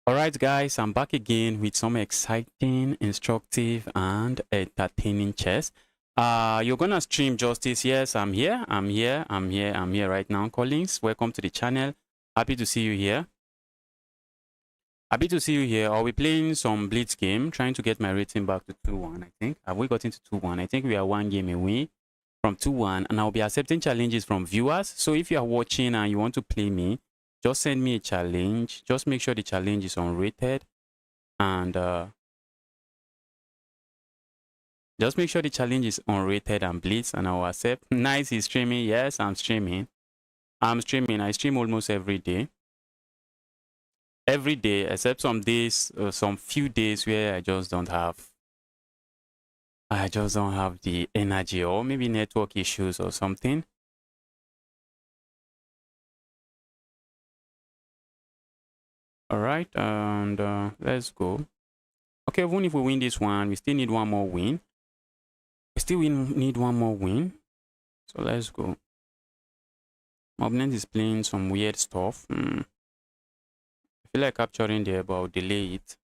Alright guys, I'm back again with some exciting, instructive and entertaining chess. You're gonna stream Justice. Yes, I'm here right now. Collins, welcome to the channel. Happy to see you here. I'll be playing some Blitz game, trying to get my rating back to 2-1, I think. Have we got into 2-1? I think we are one game away from 2-1, and I'll be accepting challenges from viewers. So if you are watching and you want to play me, just send me a challenge. Just make sure the challenge is unrated. And just make sure the challenge is unrated and Blitz, and I'll accept. Nice, he's streaming. Yes, I'm streaming. I stream almost every day. Every day, except some days, some few days where I just don't have the energy, or maybe network issues or something. All right, and let's go. Okay, even if we win this one, we still need one more win. So let's go. My opponent is playing some weird stuff. I feel like capturing there, but I'll delay it.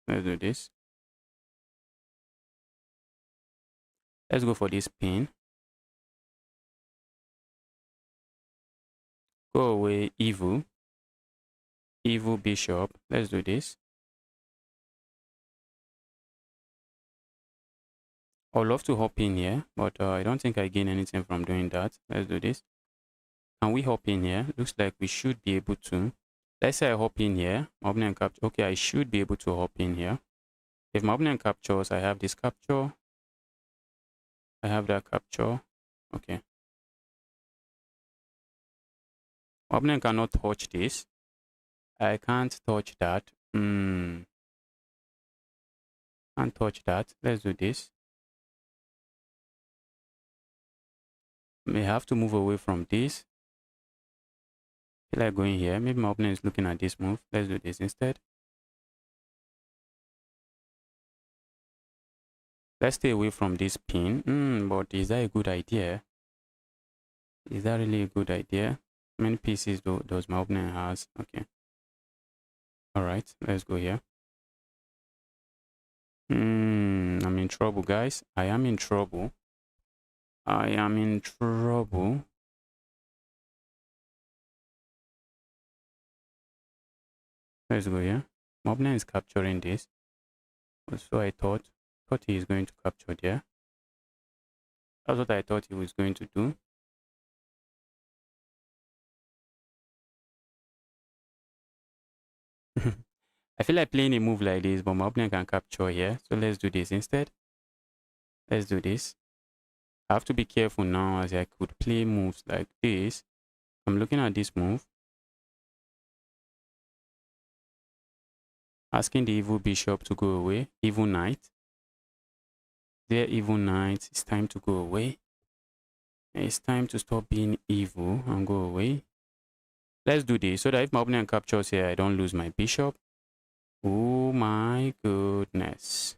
Let's do this. Let's go for this pin. Go away, evil. Evil bishop. Let's do this. I would love to hop in here, but I don't think I gain anything from doing that. Let's do this. Can we hop in here? Looks like we should be able to. Let's say I hop in here. My opponent capture. Okay, I should be able to hop in here. If my opponent captures, I have this capture. I have that capture. Okay. My opponent cannot touch this. I can't touch that. Can't touch that. Let's do this. May have to move away from this. I feel like going here. Maybe my opponent is looking at this move. Let's do this instead. Let's stay away from this pin. But is that a good idea? Is that really a good idea? How many pieces does my opponent has? Okay. Alright, let's go here. I'm in trouble, guys. I am in trouble. Let's go here. My opponent is capturing this. So I thought he is going to capture there. That's what I thought he was going to do. I feel like playing a move like this, but my opponent can capture here. So let's do this instead. Let's do this. I have to be careful now, as I could play moves like this. I'm looking at this move. Asking the evil bishop to go away. Evil knight. There, evil knight. It's time to go away. It's time to stop being evil and go away. Let's do this so that if my opponent captures here, I don't lose my bishop. Oh my goodness.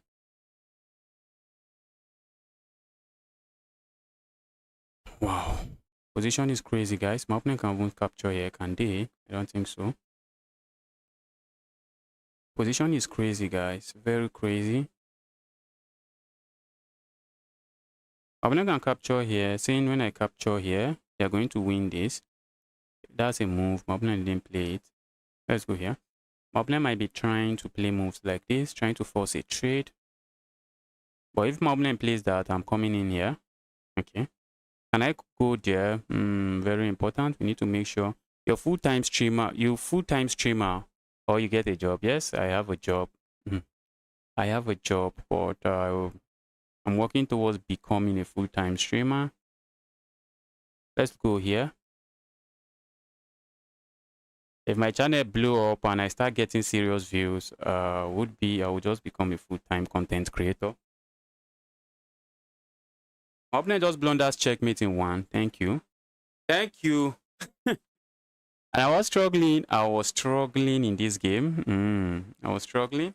Wow. Position is crazy, guys. My opponent can even capture here, can they? I don't think so. Position is crazy, guys. Very crazy. My opponent can capture here. Saying when I capture here, they're going to win this. That's a move. My opponent didn't play it. Let's go here. My opponent might be trying to play moves like this, trying to force a trade. But if my opponent plays that, I'm coming in here. Okay. Can I go there? Very important. We need to make sure you're full-time streamer. Or you get a job. Yes, I have a job. I have a job, but I'm working towards becoming a full-time streamer. Let's go here. If my channel blew up and I start getting serious views, I would just become a full-time content creator. My opponent just blunders checkmate in one. Thank you. Thank you. And I was struggling in this game. I was struggling.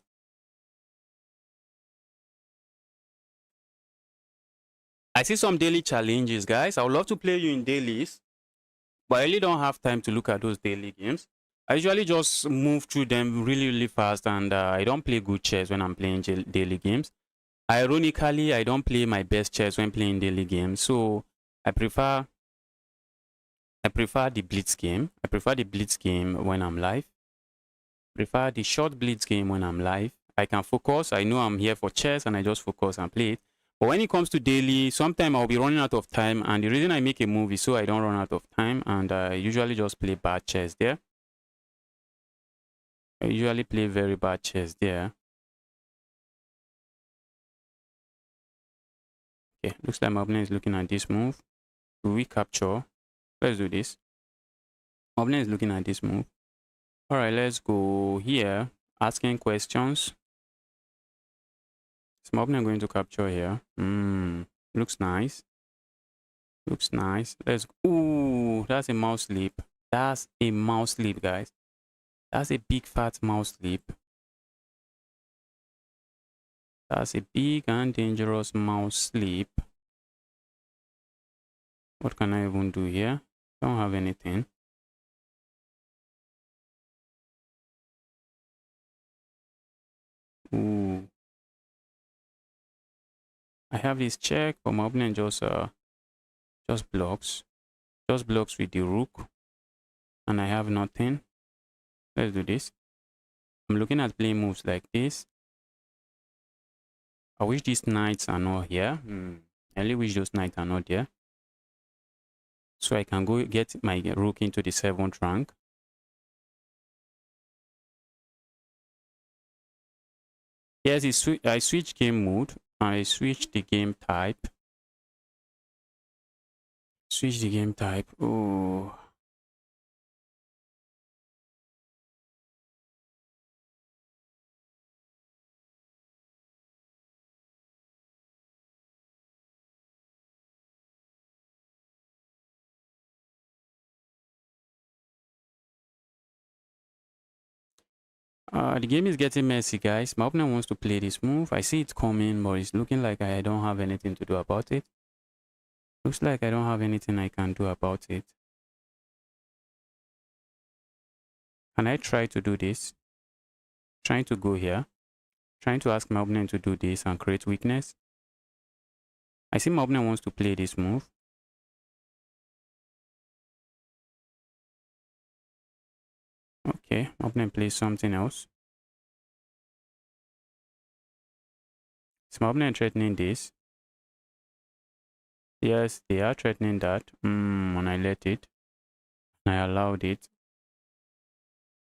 I see some daily challenges, guys. I would love to play you in dailies, but I really don't have time to look at those daily games. I usually just move through them really, really fast, and I don't play good chess when I'm playing daily games. Ironically, I don't play my best chess when playing daily games, so I prefer I prefer the Blitz game. I prefer the Blitz game when I'm live. Prefer the short Blitz game when I'm live. I can focus. I know I'm here for chess, and I just focus and play it. But when it comes to daily, sometimes I'll be running out of time, and the reason I make a move is so I don't run out of time, and I usually just play bad chess there. I usually play very bad chess there. Okay, looks like my opponent is looking at this move. Will we capture? Let's do this. My opponent is looking at this move. All right, let's go here. Asking questions. Is my opponent going to capture here? Looks nice. Looks nice. Let's go. Ooh, that's a mouse sleep. That's a mouse sleep, guys. That's a big fat mouse sleep. That's a big and dangerous mouse sleep. What can I even do here? Don't have anything. Ooh. I have this check, but my opponent just blocks. Just blocks with the rook. And I have nothing. Let's do this. I'm looking at playing moves like this. I wish these knights are not here. I really wish those knights are not there. So I can go get my rook into the 7th rank. Yes, I switch game mode. I switch the game type. Switch the game type. Oh. The game is getting messy, guys. My opponent wants to play this move. I see it coming, but it's looking like I don't have anything to do about it. Looks like I don't have anything I can do about it. Can I try to do this? Trying to go here. Trying to ask my opponent to do this and create weakness. I see my opponent wants to play this move. Okay, my opponent plays something else. Is my opponent threatening this? Yes, they are threatening that. And I let it. I allowed it.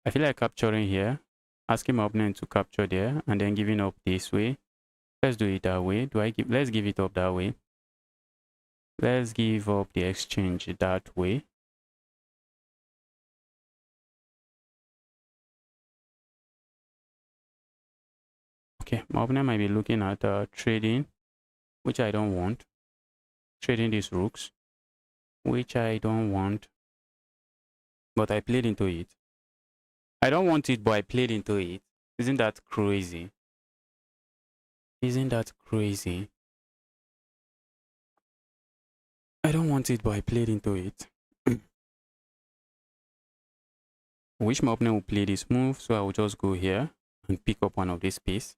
I feel like capturing here. Asking my opponent to capture there and then giving up this way. Let's do it that way. Let's give it up that way. Let's give up the exchange that way. Okay, my opponent might be looking at trading, which I don't want. Trading these rooks, which I don't want. But I played into it. I don't want it, but I played into it. Isn't that crazy? Isn't that crazy? I don't want it, but I played into it. I wish my opponent would play this move, so I will just go here and pick up one of this piece.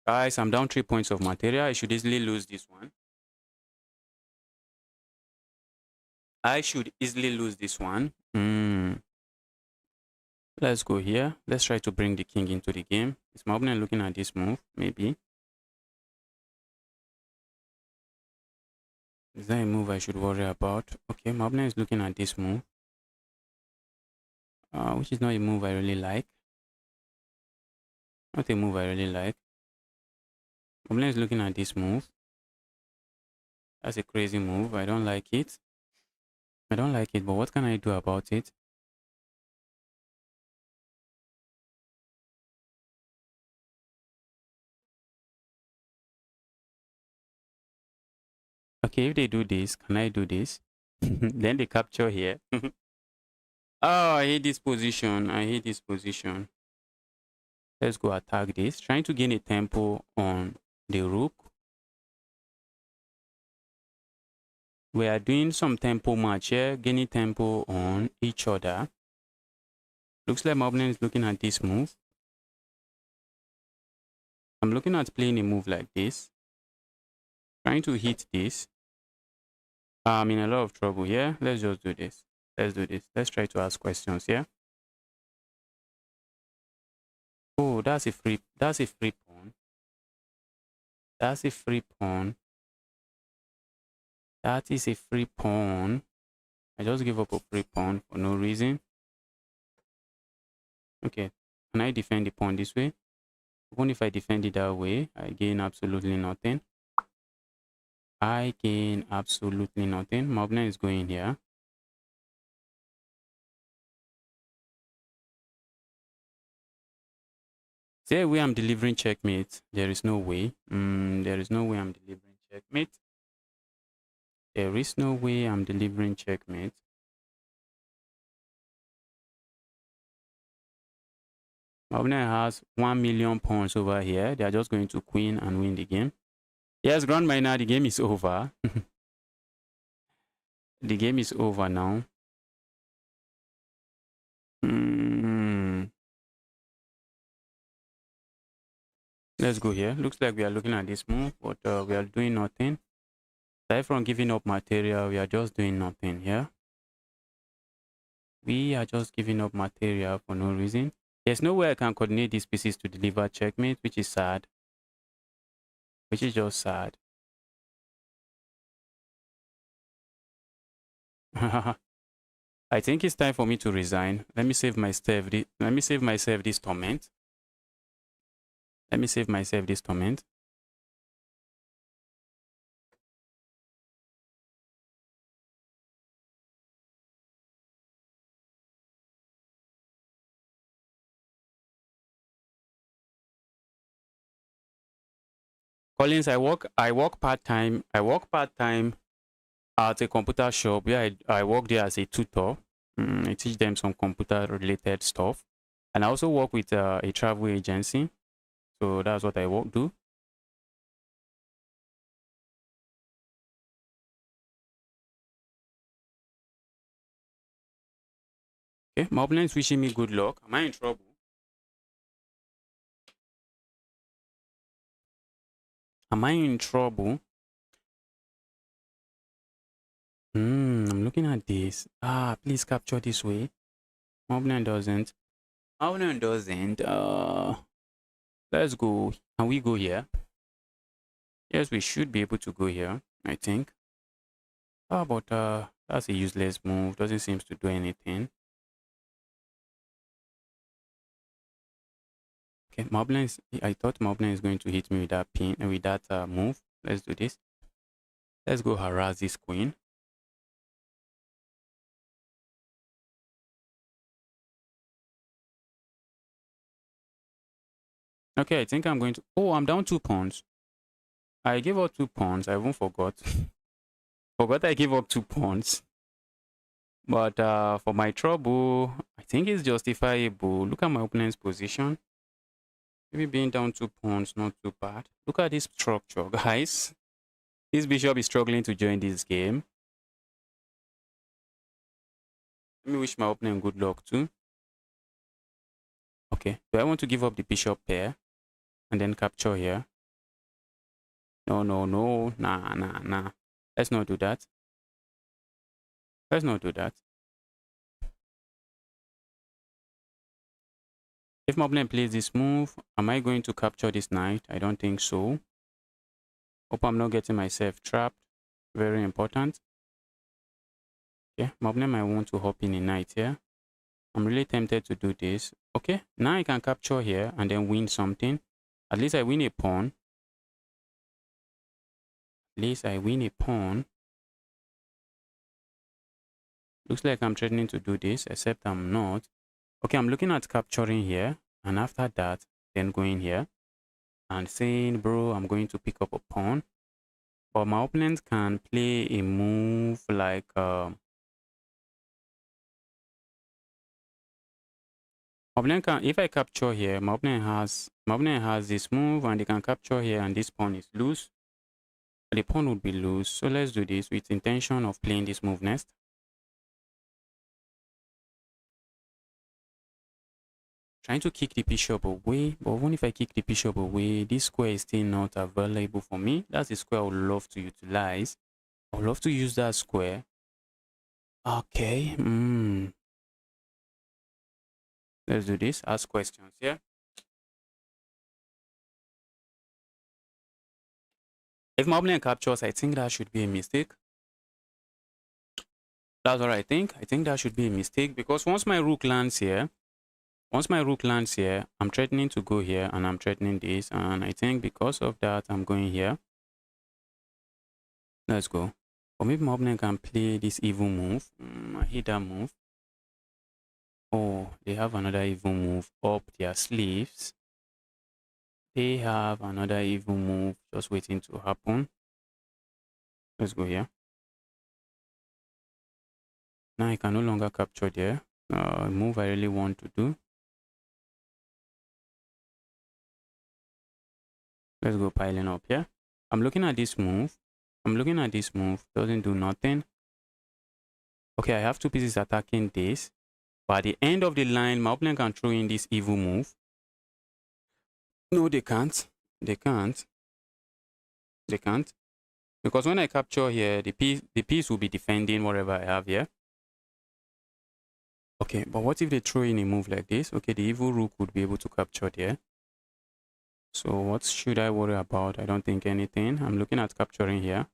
Guys, I'm down 3 points of material. I should easily lose this one. I should easily lose this one. Let's go here. Let's try to bring the king into the game. Is my opponent looking at this move? Maybe. Is that a move I should worry about? Okay, my opponent is looking at this move. Which is not a move I really like. Not a move I really like. My opponent is looking at this move. That's a crazy move. I don't like it. I don't like it, but what can I do about it? Okay, if they do this, can I do this? Then they capture here. Oh, I hate this position. I hate this position. Let's go attack this. Trying to gain a tempo on the rook. We are doing some tempo match here, gaining tempo on each other. Looks like my opponent is looking at this move. I'm looking at playing a move like this. Trying to hit this. I'm in a lot of trouble here. Let's just do this. Let's do this. Let's try to ask questions here. Oh, that's a free pawn. That's a free pawn. That is a free pawn. I just gave up a free pawn for no reason. Okay. Can I defend the pawn this way? Even if I defend it that way, I gain absolutely nothing. I gain absolutely nothing. My opponent is going here. Is there a way I'm delivering checkmate? There is no way. There is no way I'm delivering checkmate. There is no way I'm delivering checkmate. My opponent has 1 million pawns over here. They are just going to queen and win the game. Yes, Grand Miner, the game is over. The game is over now. Let's go here. Looks like we are looking at this move, but we are doing nothing. Aside from giving up material, we are just doing nothing here. We are just giving up material for no reason. There's no way I can coordinate these pieces to deliver checkmate, which is sad. Which is just sad. I think it's time for me to resign. Let me save myself. Let me save myself this torment. Let me save myself this torment. Collins, I work part-time. I work part-time at a computer shop where I work there as a tutor. I teach them some computer-related stuff. And I also work with a travel agency. So that's what I do. Okay, my opponent is wishing me good luck. Am I in trouble? Am I in trouble? I'm looking at this. Please capture this way. My opponent doesn't. My opponent doesn't. Let's go. Can we go here? Yes, we should be able to go here, I think. But that's a useless move. Doesn't seem to do anything. Okay, I thought my opponent is going to hit me with that pin with that move. Let's do this. Let's go harass this queen. Okay, I think I'm going to. Oh, I'm down 2 pawns. I gave up 2 pawns. I even forgot. Forgot I gave up 2 pawns. But for my trouble, I think it's justifiable. Look at my opponent's position. Maybe being down 2 pawns, not too bad. Look at this structure, guys. This bishop is struggling to join this game. Let me wish my opponent good luck too. Okay, do I want to give up the bishop pair and then capture here? No. Nah. Let's not do that. Let's not do that. If my opponent plays this move, am I going to capture this knight? I don't think so. Hope I'm not getting myself trapped. Very important. Yeah, my opponent might want to hop in a knight here. I'm really tempted to do this. Okay, now I can capture here and then win something. At least I win a pawn. At least I win a pawn. Looks like I'm threatening to do this, except I'm not. Okay, I'm looking at capturing here. And after that, then going here. And saying, bro, I'm going to pick up a pawn. But my opponent can play a move like opponent can, if I capture here, my opponent has this move and they can capture here and this pawn is loose. The pawn would be loose. So let's do this with intention of playing this move next. Trying to kick the bishop away, but even if I kick the bishop away, this square is still not available for me. That's the square I would love to utilize. I would love to use that square. Okay. Let's do this. Ask questions here. If my opponent captures, I think that should be a mistake. That's what I think. I think that should be a mistake because once my rook lands here, I'm threatening to go here and I'm threatening this. And I think because of that, I'm going here. Let's go. Or maybe my opponent can play this evil move. I hate that move. Oh, they have another evil move up their sleeves. They have another evil move just waiting to happen. Let's go here. Now I can no longer capture there. A move I really want to do. Let's go piling up here. I'm looking at this move. Doesn't do nothing. Okay, I have two pieces attacking this. But at the end of the line, my opponent can throw in this evil move. No, they can't. They can't. Because when I capture here, the piece will be defending whatever I have here. Okay, but what if they throw in a move like this? Okay, the evil rook would be able to capture there. So what should I worry about? I don't think anything. I'm looking at capturing here.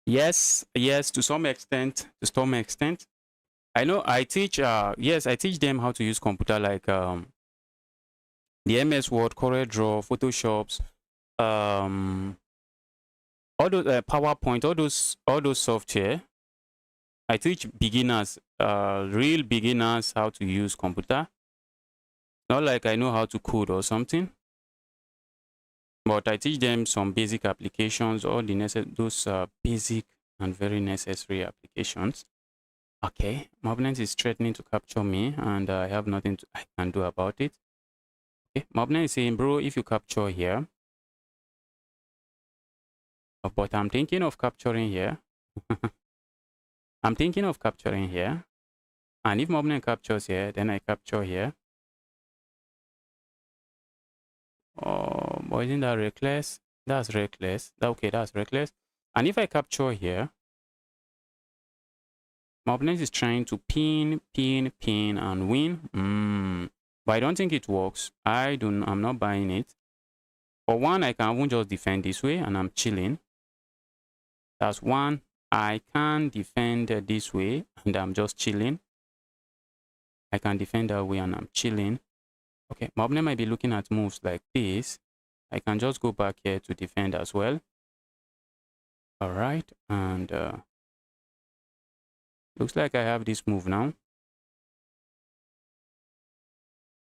Yes, to some extent. I know I teach yes, I teach them how to use computer like the MS Word, CorelDRAW, Photoshops, all those PowerPoint, all those software. I teach beginners, real beginners, how to use computer. Not like I know how to code or something, but I teach them some basic applications, all those basic and very necessary applications. Okay, my opponent is threatening to capture me, and I have nothing I can do about it. Okay, my opponent is saying, bro, if you capture here, but I'm thinking of capturing here. I'm thinking of capturing here. And if my opponent captures here, then I capture here. Oh, but isn't that reckless? That's reckless. Okay, that's reckless. And if I capture here, my opponent is trying to pin, and win. But I don't think it works. I'm not buying it. For one, I can even just defend this way and I'm chilling. That's one. I can defend this way and I'm just chilling. I can defend that way and I'm chilling. Okay, my opponent might be looking at moves like this. I can just go back here to defend as well. All right, and looks like I have this move now.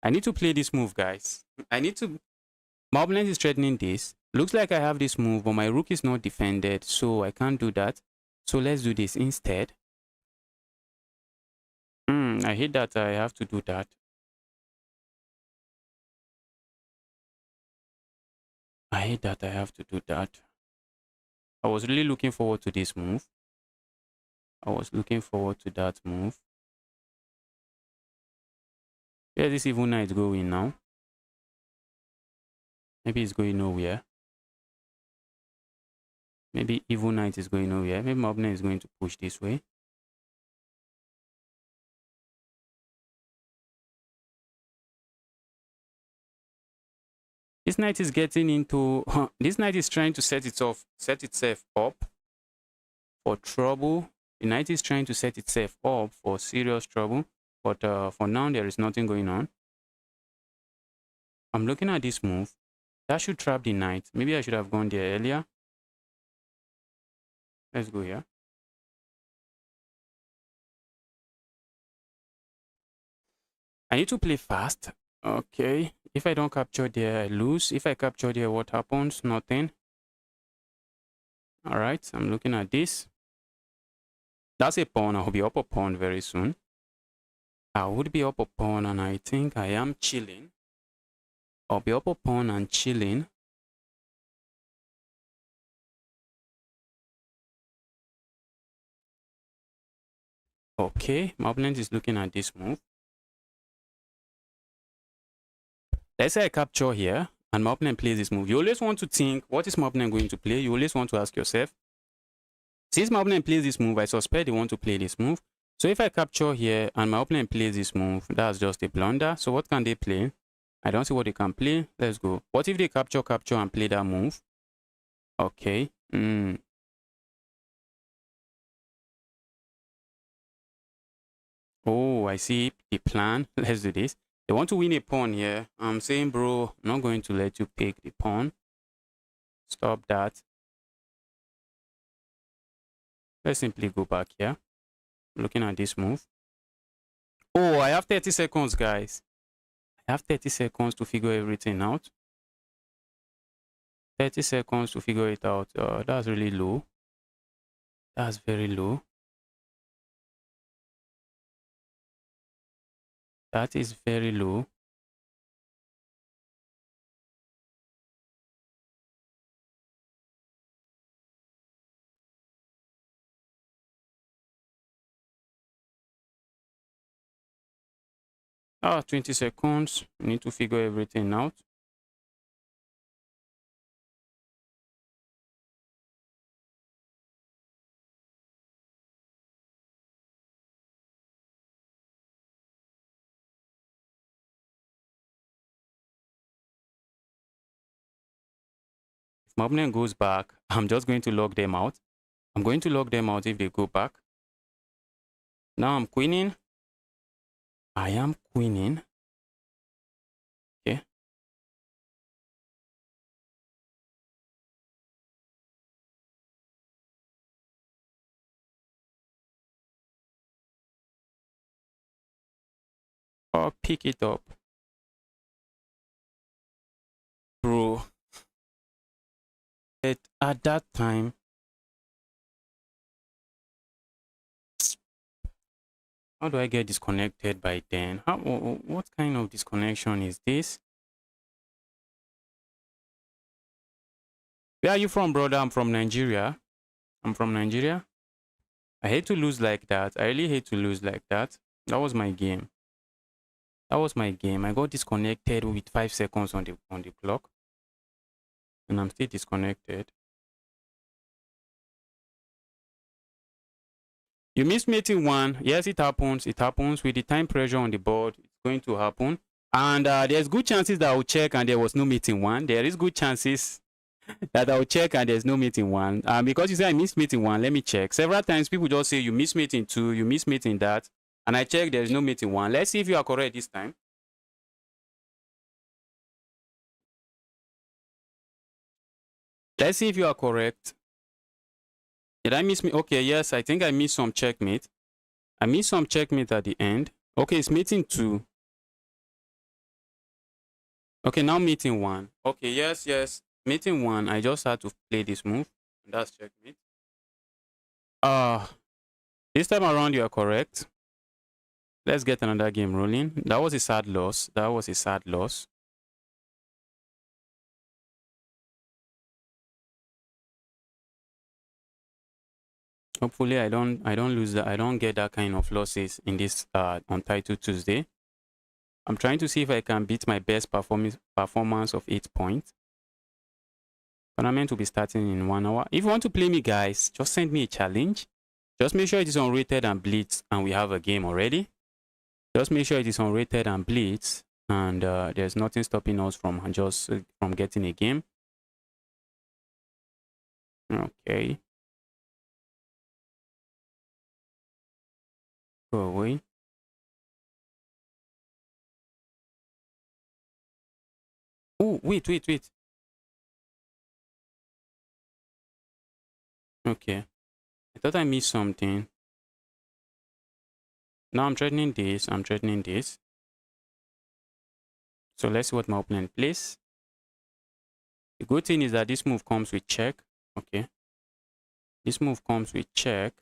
I need to play this move, guys. My opponent is threatening this. Looks like I have this move, but my rook is not defended, so I can't do that. So let's do this instead. I hate that I have to do that. I hate that I have to do that. I was really looking forward to this move. I was looking forward to that move. Where this evil knight going now? Maybe it's going nowhere. Maybe evil knight is going nowhere. Maybe my opponent is going to push this way. This knight is getting into this knight is trying to set itself up for trouble. The knight is trying to set itself up for serious trouble, but for now there is nothing going on. I'm looking at this move. That should trap the knight. Maybe I should have gone there earlier. Let's go here. I need to play fast. Okay, If I don't capture there, I lose. If I capture there, what happens? Nothing. All right, I'm looking at this. That's a pawn. I'll be up a pawn very soon. I would be up a pawn, and I think I am chilling. I'll be up a pawn and chilling. Okay, my opponent is looking at this move. Let's say I capture here, and my opponent plays this move. You always want to think, what is my opponent going to play? You always want to ask yourself, since my opponent plays this move, I suspect they want to play this move. So if I capture here, and my opponent plays this move, that's just a blunder. So what can they play? I don't see what they can play. Let's go. What if they capture, and play that move? Okay. Oh, I see the plan. Let's do this. They want to win a pawn here. I'm saying, bro, I'm not going to let you pick the pawn. Stop that. Let's simply go back here. Looking at this move. Oh, I have 30 seconds, guys. I have 30 seconds to figure everything out. 30 seconds to figure it out. That's really low. That's very low. That is very low. Ah, 20 seconds. We need to figure everything out. If my opponent goes back, I'm just going to log them out. I'm going to log them out if they go back. Now I'm queening. I am queening. Okay. Or pick it up. Bro. At that time, how do I get disconnected by then? What kind of disconnection is this? Where are you from, brother? I'm from Nigeria. I'm from Nigeria. I hate to lose like that. I really hate to lose like that. That was my game. That was my game. I got disconnected with 5 seconds on the clock. And I'm still disconnected. You missed meeting one. Yes, it happens. It happens with the time pressure on the board. It's going to happen. And there's good chances that I'll check and there was no meeting one. There is good chances that I'll check and there's no meeting one. Because you say I missed meeting one, let me check. Several times people just say you missed meeting two, you missed meeting that. And I check there's no meeting one. Let's see if you are correct this time. Let's see if you are correct. Did I miss me? Okay, yes, I think I missed some checkmate. I missed some checkmate at the end. Okay, it's meeting two. Okay, now meeting one. Okay, yes. Meeting one. I just had to play this move. That's checkmate. This time around you are correct. Let's get another game rolling. That was a sad loss. That was a sad loss. Hopefully I don't lose that. I don't get that kind of losses in this Untitled Tuesday. I'm trying to see if I can beat my best performance of 8 points. Tournament will be starting in 1 hour. If you want to play me, guys, just send me a challenge. Just make sure it is unrated and Blitz, and we have a game already. Just make sure it is unrated and Blitz, and there's nothing stopping us from from getting a game. Okay. Go away. Oh, wait. Okay. I thought I missed something. Now I'm threatening this. So let's see what my opponent plays. The good thing is that this move comes with check. Okay. This move comes with check.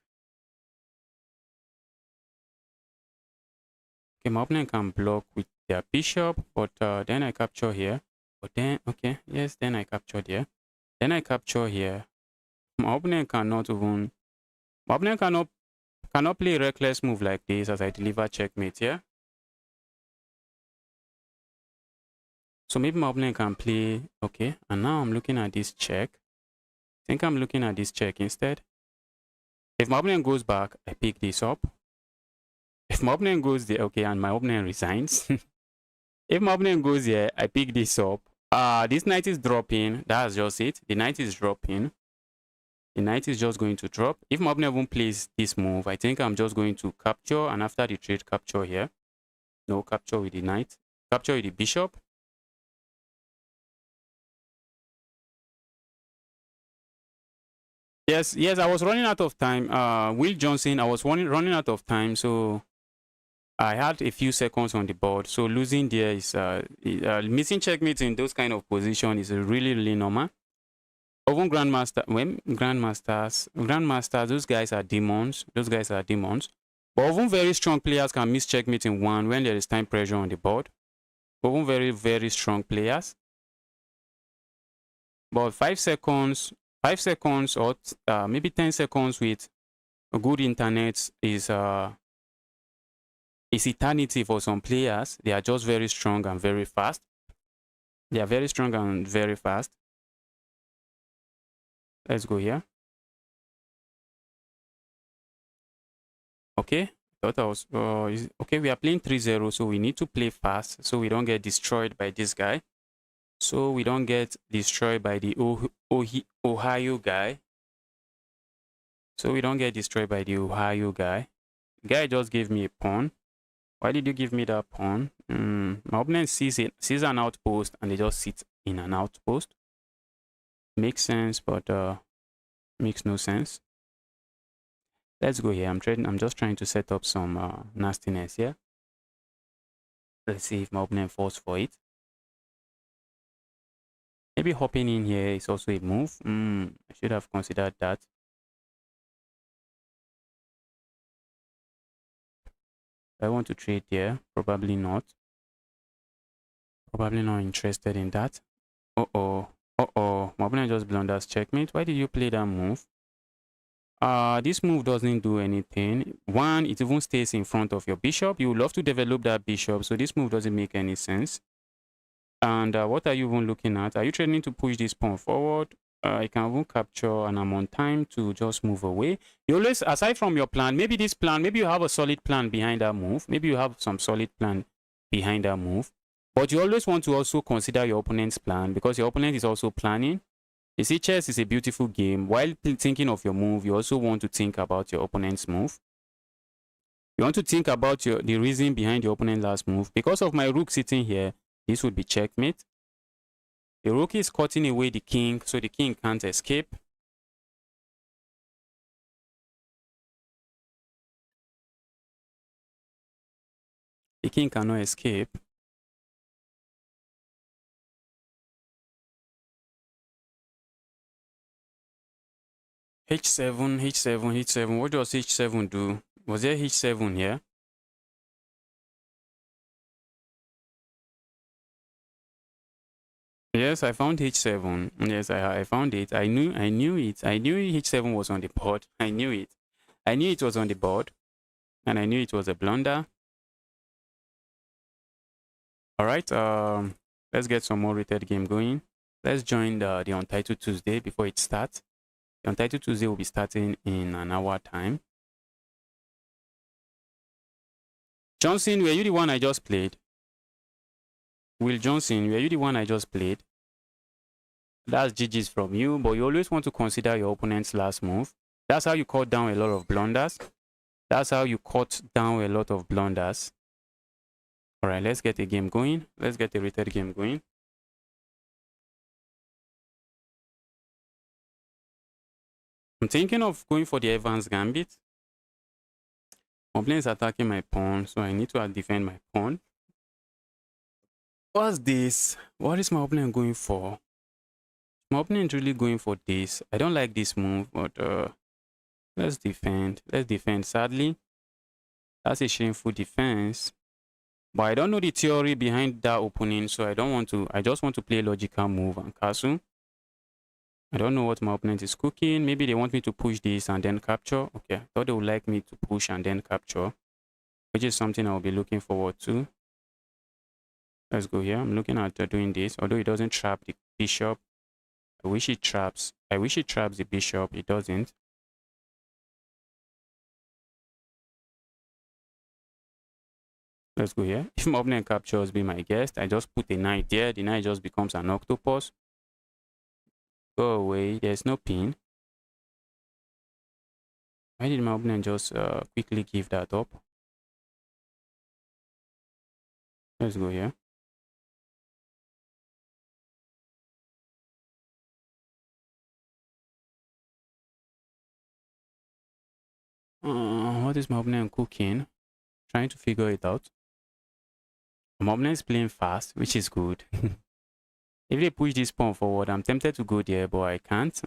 Okay, my opponent can block with their bishop, but then I capture here. But then, okay, yes, then I captured here. Then I capture here. My opponent cannot even... My opponent cannot play a reckless move like this as I deliver checkmate here. So maybe my opponent can play... Okay, and now I'm looking at this check. I think I'm looking at this check instead. If my opponent goes back, I pick this up. If my opponent goes there, okay, and my opponent resigns. If my opponent goes here, I pick this up. This knight is dropping. That's just it. The knight is dropping. The knight is just going to drop. If my opponent won't place this move, I think I'm just going to capture, and after the trade, capture here. No, capture with the knight. Capture with the bishop. Yes, I was running out of time. Will Johnson, I was running out of time, so I had a few seconds on the board. So losing there is missing checkmate in those kind of position is really normal. Even grandmasters, those guys are demons. Those guys are demons. But even very strong players can miss checkmate in one when there is time pressure on the board. Even very strong players. But 5 seconds or maybe 10 seconds with a good internet is eternity for some players. They are just very strong and very fast. They are very strong and very fast. Let's go here. Okay, thought I was okay. We are playing 3-0, so we need to play fast so we don't get destroyed by this guy. So we don't get destroyed by the Ohio guy. So we don't get destroyed by the Ohio guy. The guy just gave me a pawn. Why did you give me that pawn? My opponent sees an outpost and they just sit in an outpost. Makes sense, but makes no sense. Let's go here. I'm just trying to set up some nastiness here. Let's see if my opponent falls for it. Maybe hopping in here is also a move. I should have considered that. I want to trade there. Probably not. Probably not interested in that. My opponent just blunders checkmate. Why did you play that move? This move doesn't do anything. One, it even stays in front of your bishop. You would love to develop that bishop, so this move doesn't make any sense. And what are you even looking at? Are you trying to push this pawn forward? I can even capture and I'm on time to just move away. You always, aside from your plan, maybe this plan, maybe you have a solid plan behind that move. Maybe you have some solid plan behind that move. But you always want to also consider your opponent's plan because your opponent is also planning. You see, chess is a beautiful game. While thinking of your move, you also want to think about your opponent's move. You want to think about the reason behind your opponent's last move. Because of my rook sitting here, this would be checkmate. The rook is cutting away the king, so the king can't escape. The king cannot escape. H7. What does H7 do? Was there H7 here? Yes, I found H7. Yes, I found it. I knew it. I knew H7 was on the board. I knew it. I knew it was on the board. And I knew it was a blunder. Alright, let's get some more rated game going. Let's join the Untitled Tuesday before it starts. The Untitled Tuesday will be starting in an hour time. Johnson, were you the one I just played? Will Johnson, were you the one I just played? That's GG's from you, but you always want to consider your opponent's last move. That's how you cut down a lot of blunders. That's how you cut down a lot of blunders. Alright, let's get a game going. Let's get a rated game going. I'm thinking of going for the Evans Gambit. My opponent is attacking my pawn, so I need to defend my pawn. What's this? What is my opponent going for? My opponent really going for this. I don't like this move, but let's defend. Let's defend. Sadly, that's a shameful defense. But I don't know the theory behind that opening, so I don't want to. I just want to play a logical move and castle. I don't know what my opponent is cooking. Maybe they want me to push this and then capture. Okay, I thought they would like me to push and then capture, which is something I'll be looking forward to. Let's go here. I'm looking at doing this, although it doesn't trap the bishop. I wish it traps. I wish it traps the bishop. It doesn't. Let's go here. If my opponent captures, be my guest. I just put a knight there. The knight just becomes an octopus. Go away. There's no pin. Why did my opponent just quickly give that up? Let's go here. What is my opponent cooking? Trying to figure it out. My opponent is playing fast, which is good. If they push this pawn forward, I'm tempted to go there, but I can't.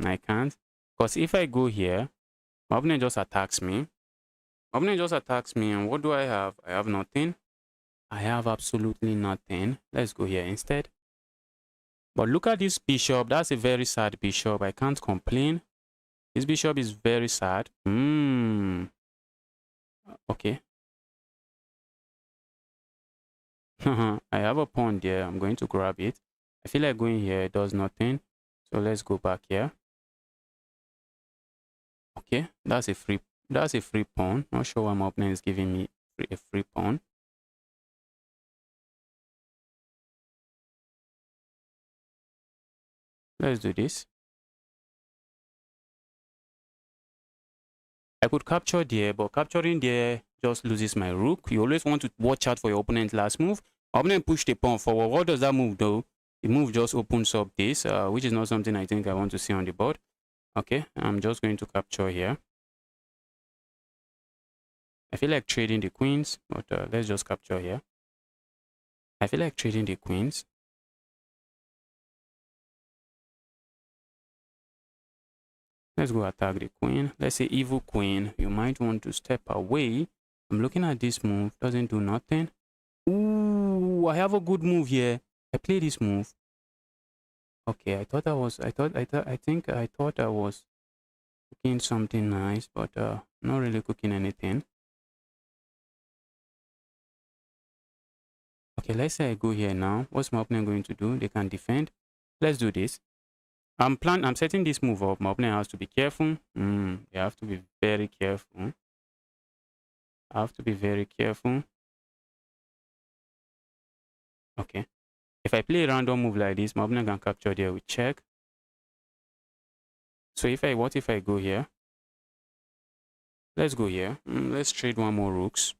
I can't. Because if I go here, my opponent just attacks me. My opponent just attacks me, and what do I have? I have nothing. I have absolutely nothing. Let's go here instead. But look at this bishop. That's a very sad bishop. I can't complain. This bishop is very sad. Okay. I have a pawn there. I'm going to grab it. I feel like going here. It does nothing. So let's go back here. Okay, that's a free pawn. Not sure why my opponent is giving me a free pawn. Let's do this. I could capture there, but capturing there just loses my rook. You always want to watch out for your opponent's last move. My opponent pushed the pawn forward. What does that move do? The move just opens up this, which is not something I think I want to see on the board. Okay, I'm just going to capture here. I feel like trading the queens, but let's just capture here. I feel like trading the queens. Let's go attack the queen. Let's say evil queen. You might want to step away. I'm looking at this move. Doesn't do nothing. Ooh, I have a good move here. I play this move. Okay, I thought I was cooking something nice, but not really cooking anything. Okay, let's say I go here now. What's my opponent going to do? They can defend. Let's do this. I'm setting this move up. My opponent has to be careful. You have to be very careful. I have to be very careful. Okay. If I play a random move like this, my opponent can capture there with check. So what if I go here? Let's go here. Let's trade one more rooks.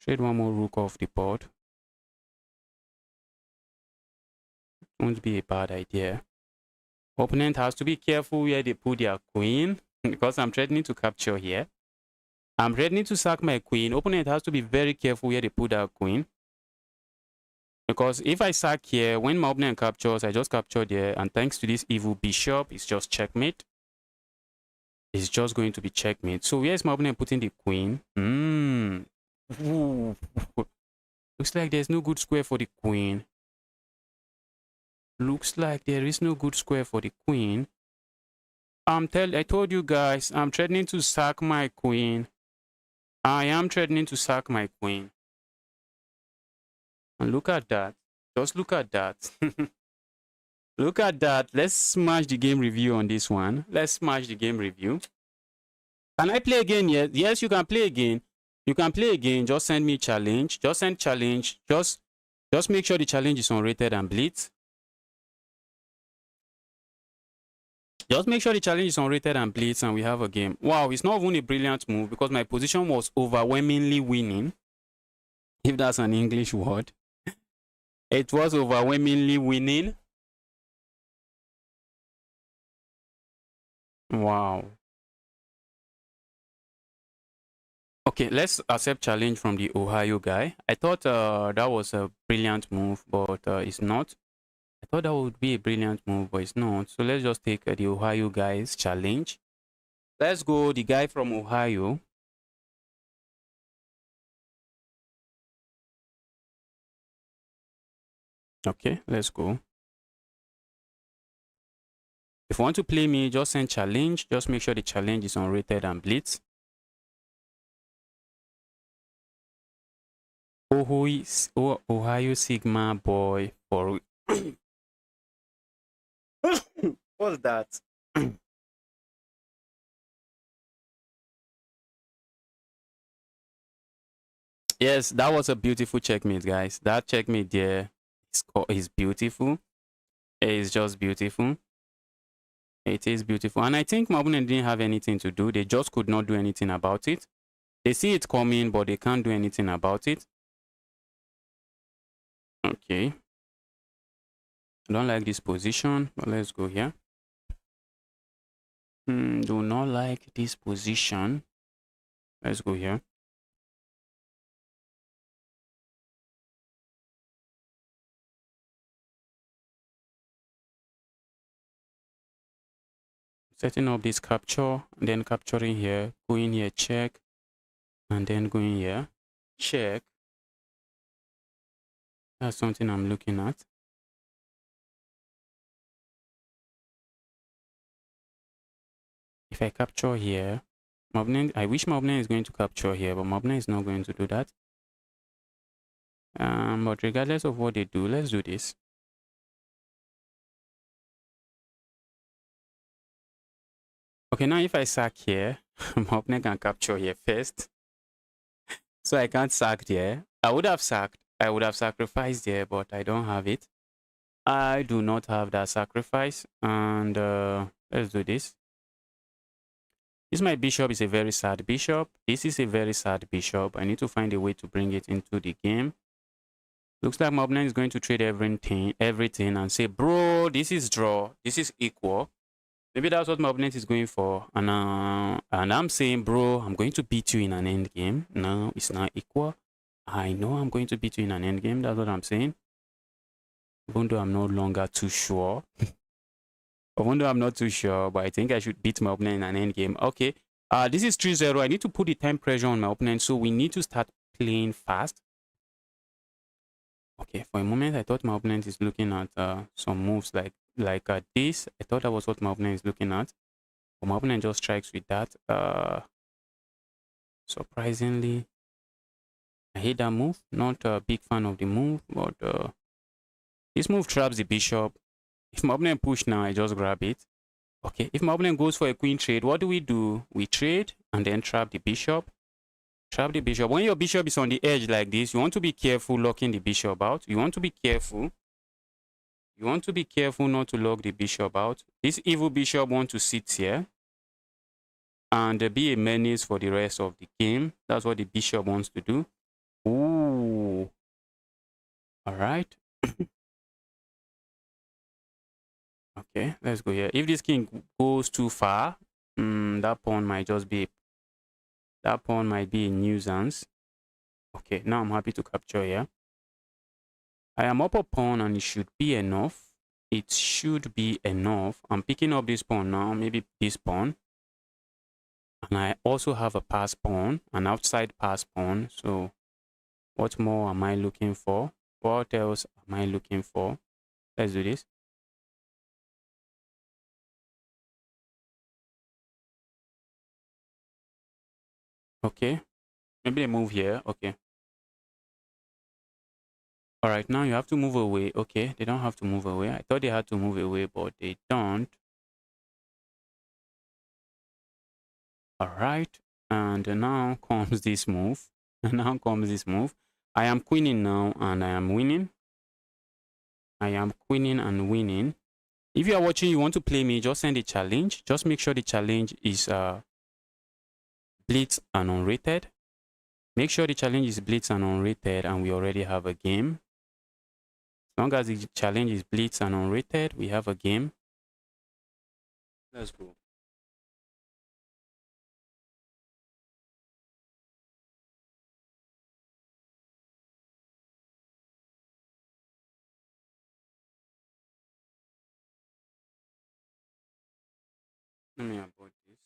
Trade one more rook off the board. Won't be a bad idea. Opponent has to be careful where they put their queen because I'm threatening to capture here. I'm threatening to sack my queen. Opponent has to be very careful where they put their queen. Because if I sack here, when my opponent captures, I just capture there. And thanks to this evil bishop, it's just checkmate. It's just going to be checkmate. So where is my opponent putting the queen? Looks like there's no good square for the queen. Looks like there is no good square for the queen. I told you guys, I'm threatening to sack my queen. I am threatening to sack my queen. And look at that. Just look at that. Look at that. Let's smash the game review on this one. Let's smash the game review. Can I play again? Yes, you can play again. You can play again. Just send me challenge. Just send challenge. Just make sure the challenge is unrated and Blitz. Just make sure the challenge is unrated and Blitz and we have a game. Wow, it's not even a brilliant move because my position was overwhelmingly winning. If that's an English word. It was overwhelmingly winning. Wow. Okay, let's accept challenge from the Ohio guy. I thought that was a brilliant move, but it's not. I thought that would be a brilliant move, but it's not. So let's just take the Ohio guy's challenge. Let's go the guy from Ohio. Okay, let's go. If you want to play me, just send challenge. Just make sure the challenge is unrated and blitz. Ohio Sigma boy for what's that? Yes, that was a beautiful checkmate, guys. That checkmate there is beautiful. It's just beautiful. It is beautiful. And I think my opponent didn't have anything to do. They just could not do anything about it. They see it coming, but they can't do anything about it. Okay. I don't like this position, but let's go here. Do not like this position. Let's go here. Setting up this capture, and then capturing here, going here, check, and then going here, check. That's something I'm looking at. If I capture here, I wish my opponent is going to capture here, but my opponent is not going to do that. But regardless of what they do, let's do this. Okay, now if I sack here, my opponent can capture here first. So I can't sack there. I would have sacked. I would have sacrificed there, but I don't have it. I do not have that sacrifice. And let's do this. This my bishop is a very sad bishop. This is a very sad bishop. I need to find a way to bring it into the game. Looks like my opponent is going to trade everything and say, bro, this is draw. This is equal. Maybe that's what my opponent is going for. And I'm saying, bro, I'm going to beat you in an end game. No, it's not equal. I know I'm going to beat you in an end game. That's what I'm saying. Even though I'm no longer too sure. Even though I'm not too sure, but I think I should beat my opponent in an end game. Okay. This is 3-0. I need to put the time pressure on my opponent. So we need to start playing fast. Okay, for a moment, I thought my opponent is looking at some moves like this. I thought that was what my opponent is looking at. But my opponent just strikes with that. Surprisingly, I hate that move. Not a big fan of the move, but this move traps the bishop. If my opponent push now, I just grab it. Okay, if my opponent goes for a queen trade, what do? We trade and then trap the bishop. Trap the bishop. When your bishop is on the edge like this, you want to be careful locking the bishop out. You want to be careful. You want to be careful not to lock the bishop out. This evil bishop wants to sit here and be a menace for the rest of the game. That's what the bishop wants to do. Ooh. All right. Okay, let's go here. If this king goes too far, that pawn might be a nuisance. Okay, now I'm happy to capture here. I am up a pawn and it should be enough. It should be enough. I'm picking up this pawn now, maybe this pawn. And I also have a pass pawn, an outside pass pawn. So what more am I looking for? What else am I looking for? Let's do this. Okay, maybe a move here. Okay. All right, now you have to move away. Okay, they don't have to move away. I thought they had to move away, but they don't. All right, and now comes this move. Now comes this move. I am queening now, and I am winning. I am queening and winning. If you are watching, you want to play me, just send a challenge. Just make sure the challenge is Blitz and unrated. Make sure the challenge is Blitz and unrated, and we already have a game. As long as the challenge is Blitz and unrated, we have a game. Let's go. Let me abort this.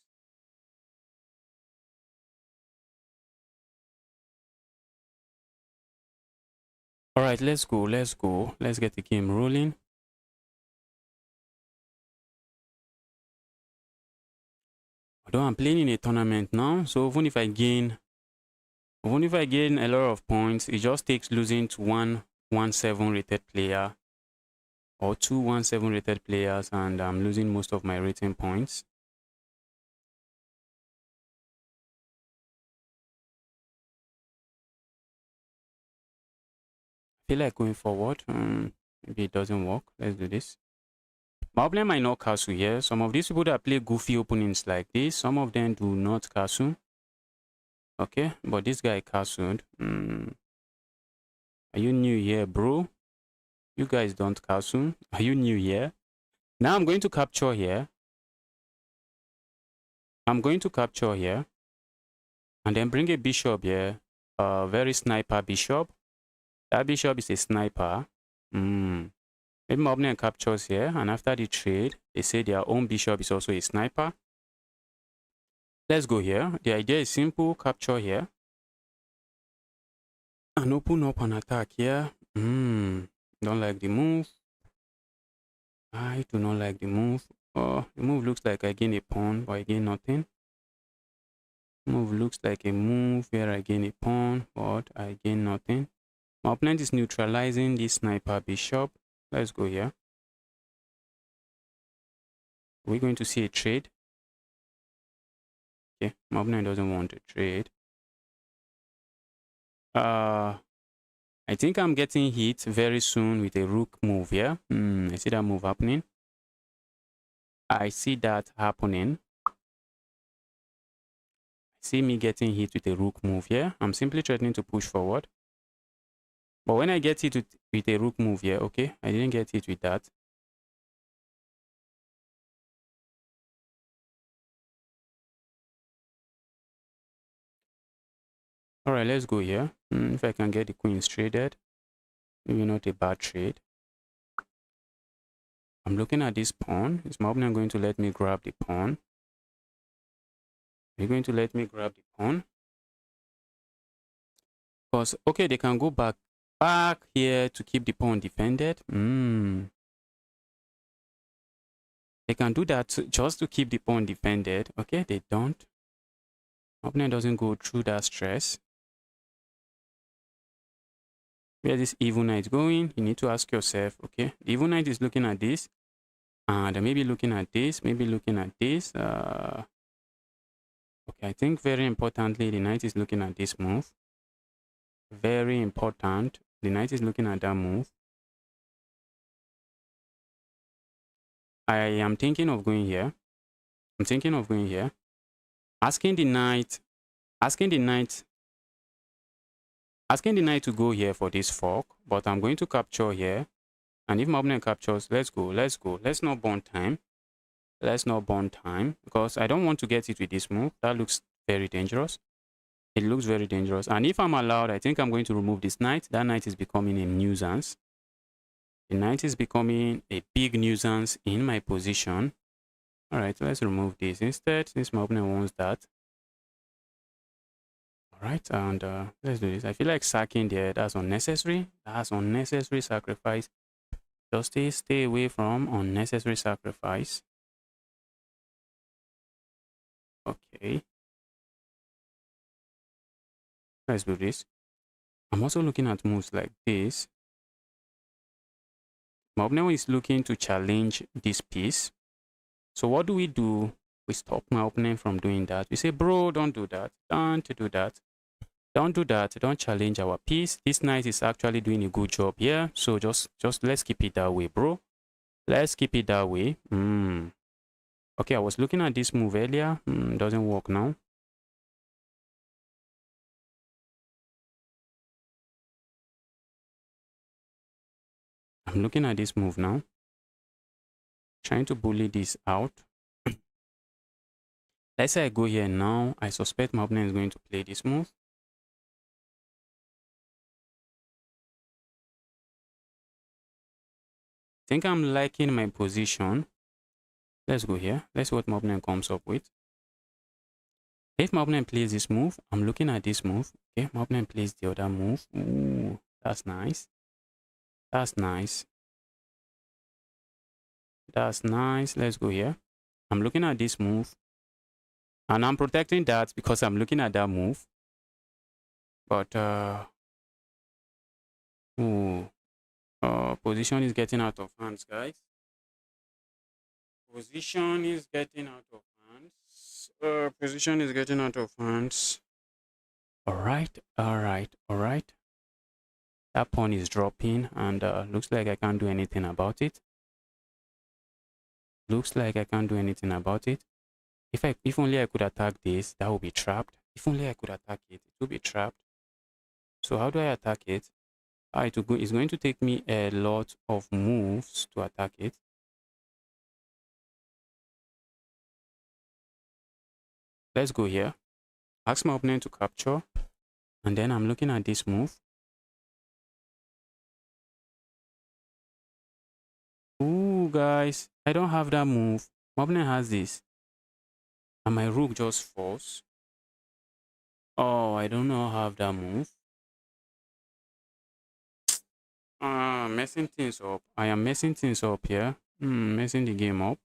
All right, let's go. Let's go. Let's get the game rolling. Although I'm playing in a tournament now, so even if I gain a lot of points, it just takes losing to 117 rated player or 217 rated players, and I'm losing most of my rating points. I feel like going forward. Maybe it doesn't work. Let's do this. My opponent might not castle here. Some of these people that play goofy openings like this, some of them do not castle. Okay, but this guy castled. Are you new here, bro? You guys don't castle. Are you new here? Now I'm going to capture here. I'm going to capture here. And then bring a bishop here. A very sniper bishop. That bishop is a sniper. Maybe my opponent captures here. And after the trade, they say their own bishop is also a sniper. Let's go here. The idea is simple. Capture here. And open up an attack here. Don't like the move. I do not like the move. Oh, the move looks like I gain a pawn, but I gain nothing. Move looks like a move where I gain a pawn, but I gain nothing. My opponent is neutralizing this sniper bishop. Let's go here. We're going to see a trade. Okay, my opponent doesn't want to trade. I think I'm getting hit very soon with a rook move here. I see that move happening. I see that happening. See me getting hit with a rook move here. I'm simply threatening to push forward. But when I get hit with a rook move here, okay, I didn't get hit with that. All right, let's go here. If I can get the queens traded, maybe not a bad trade. I'm looking at this pawn. Is my opponent going to let me grab the pawn? Are you going to let me grab the pawn? Because, okay, they can go back here to keep the pawn defended. They can do that just to keep the pawn defended. Okay, they don't. My opponent doesn't go through that stress. Where this evil knight going? You need to ask yourself, okay, the evil knight is looking at this. And maybe looking at this, maybe looking at this. Okay, I think very importantly, the knight is looking at this move. Very important. The knight is looking at that move. I am thinking of going here. I'm thinking of going here. Asking the knight to go here for this fork, but I'm going to capture here. And if my opponent captures, let's go, let's go. Let's not burn time. Let's not burn time because I don't want to get it with this move. That looks very dangerous. It looks very dangerous. And if I'm allowed, I think I'm going to remove this knight. That knight is becoming a nuisance. The knight is becoming a big nuisance in my position. All right, let's remove this instead since my opponent wants that. All right, and let's do this. I feel like sacking there. That's unnecessary. That's unnecessary sacrifice. Just stay away from unnecessary sacrifice. Okay. Let's do this. I'm also looking at moves like this. My opponent is looking to challenge this piece. So what do? We stop my opponent from doing that. We say, bro, don't do that. Don't do that. Don't do that. Don't challenge our piece. This knight is actually doing a good job here. So just let's keep it that way, bro. Let's keep it that way. Okay, I was looking at this move earlier. Doesn't work now. I'm looking at this move now. Trying to bully this out. Let's say I go here now. I suspect my opponent is going to play this move. I think I'm liking my position. Let's go here. Let's see what my opponent comes up with. If my opponent plays this move, I'm looking at this move. Okay, my opponent plays the other move. Ooh, that's nice. That's nice. That's nice. Let's go here. I'm looking at this move. And I'm protecting that because I'm looking at that move. But, position is getting out of hands, guys. Position is getting out of hands. Position is getting out of hands. Alright, alright, alright. That pawn is dropping and looks like I can't do anything about it. Looks like I can't do anything about it. If only I could attack this, that would be trapped. If only I could attack it, it would be trapped. So how do I attack it? It's going to take me a lot of moves to attack it. Let's go here. Ask my opponent to capture. And then I'm looking at this move. Ooh, guys, I don't have that move. My opponent has this. And my rook just falls. Oh, I don't know how to have that move. Messing things up. I am messing things up here. Messing the game up.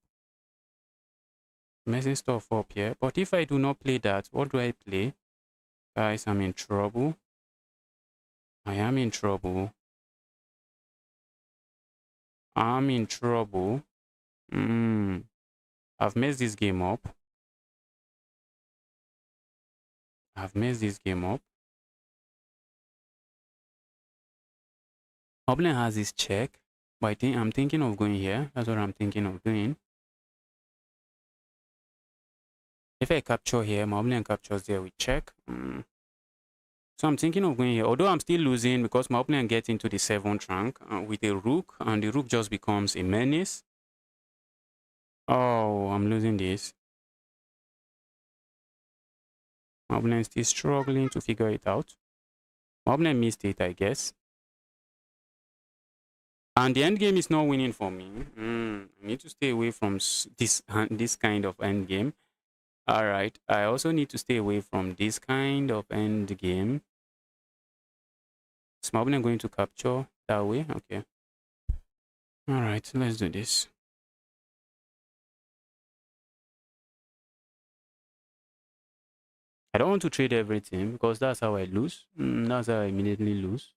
Messing stuff up here. But if I do not play that, what do I play? Guys, I'm in trouble. I am in trouble. I'm in trouble. I've messed this game up. I've messed this game up. Opponent has this check. But I'm thinking of going here. That's what I'm thinking of doing. If I capture here, my opponent captures there with check. So I'm thinking of going here. Although I'm still losing because my opponent gets into the 7th rank with a rook. And the rook just becomes a menace. Oh, I'm losing this. My opponent is struggling to figure it out. My opponent missed it, I guess. And the endgame is not winning for me. I need to stay away from this kind of endgame. Alright, I also need to stay away from this kind of endgame. Is my opponent going to capture that way? Okay. Alright, let's do this. I don't want to trade everything because that's how I lose. That's how I immediately lose.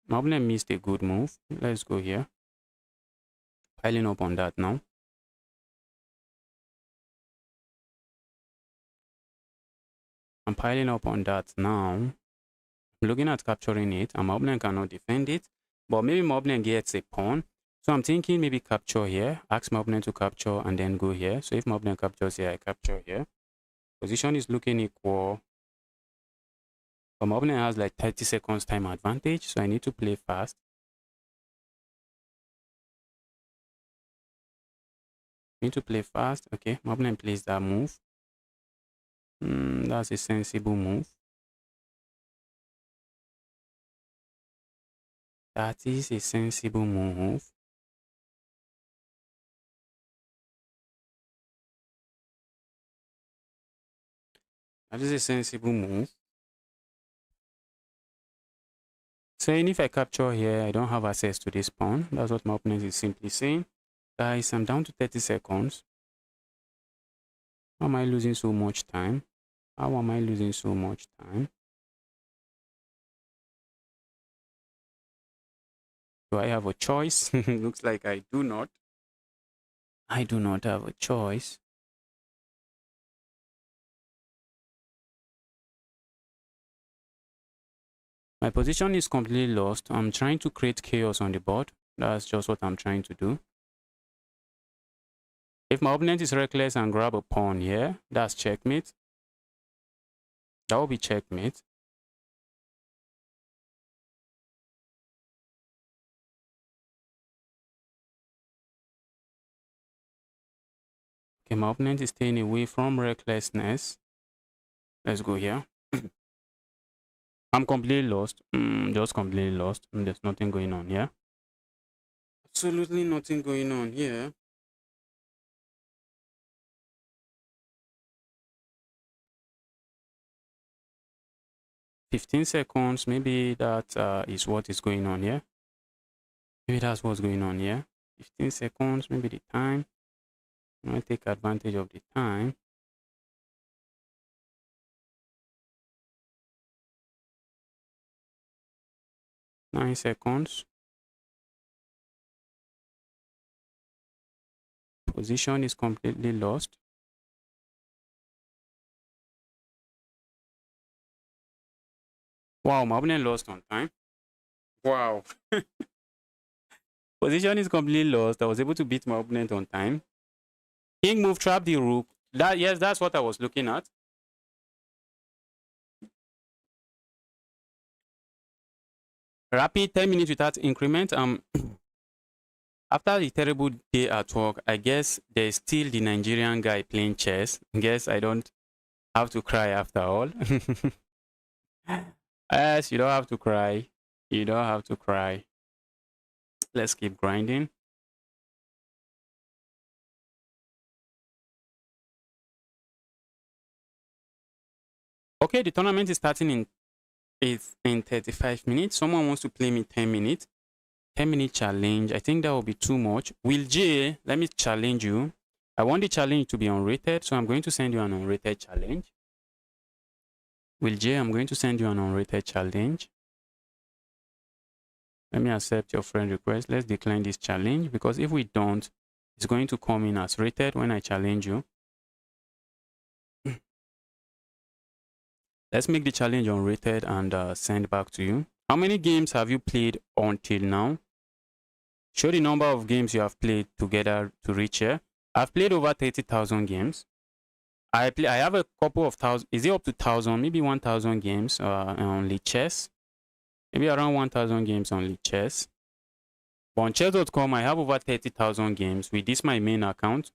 My opponent missed a good move. Let's go here. Piling up on that now. I'm piling up on that now. I'm looking at capturing it, and my opponent cannot defend it. But maybe my opponent gets a pawn. So I'm thinking maybe capture here. Ask my opponent to capture and then go here. So if my opponent captures here, I capture here. Position is looking equal. But my opponent has like 30 seconds time advantage. So I need to play fast. Need to play fast. Okay, my opponent plays that move. That's a sensible move. That is a sensible move. That is a sensible move. Saying if I capture here, I don't have access to this pawn. That's what my opponent is simply saying. Guys, I'm down to 30 seconds. How am I losing so much time? How am I losing so much time? Do I have a choice? Looks like I do not. I do not have a choice. My position is completely lost. I'm trying to create chaos on the board. That's just what I'm trying to do. If my opponent is reckless and grab a pawn here, that's checkmate. That will be checkmate. Okay, my opponent is staying away from recklessness. Let's go here. I'm completely lost. Just completely lost. There's nothing going on here. absolutely nothing going on here. $15 maybe that is what is going on here. Maybe that's what's going on here. 15 seconds, maybe the time. I'm going to take advantage of the time. 9 seconds. Position is completely lost. Wow, my opponent lost on time. Wow. Position is completely lost. I was able to beat my opponent on time. King move, trap the rook. Yes, that's what I was looking at. Rapid 10 minutes without increment. After the terrible day at work, I guess there's still the Nigerian guy playing chess. Guess I don't have to cry after all. Yes, you don't have to cry. You don't have to cry. Let's keep grinding. Okay, the tournament is starting in 35 minutes. Someone wants to play me 10 minutes. 10-minute challenge. I think that will be too much. Will J, let me challenge you. I want the challenge to be unrated, so I'm going to send you an unrated challenge. Will J, I'm going to send you an unrated challenge. Let me accept your friend request. Let's decline this challenge because if we don't, it's going to come in as rated when I challenge you. Let's make the challenge unrated and send back to you. How many games have you played until now? Show the number of games you have played together to reach here. I've played over 30,000 games. I have a couple of thousand. Is it up to 1,000? Maybe 1,000 games on League Chess. Maybe around 1,000 games on League Chess. But on chess.com, I have over 30,000 games. With this, my main account.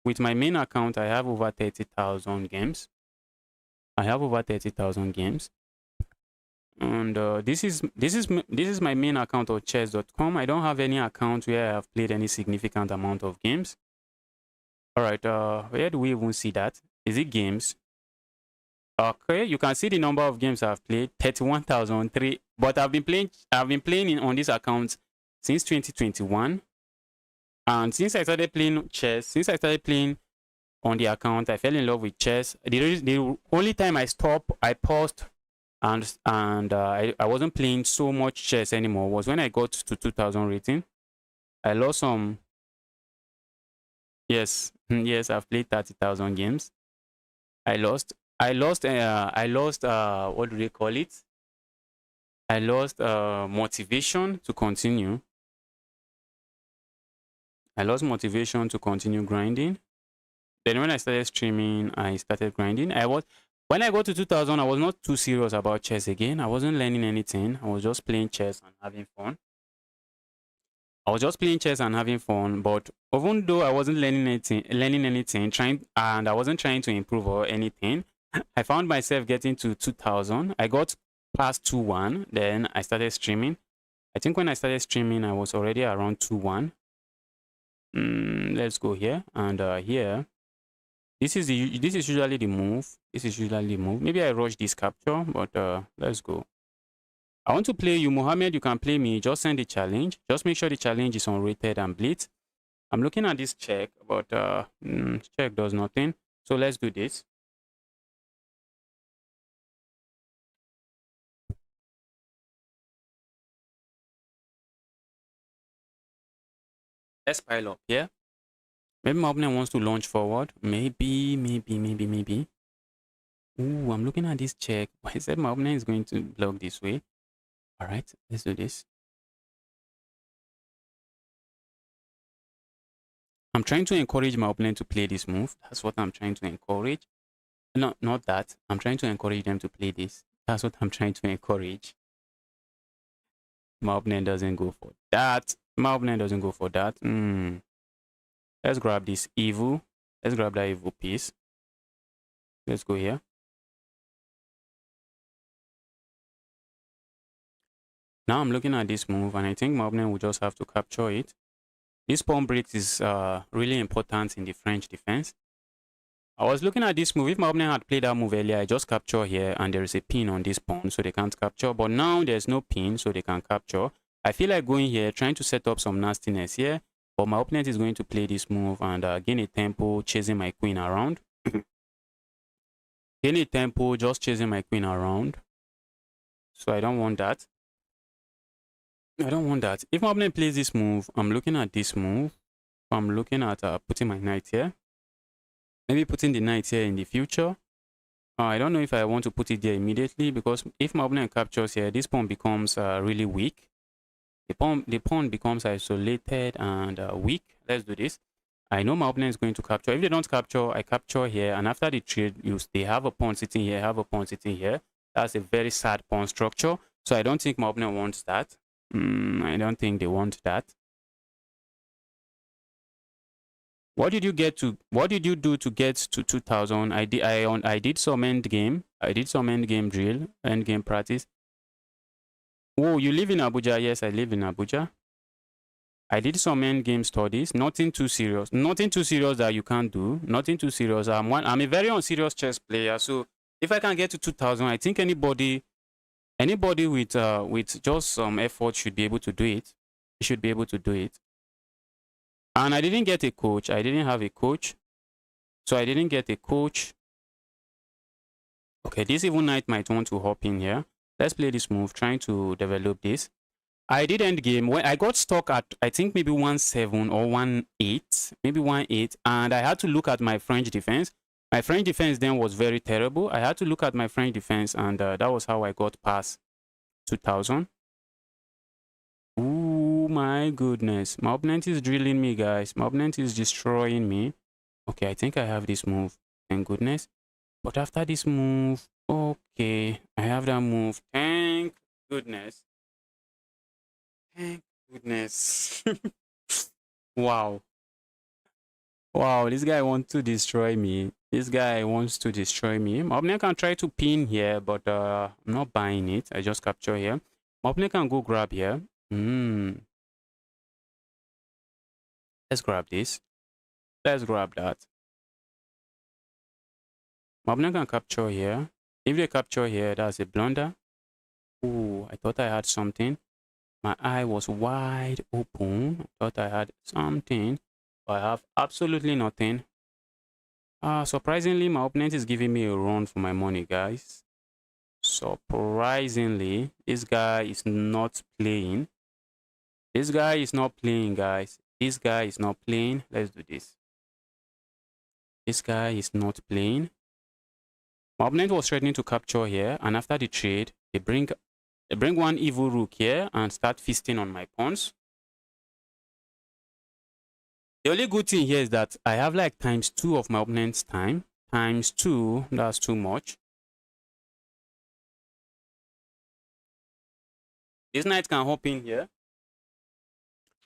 With my main account, I have over 30,000 games. I have over 30,000 games. And this is my main account on chess.com. I don't have any account where I have played any significant amount of games. All right, where do we even see that? Is it games? Okay, you can see the number of games I've played, 31,003. But I've been playing on this account since 2021. And since I started playing chess, since I started playing on the account, I fell in love with chess. The only time I stopped, I paused, and I wasn't playing so much chess anymore was when I got to 2,000 rating. I lost some. Yes, yes, I've played 30,000 games. I lost. What do they call it? I lost motivation to continue. I lost motivation to continue grinding. Then when I started streaming, I started grinding. When I got to 2,000, I was not too serious about chess again. I wasn't learning anything. I was just playing chess and having fun. I was just playing chess and having fun, but even though I wasn't learning anything, and I wasn't trying to improve or anything, I found myself getting to 2,000. I got past 2,1, then I started streaming. I think when I started streaming, I was already around 2,1. Let's go here, and here, this is usually the move. This is usually the move. Maybe I rush this capture, but let's go. I want to play you, Mohammed. You can play me. Just send the challenge. Just make sure the challenge is unrated and Blitz. I'm looking at this check, but check does nothing. So let's do this. Let's pile up here. Maybe my opponent wants to launch forward. Maybe. Ooh, I'm looking at this check. I said my opponent is going to block this way. All right, let's do this. I'm trying to encourage my opponent to play this move. That's what I'm trying to encourage. No, not that. I'm trying to encourage them to play this. That's what I'm trying to encourage. My opponent doesn't go for that. My opponent doesn't go for that. Let's grab this evil. Let's grab that evil piece. Let's go here. Now I'm looking at this move, and I think my opponent will just have to capture it. This pawn break is really important in the French defense. I was looking at this move. If my opponent had played that move earlier, I just capture here and there is a pin on this pawn, so they can't capture. But now there's no pin, so they can capture. I feel like going here, trying to set up some nastiness here. But my opponent is going to play this move and gain a tempo, chasing my queen around. Gain a tempo, just chasing my queen around. So I don't want that. I don't want that. If my opponent plays this move, I'm looking at this move. I'm looking at putting my knight here. Maybe putting the knight here in the future. I don't know if I want to put it there immediately, because if my opponent captures here, this pawn becomes really weak. The pawn becomes isolated and weak. Let's do this. I know my opponent is going to capture. If they don't capture, I capture here. And after the trade, they have a pawn sitting here, have a pawn sitting here. That's a very sad pawn structure. So I don't think my opponent wants that. I don't think they want that. What did you do to get to 2000? I did some endgame. I did some endgame drill, endgame practice. Oh, you live in Abuja? Yes, I live in Abuja. I did some endgame studies. Nothing too serious. Nothing too serious that you can't do. Nothing too serious. I'm a very unserious chess player. So if I can get to 2000, I think anybody with just some effort should be able to do it. You should be able to do it. And I didn't get a coach. I didn't have a coach. So I didn't get a coach. Okay, this even knight might want to hop in here. Let's play this move, trying to develop this. I did end game when I got stuck at, I think maybe 1-7 or 1-8, maybe 1-8, and I had to look at my French defense. My French defense then was very terrible. I had to look at my French defense, and that was how I got past 2000. Oh my goodness. My opponent is drilling me, guys. My opponent is destroying me. Okay, I think I have this move. Thank goodness. But after this move, okay, I have that move. Thank goodness. Thank goodness. Wow. Wow, this guy wants to destroy me. This guy wants to destroy me. My opponent can try to pin here, but I'm not buying it. I just capture here. My opponent can go grab here. Let's grab this. Let's grab that. My opponent can capture here. If they capture here, that's a blunder. Ooh, I thought I had something. My eye was wide open. I thought I had something, but I have absolutely nothing. Surprisingly, my opponent is giving me a run for my money, guys. Surprisingly, this guy is not playing. This guy is not playing, guys. This guy is not playing. Let's do this. This guy is not playing. My opponent was threatening to capture here, and after the trade, they bring one evil rook here and start feasting on my pawns. The only good thing here is that I have like ×2 of my opponent's time. ×2, that's too much. This knight can hop in here.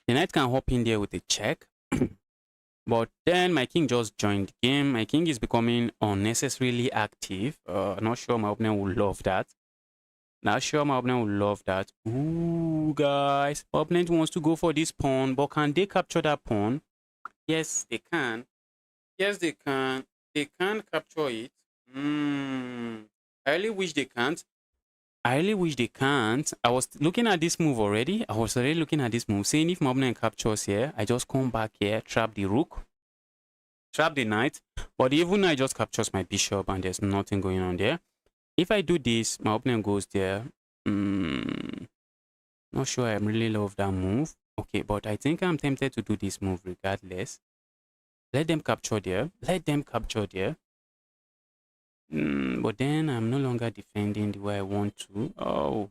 The knight can hop in there with a check. But then my king just joined the game. My king is becoming unnecessarily active. Not sure my opponent will love that. Not sure my opponent will love that. Ooh, guys. My opponent wants to go for this pawn. But can they capture that pawn? Yes, they can. Yes, they can. They can capture it. I really wish they can't. I really wish they can't. I was looking at this move already. I was already looking at this move, saying if my opponent captures here, I just come back here, trap the rook, trap the knight. But even I just captures my bishop and there's nothing going on there. If I do this, my opponent goes there. Not sure I really love that move. Okay, but I think I'm tempted to do this move regardless. Let them capture there. Let them capture there. But then I'm no longer defending the way I want to. Oh,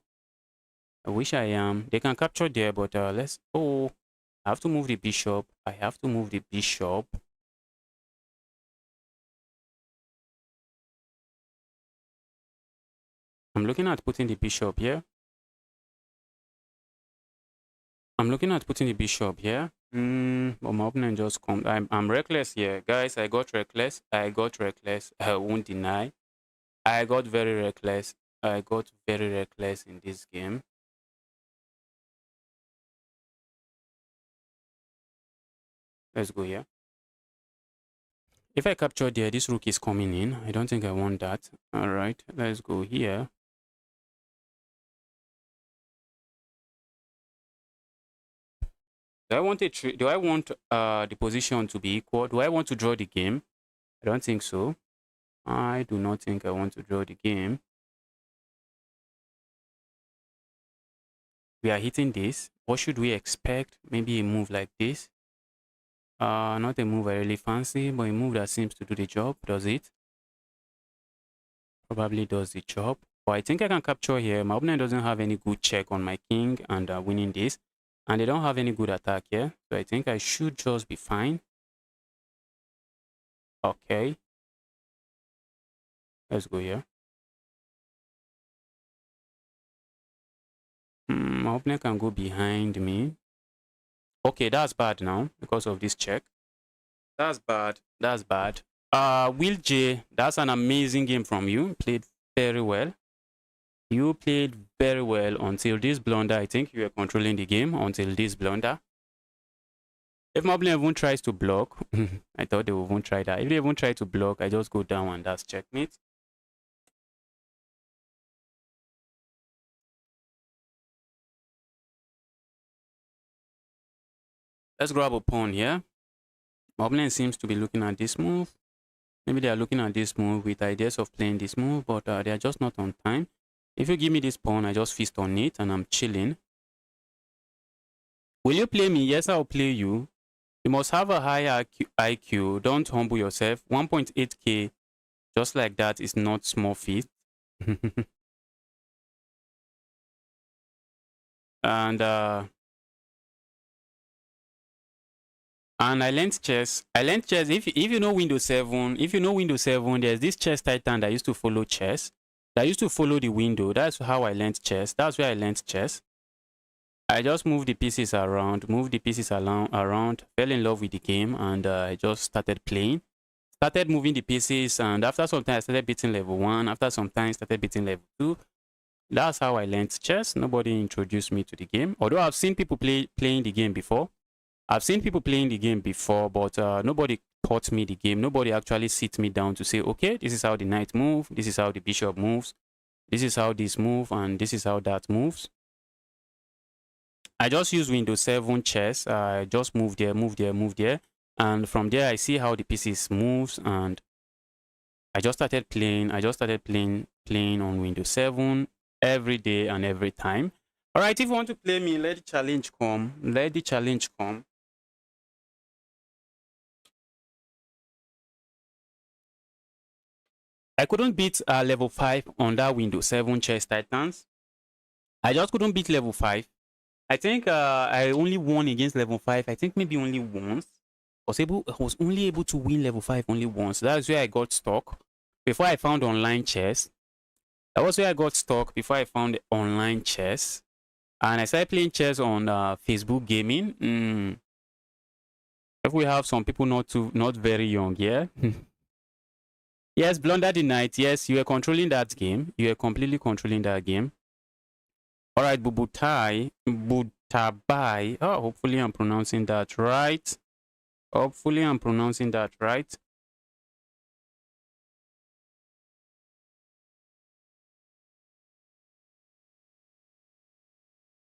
I wish I am. They can capture there, but let's... Oh, I have to move the bishop. I have to move the bishop. I'm looking at putting the bishop here. I'm looking at putting the bishop here. But my opponent just comes. I'm reckless here. Guys, I got reckless. I got reckless. I won't deny. I got very reckless. I got very reckless in this game. Let's go here. If I capture there, this rook is coming in. I don't think I want that. All right, let's go here. Do I want the position to be equal? Do I want to draw the game? I don't think so. I do not think I want to draw the game. We are hitting this. What should we expect? Maybe a move like this. Not a move I really fancy, but a move that seems to do the job. Does it? Probably does the job. But I think I can capture here. My opponent doesn't have any good check on my king and winning this. And they don't have any good attack here. So I think I should just be fine. Okay. Let's go here. My opponent can go behind me. Okay, that's bad now because of this check. That's bad. That's bad. Will J, that's an amazing game from you. Played very well. You played very well until this blunder. I think you were controlling the game until this blunder. If my opponent even tries to block, I thought they won't try that. If they even try to block, I just go down and that's checkmate. Let's grab a pawn here. My opponent seems to be looking at this move. Maybe they are looking at this move with ideas of playing this move, but they are just not on time. If you give me this pawn, I just feast on it and I'm chilling. Will you play me? Yes, I'll play you. You must have a high IQ. Don't humble yourself. 1.8k, just like that, is not small feat. And I learned chess. If you know Windows 7, there's this chess titan that used to follow chess. That used to follow the window. That's how I learned chess. That's where I learned chess. I just moved the pieces around, fell in love with the game, and I just started playing. Started moving the pieces, and after some time, I started beating level 1. After some time, I started beating level 2. That's how I learned chess. Nobody introduced me to the game. Although I've seen people playing the game before. But nobody taught me the game. Nobody actually sit me down to say, okay, this is how the knight moves, this is how the bishop moves, this is how this moves, and this is how that moves. I just use Windows 7 chess. I just move there, and from there I see how the pieces moves, and I just started playing. Playing on Windows 7 every day and every time. All right, if you want to play me, let the challenge come. I couldn't beat level 5 on that Windows 7 chess titans. I just couldn't beat level 5. I think I only won against level 5. I think maybe only once. I was only able to win level 5 only once. That's where I got stuck before I found online chess. That was where I got stuck before I found online chess. And I started playing chess on Facebook gaming. If we have some people not very young, yeah. Yes, Blunder the Knight. Yes, you were controlling that game. You were completely controlling that game. All right, Butabai. Oh, hopefully I'm pronouncing that right.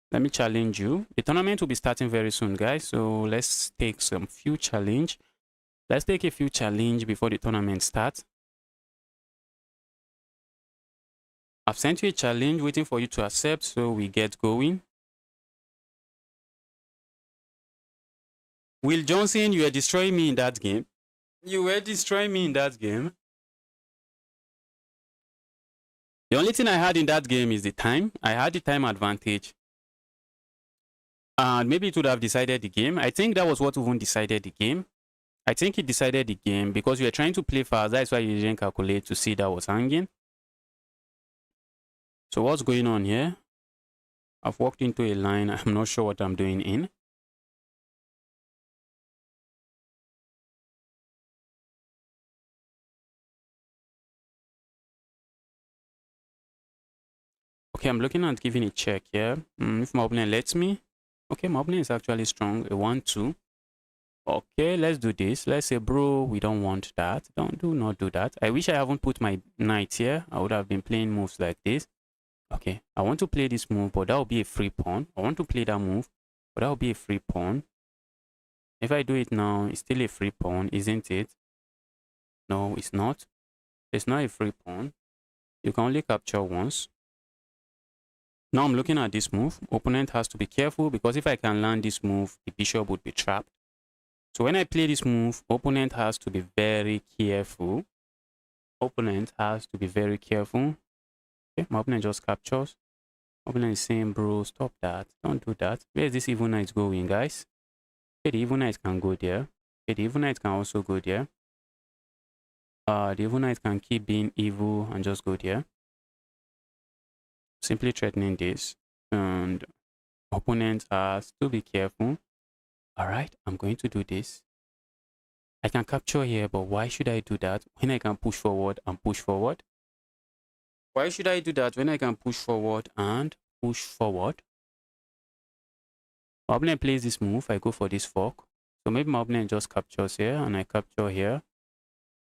Let me challenge you. The tournament will be starting very soon, guys. So let's take some few challenge. Let's take a few challenge before the tournament starts. I've sent you a challenge waiting for you to accept, so we get going. Will Johnson, you were destroying me in that game. The only thing I had in that game is the time. I had the time advantage. And maybe it would have decided the game. I think that was what even decided the game. I think it decided the game because you were trying to play fast. That's why you didn't calculate to see that was hanging. So what's going on here? I've walked into a line. I'm not sure what I'm doing in. Okay, I'm looking at giving a check here. If my opponent lets me. Okay, my opponent is actually strong. A 1-2. Okay, let's do this. Let's say, bro, we don't want that. Do not do that. I wish I haven't put my knight here. I would have been playing moves like this. Okay, I want to play this move, but that will be a free pawn. I want to play that move, but that will be a free pawn. If I do it now, it's still a free pawn, isn't it? No, it's not. It's not a free pawn. You can only capture once. Now I'm looking at this move. Opponent has to be careful because if I can land this move, the bishop would be trapped. So when I play this move, opponent has to be very careful. Opponent has to be very careful. Okay, my opponent just captures. Opponent is saying, bro, stop that. Don't do that. Where is this evil knight going, guys? Okay, the evil knight can go there. Okay, the evil knight can also go there. The evil knight can keep being evil and just go there. Simply threatening this. And opponent has to be careful. Alright, I'm going to do this. I can capture here, but why should I do that when I can push forward and push forward? Why should I do that when I can push forward and push forward? My opponent plays this move, I go for this fork. So maybe my opponent just captures here and I capture here.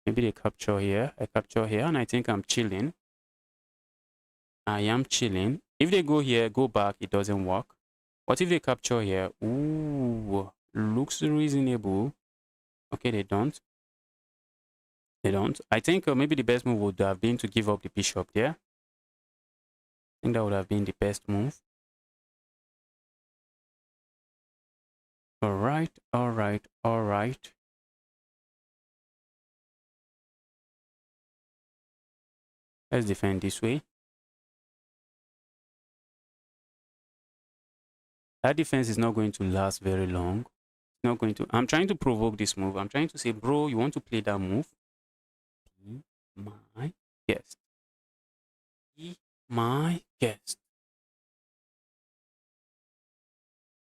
Maybe they capture here, I capture here, and I think I'm chilling. I am chilling. If they go here, go back, it doesn't work. What if they capture here? Ooh, looks reasonable. Okay, they don't. They don't. I think maybe the best move would have been to give up the bishop there. I think that would have been the best move. Alright, alright, alright. Let's defend this way. That defense is not going to last very long. It's not going to. I'm trying to provoke this move. I'm trying to say, bro, you want to play that move? Be my guest. Be my guest.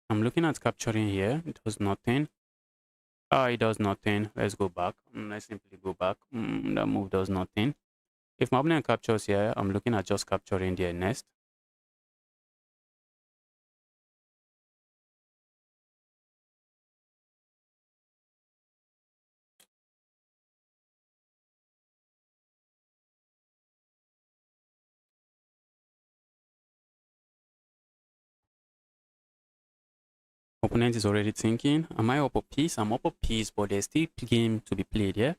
I'm looking at capturing here. It does nothing. It does nothing. Let's go back. Let's simply go back. That move does nothing. If my opponent captures here, I'm looking at just capturing their nest. Opponent is already thinking, am I up a piece? I'm up a piece, but there's still game to be played here.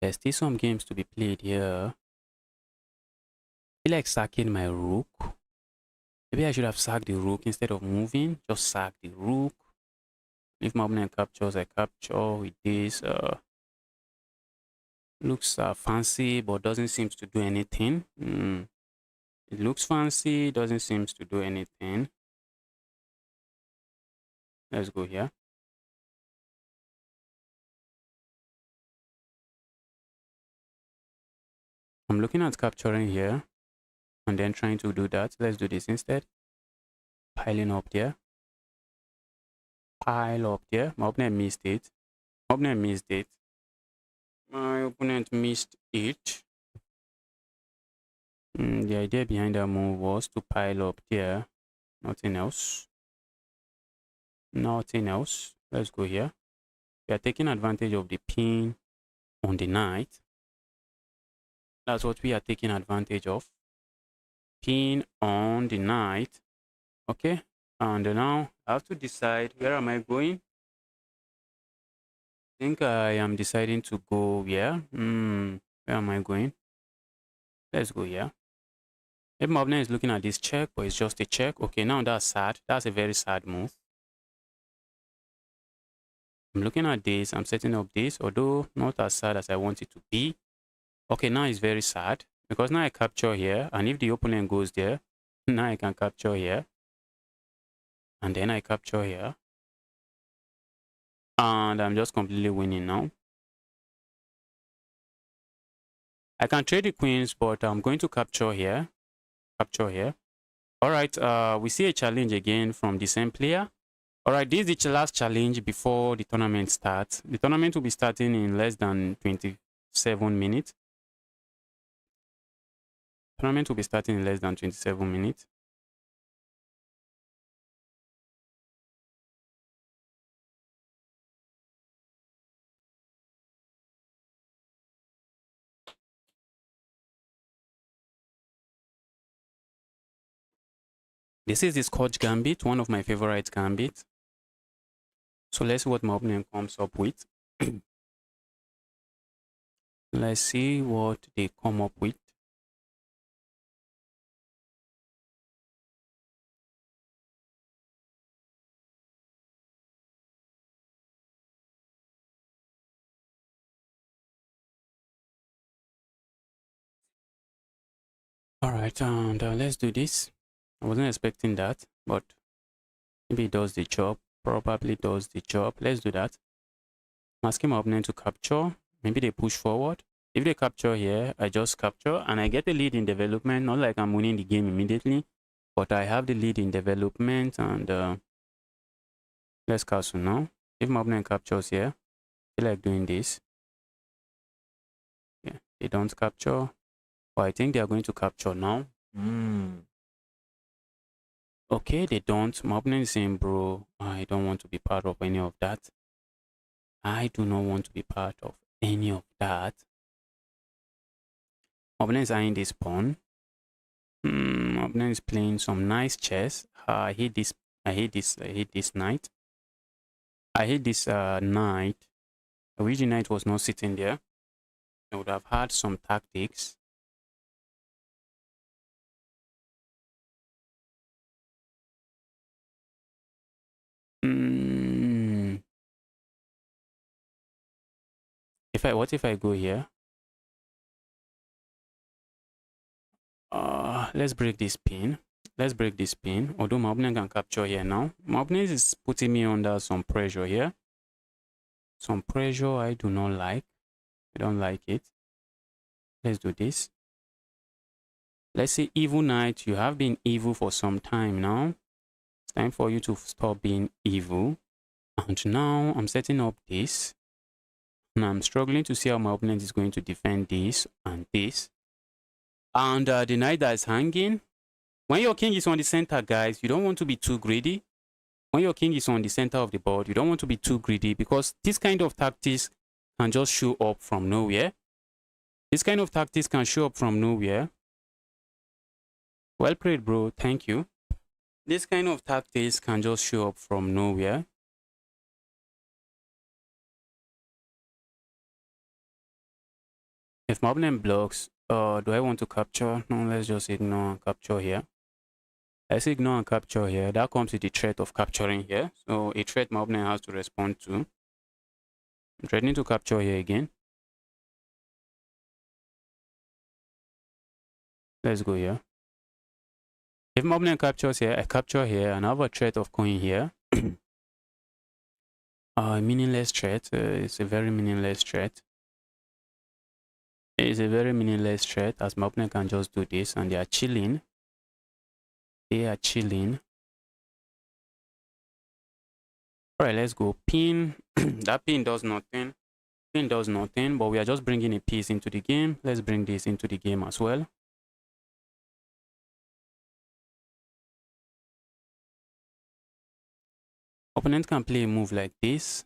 There's still some games to be played here. I feel like sacking my rook. Maybe I should have sacked the rook instead of moving. Just sack the rook. If my opponent captures, I capture with this. Looks fancy, but doesn't seem to do anything. It looks fancy, doesn't seem to do anything. Let's go here. I'm looking at capturing here and then trying to do that. Let's do this instead. Piling up there. Pile up there. My opponent missed it. My opponent missed it. My opponent missed it. The idea behind that move was to pile up there. Nothing else. Nothing else. Let's go here. We are taking advantage of the pin on the knight. That's what we are taking advantage of. Pin on the knight. Okay. And now I have to decide, where am I going? I think I am deciding to go here. Where am I going? Let's go here. If my opponent is looking at this check, but it's just a check. Okay, now that's sad. That's a very sad move. I'm looking at this. I'm setting up this, although not as sad as I want it to be. Okay, now it's very sad because now I capture here, and if the opponent goes there, now I can capture here, and then I capture here, and I'm just completely winning now. I can trade the queens, but I'm going to capture here. Capture here. All right, we see a challenge again from the same player. All right, this is the last challenge before the tournament starts. The tournament will be starting in less than 27 minutes. Tournament will be starting in less than 27 minutes. This is the Scotch Gambit, one of my favorite gambits. So let's see what my opponent comes up with. Let's see what they come up with. All right, and let's do this. I wasn't expecting that, but maybe it does the job. Probably does the job. Let's do that. I'm asking my opponent to capture. Maybe they push forward. If they capture here, I just capture and I get a lead in development. Not like I'm winning the game immediately, but I have the lead in development. And let's castle now. If my opponent captures here, I feel like doing this. Yeah, they don't capture. But I think they are going to capture now. Okay, they don't. My opponent is saying, bro, I don't want to be part of any of that. I do not want to be part of any of that. My opponent is eyeing this pawn. My opponent is playing some nice chess. I hate this. I hate this. I hate this knight. I hate this knight. I wish the knight was not sitting there. I would have had some tactics. What if I go here? Let's break this pin. Let's break this pin. Although my opponent can capture here now. My opponent is putting me under some pressure here. Some pressure I do not like. I don't like it. Let's do this. Let's say evil knight. You have been evil for some time now. It's time for you to stop being evil. And now I'm setting up this. And I'm struggling to see how my opponent is going to defend this and this. And the knight that is hanging. When your king is on the center, guys, you don't want to be too greedy. When your king is on the center of the board, you don't want to be too greedy because this kind of tactics can just show up from nowhere. This kind of tactics can show up from nowhere. Well played, bro. Thank you. This kind of tactics can just show up from nowhere. If my opponent blocks, do I want to capture? No, let's just ignore and capture here. Let's ignore and capture here. That comes with the threat of capturing here. So a threat my opponent has to respond to. I'm threatening to capture here again. Let's go here. If my opponent captures here, I capture here and I have a threat of going here. Meaningless threat. It's a very meaningless threat. It's a very meaningless threat as my opponent can just do this and they are chilling. They are chilling. Alright, let's go. Pin. That pin does nothing. Pin does nothing, but we are just bringing a piece into the game. Let's bring this into the game as well. Opponent can play a move like this.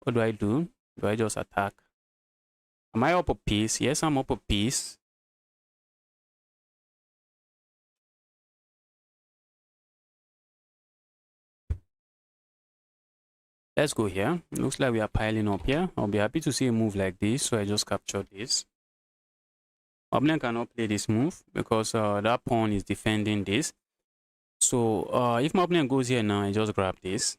What do I do? Do I just attack? Am I up a piece? Yes, I'm up a piece. Let's go here. Looks like we are piling up here. I'll be happy to see a move like this, so I just capture this. Opponent cannot play this move because that pawn is defending this. So if my opponent goes here now, I just grab this.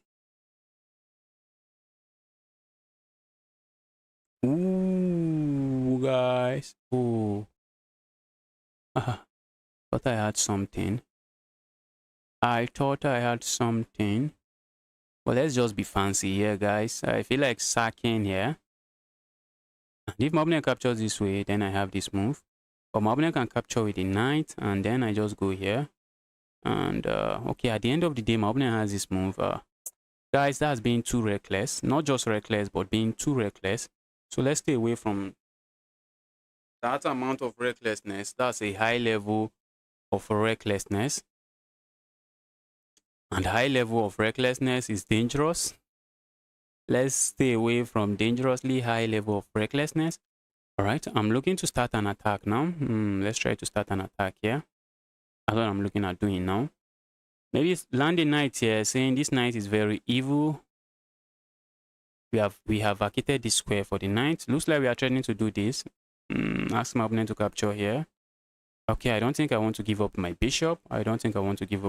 Ooh, guys. Ooh. Thought I had something. I thought I had something. Well, let's just be fancy here, guys. I feel like sacking here. And if my opponent captures this way, then I have this move. But my opponent can capture with the knight, and then I just go here. And okay, at the end of the day, my opponent has this move. Guys, that's being too reckless. Not just reckless, but being too reckless. So let's stay away from that amount of recklessness. That's a high level of recklessness. And high level of recklessness is dangerous. Let's stay away from dangerously high level of recklessness. All right, I'm looking to start an attack now. Let's try to start an attack here. That's what I'm looking at doing now. Maybe it's landing knight here, saying this knight is very evil. We have vacated this square for the knight. Looks like we are trying to do this. Ask my opponent to capture here. Okay, I don't think I want to give up my bishop. I don't think I want to give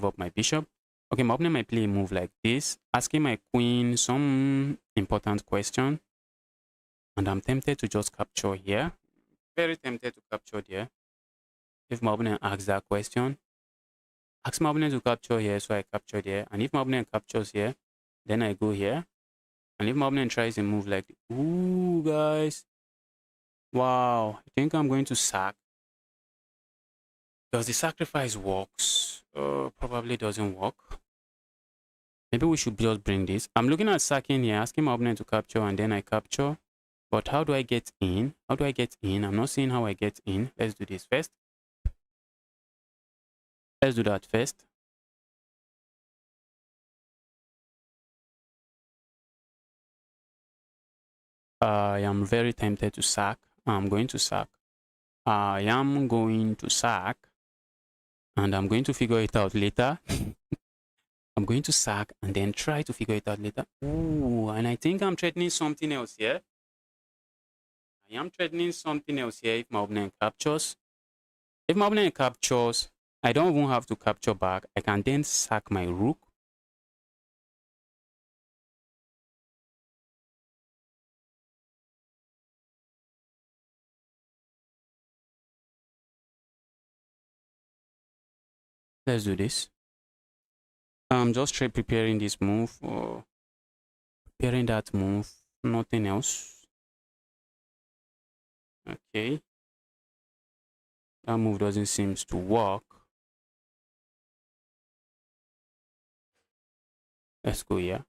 up my bishop. Okay, my opponent might play a move like this, asking my queen some important question. And I'm tempted to just capture here. Very tempted to capture there. If my opponent asks that question, ask my opponent to capture here, so I capture there. And if my opponent captures here, then I go here. And if my opponent tries a move like, ooh, guys. Wow, I think I'm going to sack. Does the sacrifice works? Probably doesn't work. Maybe we should just bring this. I'm looking at sacking here, asking my opponent to capture, and then I capture. But how do I get in? How do I get in? I'm not seeing how I get in. Let's do this first. Let's do that first. I am very tempted to sack. I'm going to sack. I am going to sack. And I'm going to figure it out later. I'm going to sack and then try to figure it out later. Ooh, and I think I'm threatening something else here. I am threatening something else here if my opponent captures. If my opponent captures, I don't even have to capture back. I can then sack my rook. Let's do this. I'm just preparing this move or preparing that move. Nothing else. Okay. That move doesn't seem to work. Let's go here.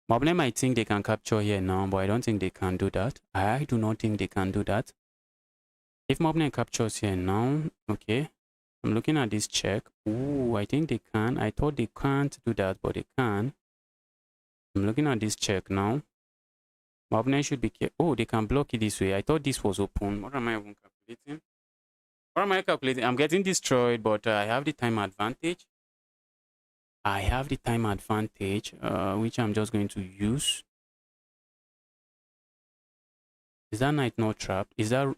My opponent might think they can capture here now, but I don't think they can do that. I do not think they can do that. If my opponent captures here now, okay. I'm looking at this check. Ooh, I think they can. I thought they can't do that, but they can. I'm looking at this check now. My opponent should be careful. Oh, they can block it this way. I thought this was open. What am I even calculating? What am I calculating? I'm getting destroyed, but I have the time advantage. I have the time advantage, which I'm just going to use. Is that knight not trapped? Is that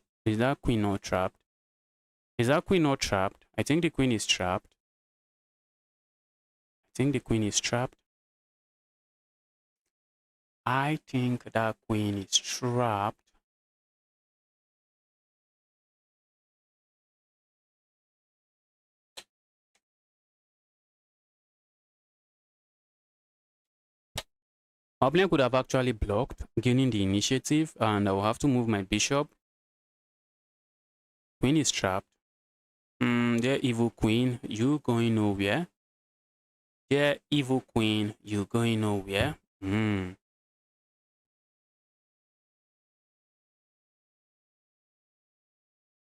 queen not trapped? Is that queen not trapped? I think the queen is trapped. I think the queen is trapped. I think that queen is trapped. My opponent could have actually blocked, gaining the initiative, and I will have to move my bishop. Queen is trapped. Dear evil queen, you going nowhere. Dear evil queen, you going nowhere.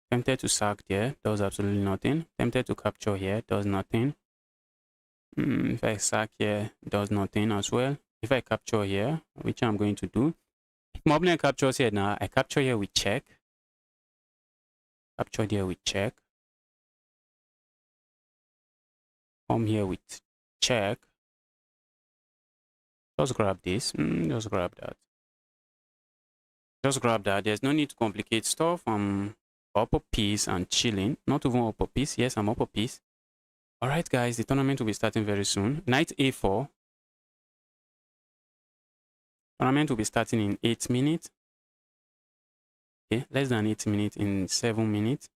Tempted to sack there, does absolutely nothing. Tempted to capture here, does nothing. If I sack here, does nothing as well. If I capture here, which I'm going to do. If my opponent captures here now, I capture here with check. Capture here with check. Come here with check. Just grab this. Just grab that. Just grab that. There's no need to complicate stuff. I'm up a piece and chilling. Not even up a piece. Yes, I'm up a piece. Alright guys, the tournament will be starting very soon. Knight A4. Tournament will be starting in 8 minutes. Okay, less than 8 minutes in 7 minutes.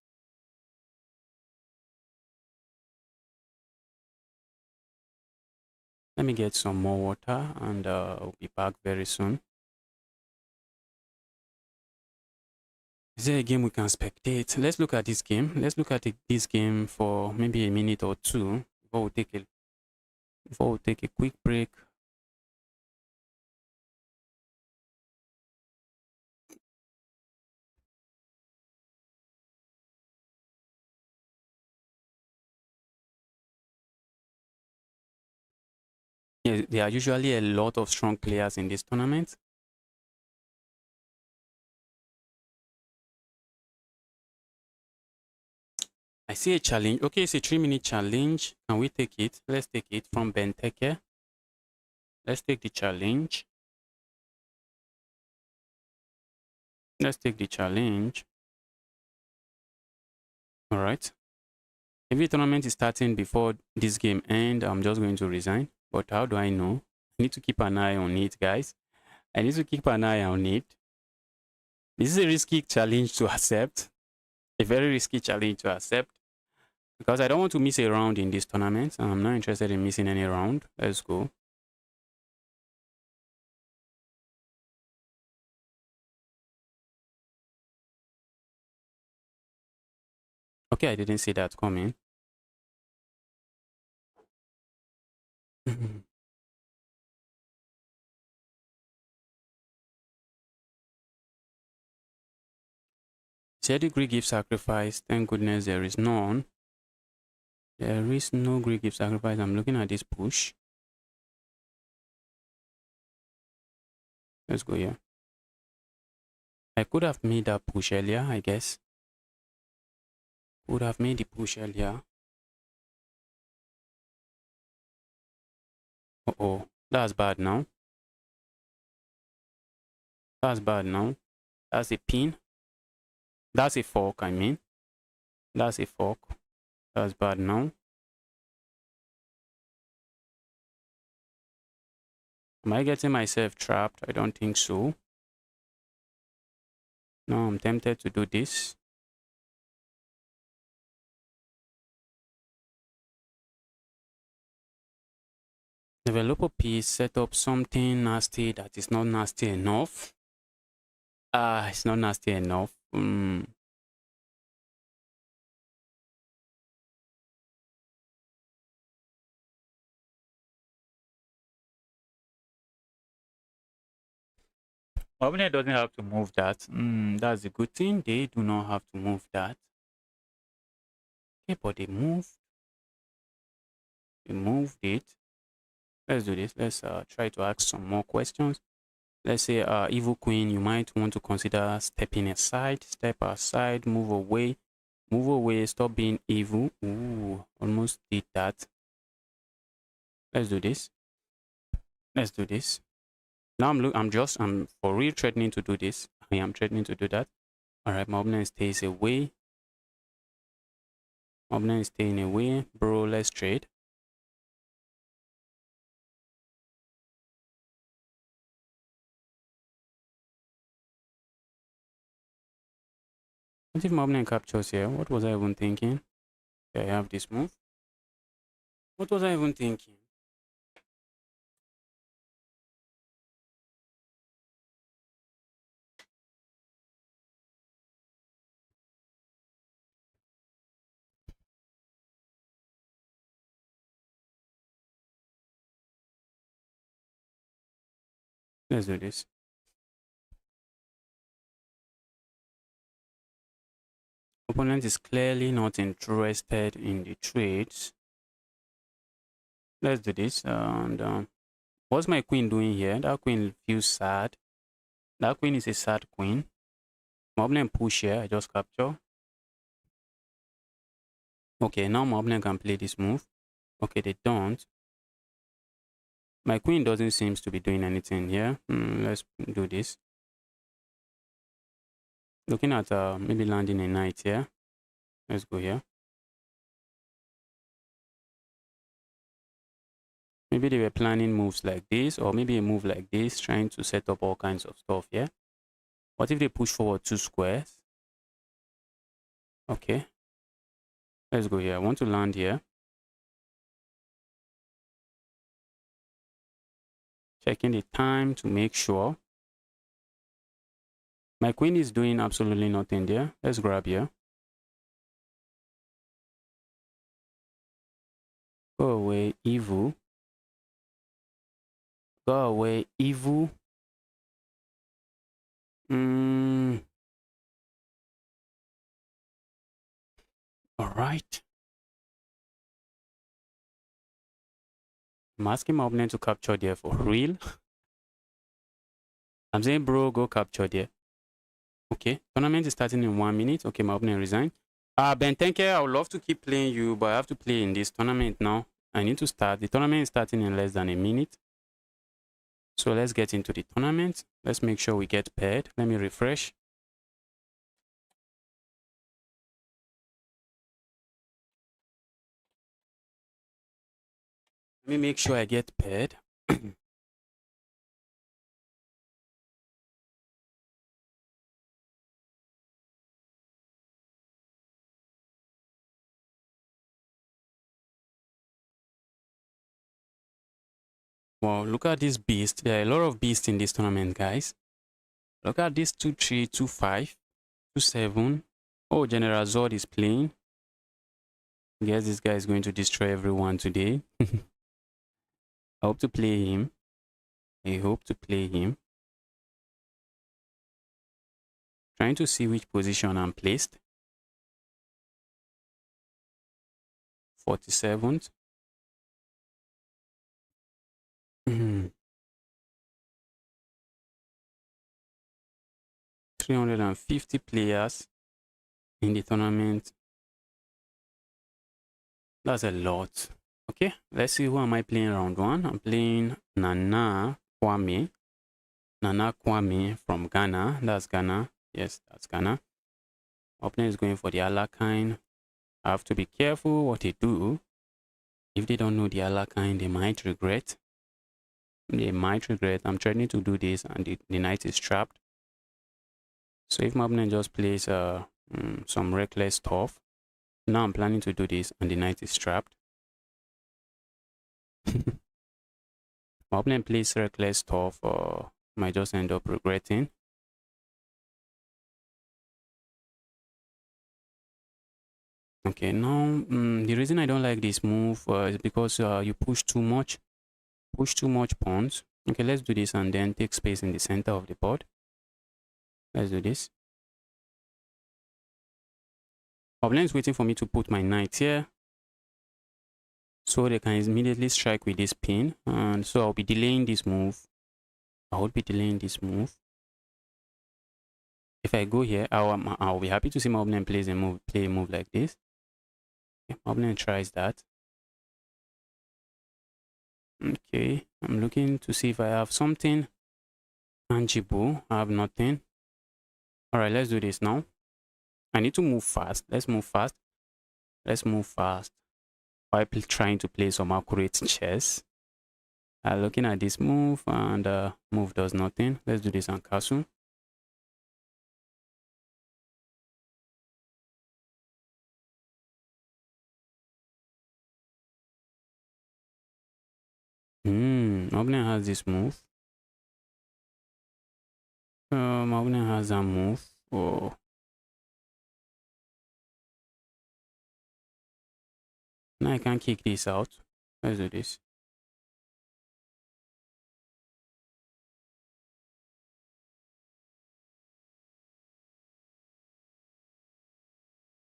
Let me get some more water and I'll be back very soon. Is there a game we can spectate? Let's look at this game. Let's look at this game for maybe a minute or two before we take a quick break. Yeah, there are usually a lot of strong players in this tournament. see a challenge. Okay, it's a 3-minute challenge. Can we take it? Let's take it from Benteke. Let's take the challenge. Let's take the challenge. All right. If the tournament is starting before this game ends, I'm just going to resign. But how do I know? I need to keep an eye on it, guys. I need to keep an eye on it. This is a risky challenge to accept. A very risky challenge to accept. Because I don't want to miss a round in this tournament. I'm not interested in missing any round. Let's go. Okay, I didn't see that coming. Say degree give sacrifice. Thank goodness there is none. There is no Greek give sacrifice. I'm looking at this push. Let's go here. I could have made that push earlier, I guess. Would have made the push earlier. Uh-oh. That's bad now. That's bad now. That's a pin. That's a fork, I mean. That's a fork. That's bad now. Am I getting myself trapped? I don't think so. No, I'm tempted to do this. Develop a piece, set up something nasty that is not nasty enough. It's not nasty enough. Opponent doesn't have to move that. That's a good thing. They do not have to move that. Okay, but they moved. They moved it. Let's do this. Let's try to ask some more questions. Let's say evil queen, you might want to consider stepping aside, step aside, move away, stop being evil. Ooh, almost did that. Let's do this. Let's do this. Now I'm for real threatening to do this. I am threatening to do that. All right, my opponent stays away. My opponent is staying away. Bro, let's trade. What if my opponent captures here? What was I even thinking? Okay, I have this move. What was I even thinking? Let's do this. Opponent is clearly not interested in the trades. Let's do this. And what's my queen doing here? That queen feels sad. That queen is a sad queen. My opponent push here. I just capture. Okay, now my opponent can play this move. Okay, they don't. My queen doesn't seem to be doing anything here. Let's do this. Looking at maybe landing a knight here. Let's go here. Maybe they were planning moves like this, or maybe a move like this, trying to set up all kinds of stuff here. What if they push forward 2 squares? Okay. Let's go here. I want to land here. Checking the time to make sure. My queen is doing absolutely nothing there. Let's grab here. Go away, evil. Go away, evil. All right. I'm asking my opponent to capture there for real. I'm saying, bro, go capture there. Okay. Tournament is starting in 1 minute. Okay, my opponent resign. Ben, thank you. I would love to keep playing you, but I have to play in this tournament now. I need to start. The tournament is starting in less than a minute. So let's get into the tournament. Let's make sure we get paired. Let me refresh. Let me make sure I get paired. Wow, look at this beast. There are a lot of beasts in this tournament, guys. Look at this 2-3, 2-5, 2-7. Oh, General Zod is playing. I guess this guy is going to destroy everyone today. I hope to play him. I hope to play him. Trying to see which position I'm placed. 47th. 350 players in the tournament. That's a lot. Okay, let's see who am I playing round one. I'm playing Nana Kwame. Nana Kwame from Ghana. That's Ghana. Yes, that's Ghana. Opponent is going for the Alakine. I have to be careful what they do. If they don't know the Alakine, they might regret. They might regret. I'm trying to do this and the knight is trapped. So if my opponent just plays some reckless stuff, now I'm planning to do this and the knight is trapped. My opponent plays reckless stuff or might just end up regretting. Okay, now the reason I don't like this move is because you push too much pawns. Okay, let's do this and then take space in the center of the board. Let's do this. Opponent is waiting for me to put my knight here, so they can immediately strike with this pin, and so I'll be delaying this move. I will be delaying this move. If I go here, I'll be happy to see my opponent play a move like this. Okay, my opponent tries that. Okay, I'm looking to see if I have something tangible. I have nothing. All right, let's do this now. I need to move fast. Let's move fast. Let's move fast. While trying to play some accurate chess. Looking at this move, and move does nothing. Let's do this on castle. Opponent has this move. My opponent has that move. Oh. Now I can kick this out. Let's do this.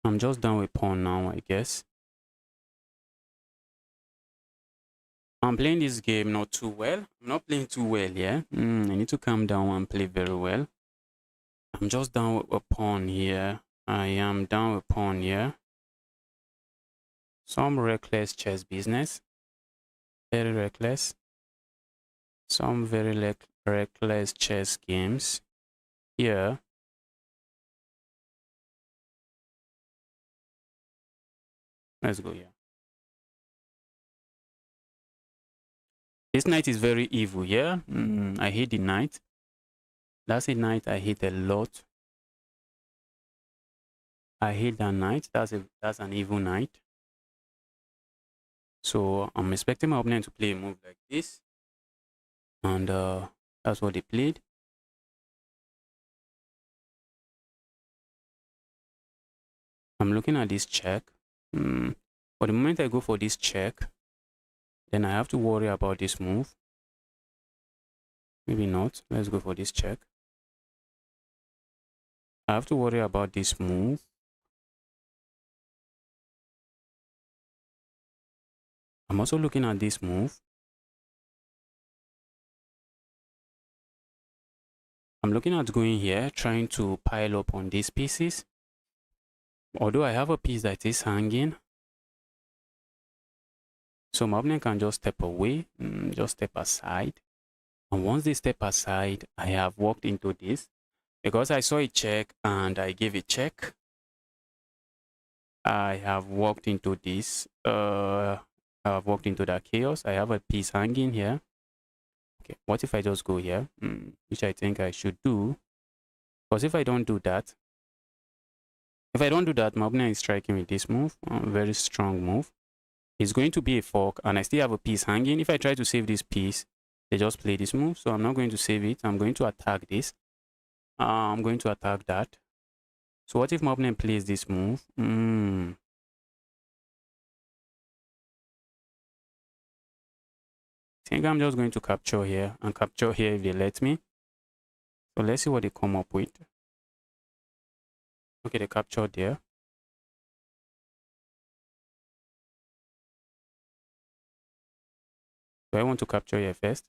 I'm just done with pawn now, I guess. I'm playing this game not too well. I'm not playing too well, yeah. I need to calm down and play very well. I'm just down with a pawn here. I am down with pawn here. Some reckless chess business. Very reckless. Some very reckless chess games. Here. Let's go here. This knight is very evil, yeah? I hate the knight. That's a knight I hate a lot. I hate that knight. That's an evil knight. So I'm expecting my opponent to play a move like this. And that's what they played. I'm looking at this check. For the moment I go for this check, then I have to worry about this move. Maybe not. Let's go for this check. I have to worry about this move. I'm also looking at this move. I'm looking at going here, trying to pile up on these pieces. Although I have a piece that is hanging, so my opponent can just step away, just step aside. And once they step aside, I have walked into this. Because I saw a check and I gave a check, I have walked into this. I have walked into that chaos. I have a piece hanging here. Okay, what if I just go here? Which I think I should do. Because if I don't do that, my opponent is striking with this move. Very strong move. It's going to be a fork, and I still have a piece hanging. If I try to save this piece, they just play this move. So I'm not going to save it. I'm going to attack this. I'm going to attack that. So what if my opponent plays this move? I think I'm just going to capture here and capture here if they let me. So let's see what they come up with. Okay, they captured there. Do I want to capture here first?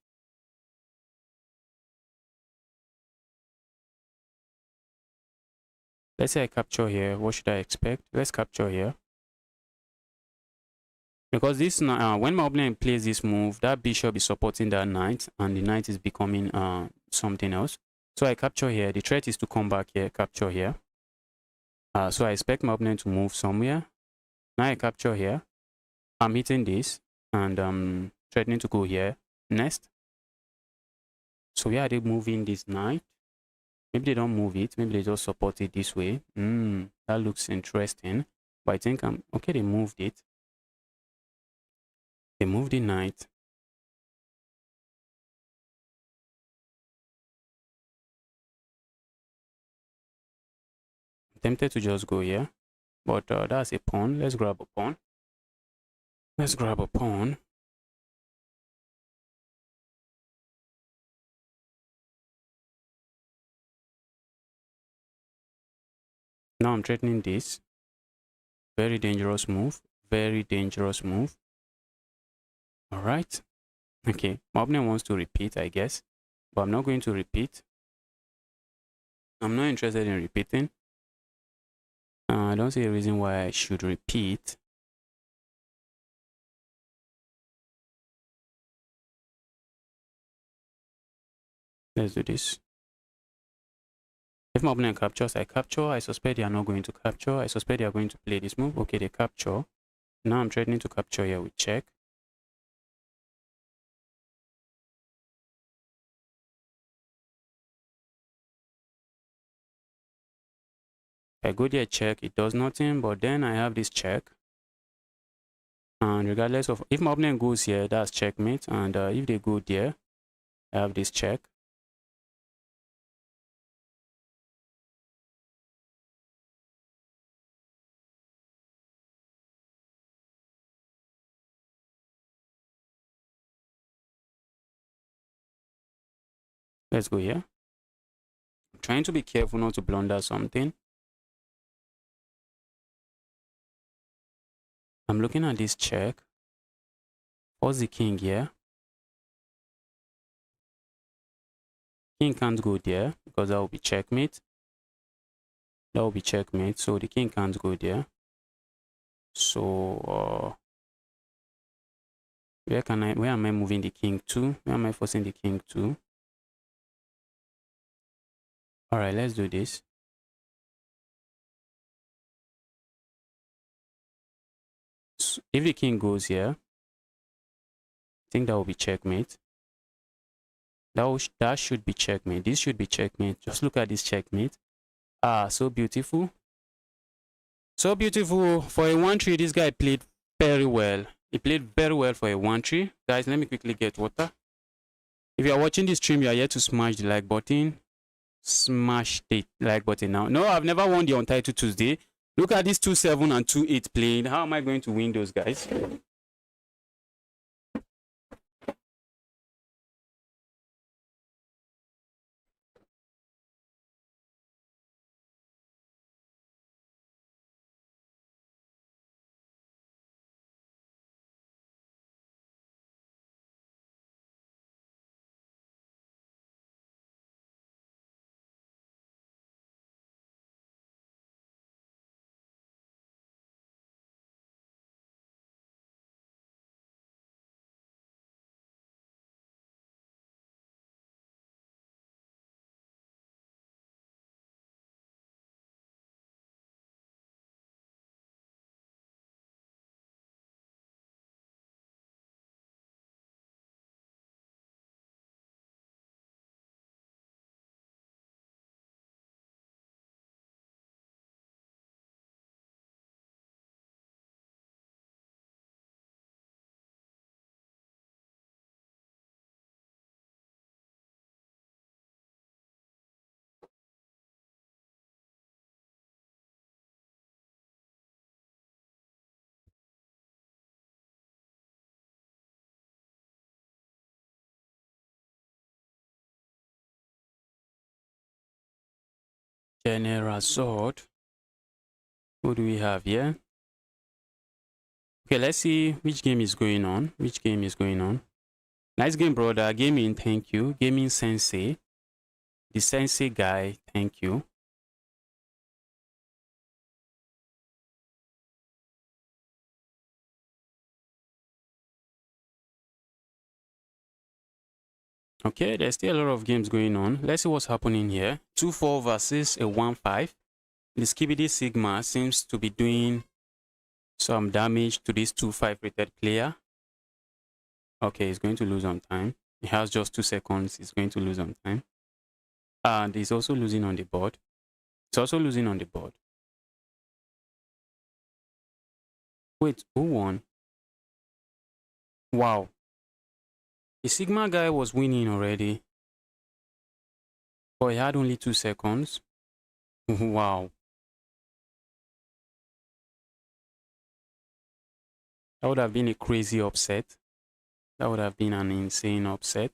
Let's say I capture here. What should I expect? Let's capture here. Because this when my opponent plays this move, that bishop is supporting that knight, and the knight is becoming something else. So I capture here. The threat is to come back here, capture here. So I expect my opponent to move somewhere. Now I capture here. I'm hitting this, and threatening to go here next. So where are they moving this knight? Maybe they don't move it. Maybe they just support it this way. That looks interesting. But I think okay. They moved it. They moved the knight. I'm tempted to just go here, but that's a pawn. Let's grab a pawn. Let's grab a pawn. Now I'm threatening this. Very dangerous move. Very dangerous move. All right. Okay. My opponent wants to repeat, I guess, but I'm not going to repeat. I'm not interested in repeating. I don't see a reason why I should repeat. Let's do this. If my opponent captures, I capture. I suspect they are not going to capture. I suspect they are going to play this move. Okay, they capture. Now I'm threatening to capture here with check. If I go there, check, it does nothing, but then I have this check. And regardless of, if my opponent goes here, that's checkmate. And if they go there, I have this check. Let's go here. I'm trying to be careful not to blunder something. I'm looking at this check. What's the king here? King can't go there because that will be checkmate. That will be checkmate. So the king can't go there. So where am I moving the king to? Where am I forcing the king to? All right, let's do this. So if the king goes here, I think that will be checkmate. That should be checkmate. This should be checkmate. Just look at this checkmate. Ah, so beautiful. So beautiful. For a 1-3, this guy played very well. He played very well for a 1-3. Guys, let me quickly get water. If you are watching this stream, you are here to smash the like button. Smash the like button now. No, I've never won the Untitled Tuesday. Look at this 2-7 and 2-8 playing. How am I going to win those guys? General sword. Who do we have here? Okay, let's see which game is going on. Which game is going on? Nice game, brother. Gaming, thank you. Gaming Sensei. The Sensei guy, thank you. Okay, there's still a lot of games going on. Let's see what's happening here. 2-4 versus a 1-5. The Skibidi Sigma seems to be doing some damage to this 2-5 rated player. Okay, he's going to lose on time. He has just 2 seconds. He's going to lose on time. And he's also losing on the board. He's also losing on the board. Wait, who won? Wow. The Sigma guy was winning already. But he had only 2 seconds. Wow. That would have been a crazy upset. That would have been an insane upset.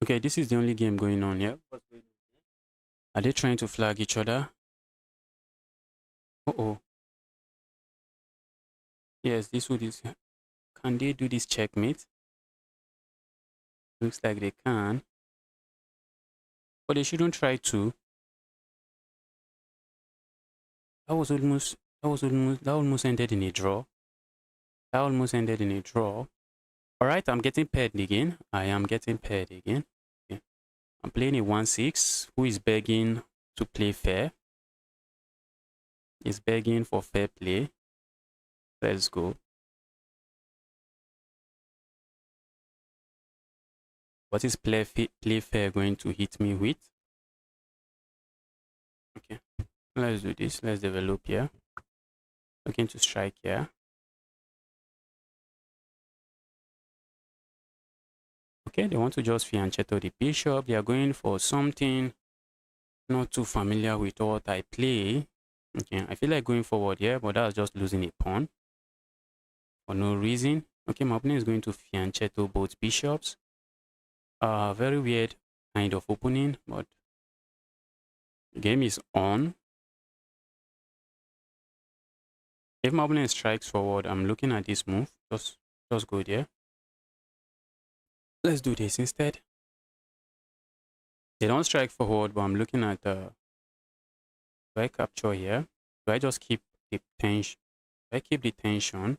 Okay, this is the only game going on here. Are they trying to flag each other? Uh-oh. Yes, this would is. Can they do this checkmate? Looks like they can. But they shouldn't try to. That almost ended in a draw. That almost ended in a draw. Alright, I'm getting paired again. I am getting paired again. Okay. I'm playing a 1-6 who is begging to play fair. He's begging for fair play. Let's go. What is play fair going to hit me with? Okay, let's do this. Let's develop here. Looking to strike here. Okay, they want to just fianchetto the bishop. They are going for something not too familiar with what I play. Okay, I feel like going forward here, but that's just losing a pawn for no reason. Okay, my opponent is going to fianchetto both bishops. Very weird kind of opening, but the game is on. If my opponent strikes forward, I'm looking at this move. Just go there. Let's do this instead. They don't strike forward, but I'm looking at do I capture here? Do I just keep the tension? Do I keep the tension?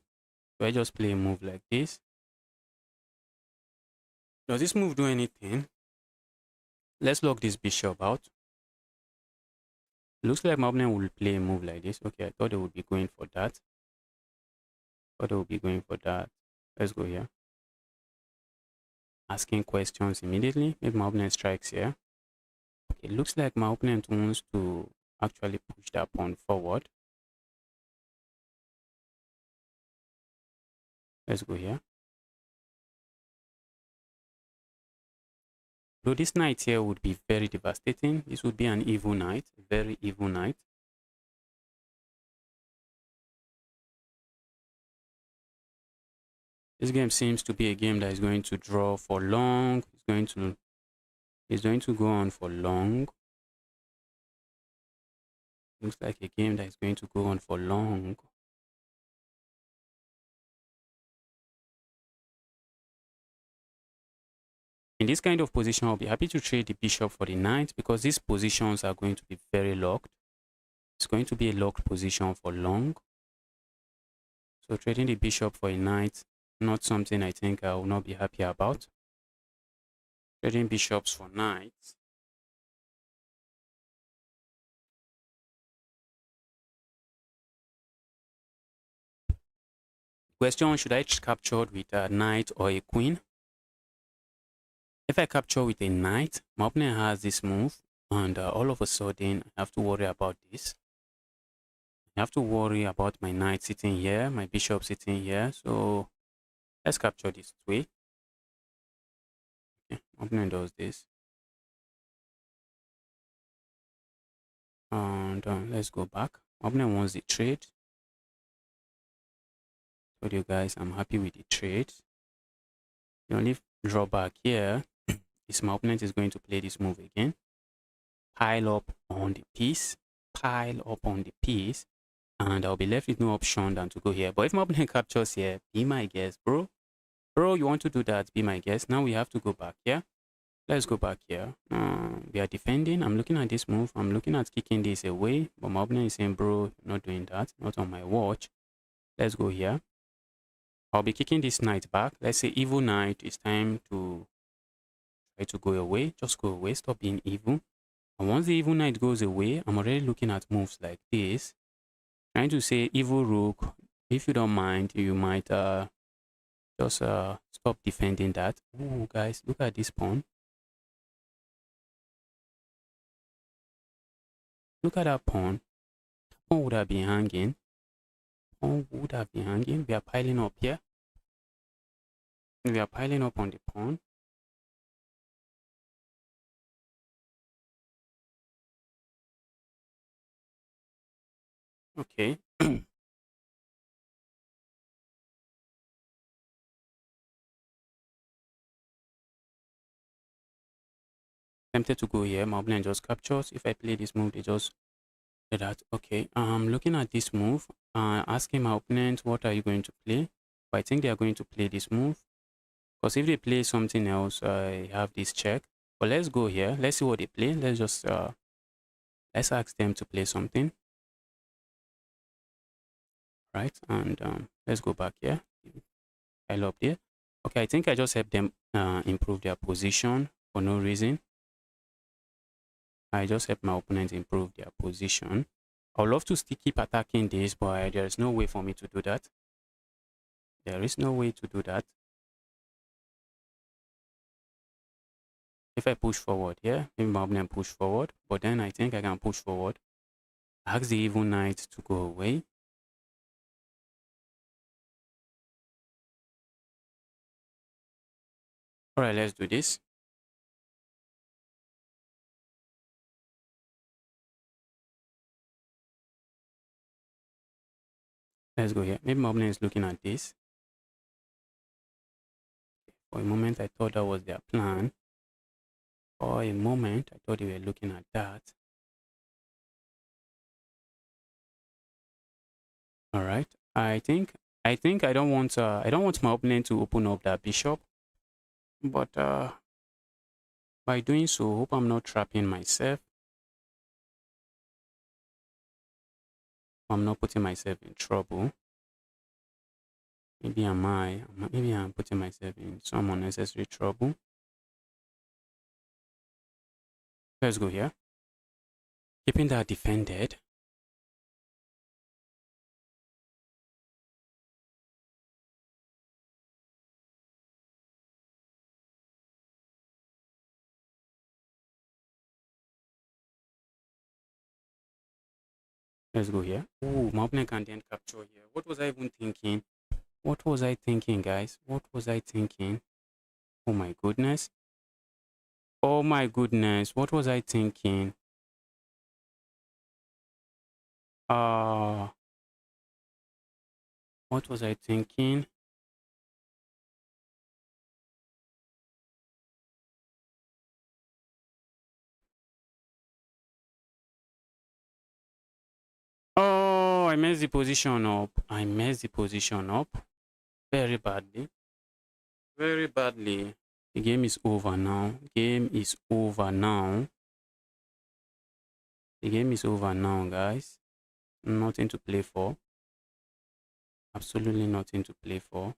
Do I just play a move like this? Does this move do anything? Let's lock this bishop out. Looks like my opponent will play a move like this. Okay, I thought they would be going for that. Let's go here. Asking questions immediately. Maybe my opponent strikes here. Okay, looks like my opponent wants to actually push that pawn forward. Let's go here. Though this knight here would be very devastating. This would be an evil knight, a very evil knight. This game seems to be a game that is going to draw for long. It's going to go on for long. Looks like a game that is going to go on for long. In this kind of position, I'll be happy to trade the bishop for the knight because these positions are going to be very locked. It's going to be a locked position for long. So trading the bishop for a knight, not something I think I will not be happy about. Trading bishops for knights. Question, should I capture with a knight or a queen? If I capture with a knight, my opponent has this move, and all of a sudden, I have to worry about this. I have to worry about my knight sitting here, my bishop sitting here. So let's capture this way. Okay, my opponent does this. And let's go back. My opponent wants the trade. told you guys I'm happy with the trade. The only drawback here is my opponent is going to play this move again. Pile up on the piece. Pile up on the piece. And I'll be left with no option than to go here. But if my opponent captures here, be my guest, bro. Bro, you want to do that, be my guest. Now we have to go back here. Let's go back here. We are defending. I'm looking at this move. I'm looking at kicking this away. But my opponent is saying, bro, not doing that. Not on my watch. Let's go here. I'll be kicking this knight back. Let's say evil knight. It's time to try to go away. Just go away. Stop being evil. And once the evil knight goes away, I'm already looking at moves like this. Trying to say evil rook. If you don't mind, you might just stop defending that. Ooh, guys, look at this pawn. Look at that pawn. Pawn would have been hanging. Pawn would have been hanging. We are piling up here. We are piling up on the pawn. Okay. Tempted to go here. My opponent just captures. If I play this move, they just do that. Okay. Looking at this move, asking my opponent, what are you going to play? But I think they are going to play this move. Because if they play something else, I have this check. But let's go here. Let's see what they play. Let's just let's ask them to play something. Right, and let's go back here. Pile up there. Okay, I think I just helped them improve their position for no reason. I just helped my opponent improve their position. I would love to still keep attacking this, but there is no way for me to do that. There is no way to do that. If I push forward here, maybe my opponent push forward, but then I think I can push forward. Ask the evil knight to go away. Alright, let's do this. Let's go here. Maybe my opponent is looking at this. For a moment, I thought that was their plan. For a moment, I thought they were looking at that. All right. I think I don't want my opponent to open up that bishop, but by doing so, hope I'm not trapping myself. I'm not putting myself in trouble. Maybe I'm putting myself in some unnecessary trouble. Let's go here. Keeping that defended. Let's go here. Ooh, my opponent can then capture here. What was I even thinking? What was I thinking, guys? What was I thinking? Oh my goodness. Oh my goodness. What was I thinking? What was I thinking? Oh, I messed the position up. I messed the position up very badly. Very badly. The game is over now. Game is over now. The game is over now, guys. Nothing to play for. Absolutely nothing to play for.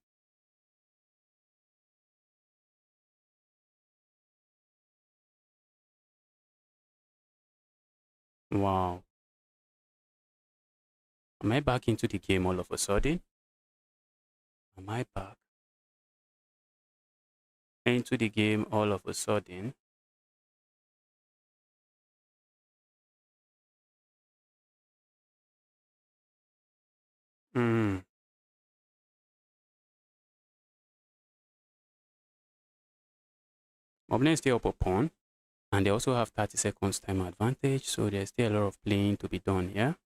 Wow. Am I back into the game all of a sudden? Am I back into the game all of a sudden? Hmm. Opponent is still up a pawn. And they also have 30 seconds time advantage. So there's still a lot of playing to be done here.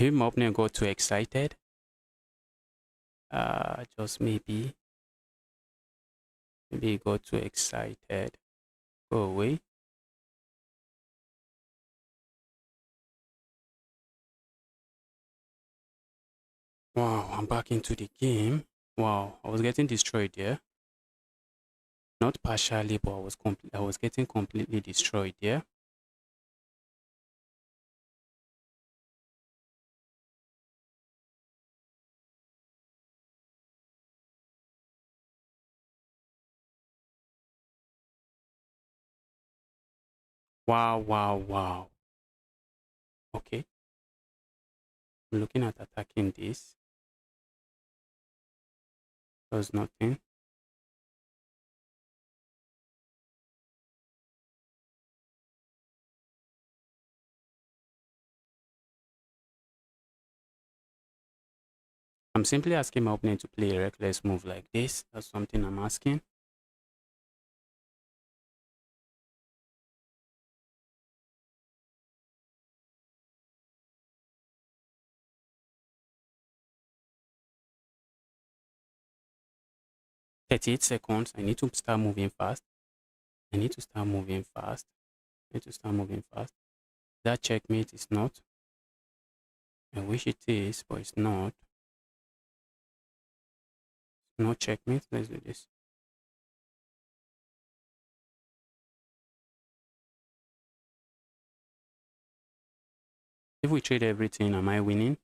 Maybe my opponent got too excited. Just maybe he got too excited. Go away. Wow, I'm back into the game. Wow, I was getting destroyed there. Not partially, but I was getting completely destroyed there. Wow, wow, wow. Okay. I'm looking at attacking this. Does nothing. I'm simply asking my opponent to play a reckless move like this. That's something I'm asking. "38 seconds. I need to start moving fast. I need to start moving fast. I need to start moving fast. That checkmate is not. I wish it is, but it's not. No checkmate. Let's do this. If we trade everything, am I winning?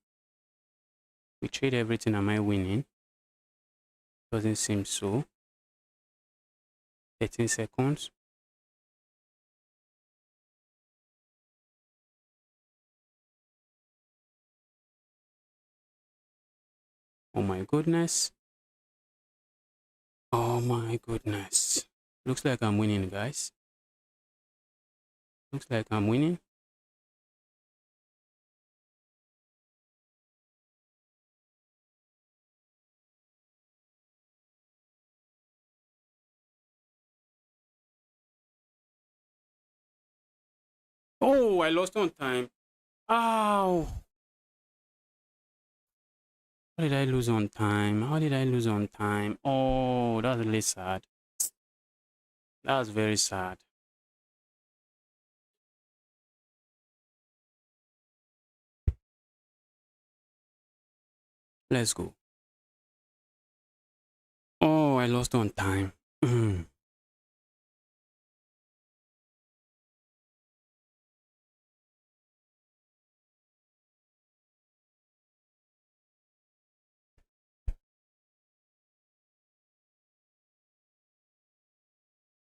We trade everything, am I winning? Doesn't seem so. 13 seconds. Oh my goodness. Oh my goodness. Looks like I'm winning, guys. Looks like I'm winning. Oh, I lost on time. Ow. How did I lose on time? How did I lose on time? Oh, that's really sad. That's very sad. Let's go. Oh, I lost on time.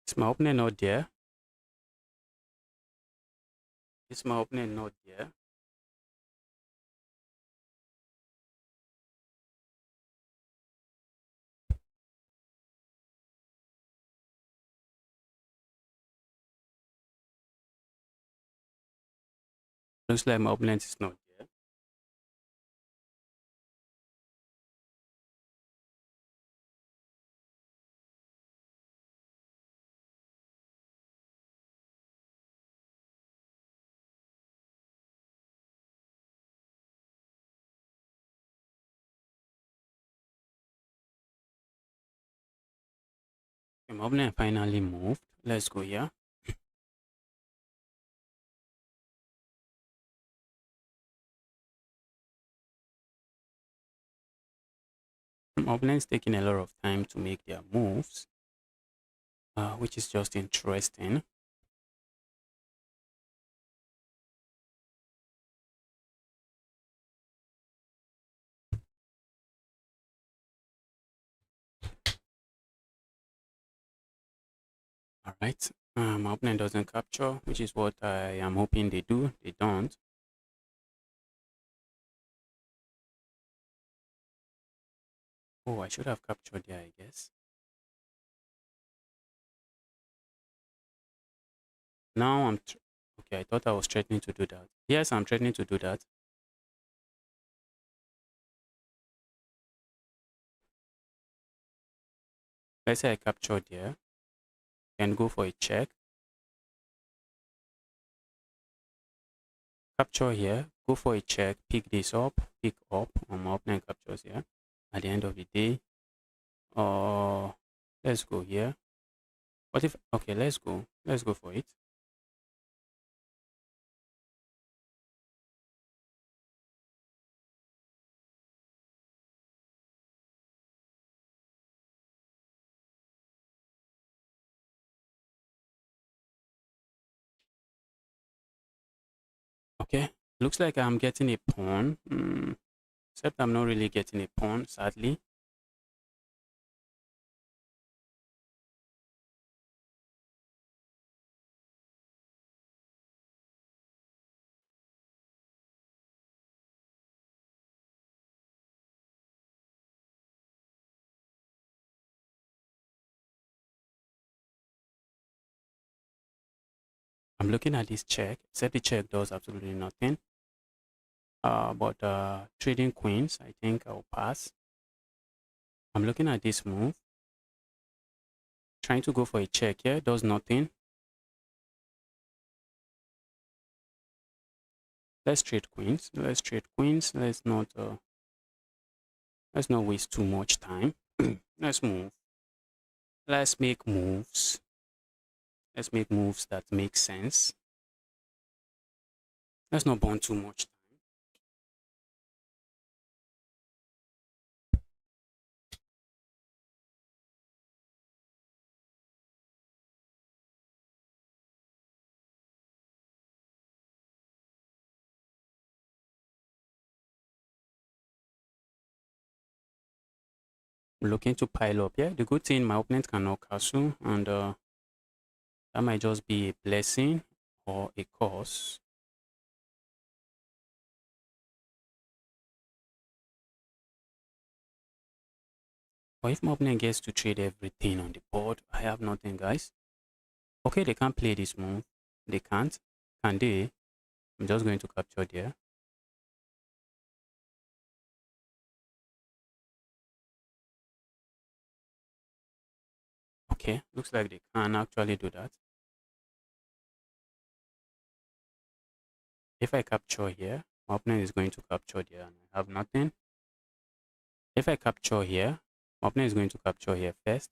Is my opponent not there? Is my opponent not there? Looks like my opponent is not there. Okay, my opponent finally moved. Let's go here. My opponent's taking a lot of time to make their moves, which is just interesting. All right. My opponent doesn't capture, which is what I am hoping they do. They don't. Oh, I should have captured there, I guess. Now okay. I thought I was threatening to do that. Yes, I'm threatening to do that. Let's say I captured there. Can go for a check. Capture here. go for a check, pick this up, pick up, my opponent captures here. At the end of the day, let's go here. What if, okay, let's go for it. Okay, looks like I'm getting a pawn, except I'm not really getting a pawn, sadly. I'm looking at this check, except the check does absolutely nothing. But trading queens, I think I'll pass. I'm looking at this move, trying to go for a check here, does nothing. Let's trade queens. Let's trade queens. Let's not waste too much time. Let's move. Let's make moves. Let's make moves that make sense. Let's not burn too much time. I'm looking to pile up. Yeah, the good thing, my opponent cannot castle, and that might just be a blessing or a curse. But if my opponent gets to trade everything on the board, I have nothing, guys. Okay, they can't play this move. They can't. Can they? I'm just going to capture there. Okay, looks like they can actually do that. If I capture here, my opponent is going to capture there and I have nothing. If I capture here, my opponent is going to capture here first.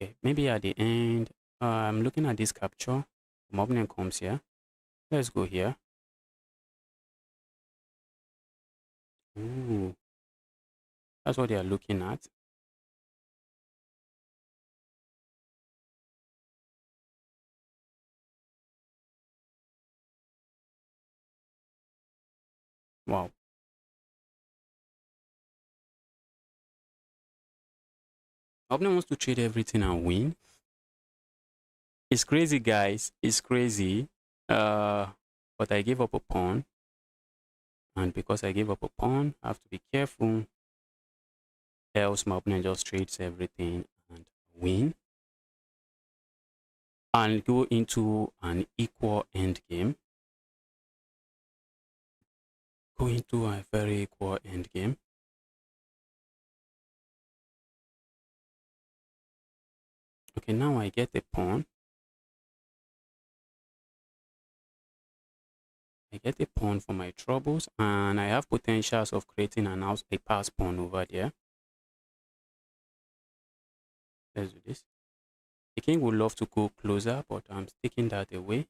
Okay, maybe at the end, I'm looking at this capture. My opponent comes here. Let's go here. Ooh, that's what they are looking at. Wow. My opponent wants to trade everything and win. It's crazy, guys. It's crazy. But I gave up a pawn. And because I gave up a pawn, I have to be careful. Else my opponent just trades everything and win. And go into an equal end game. Go into a very equal end game. Okay, now I get a pawn. I get a pawn for my troubles, and I have potentials of creating a pass pawn over there. Let's do this. The king would love to go closer, but I'm taking that away.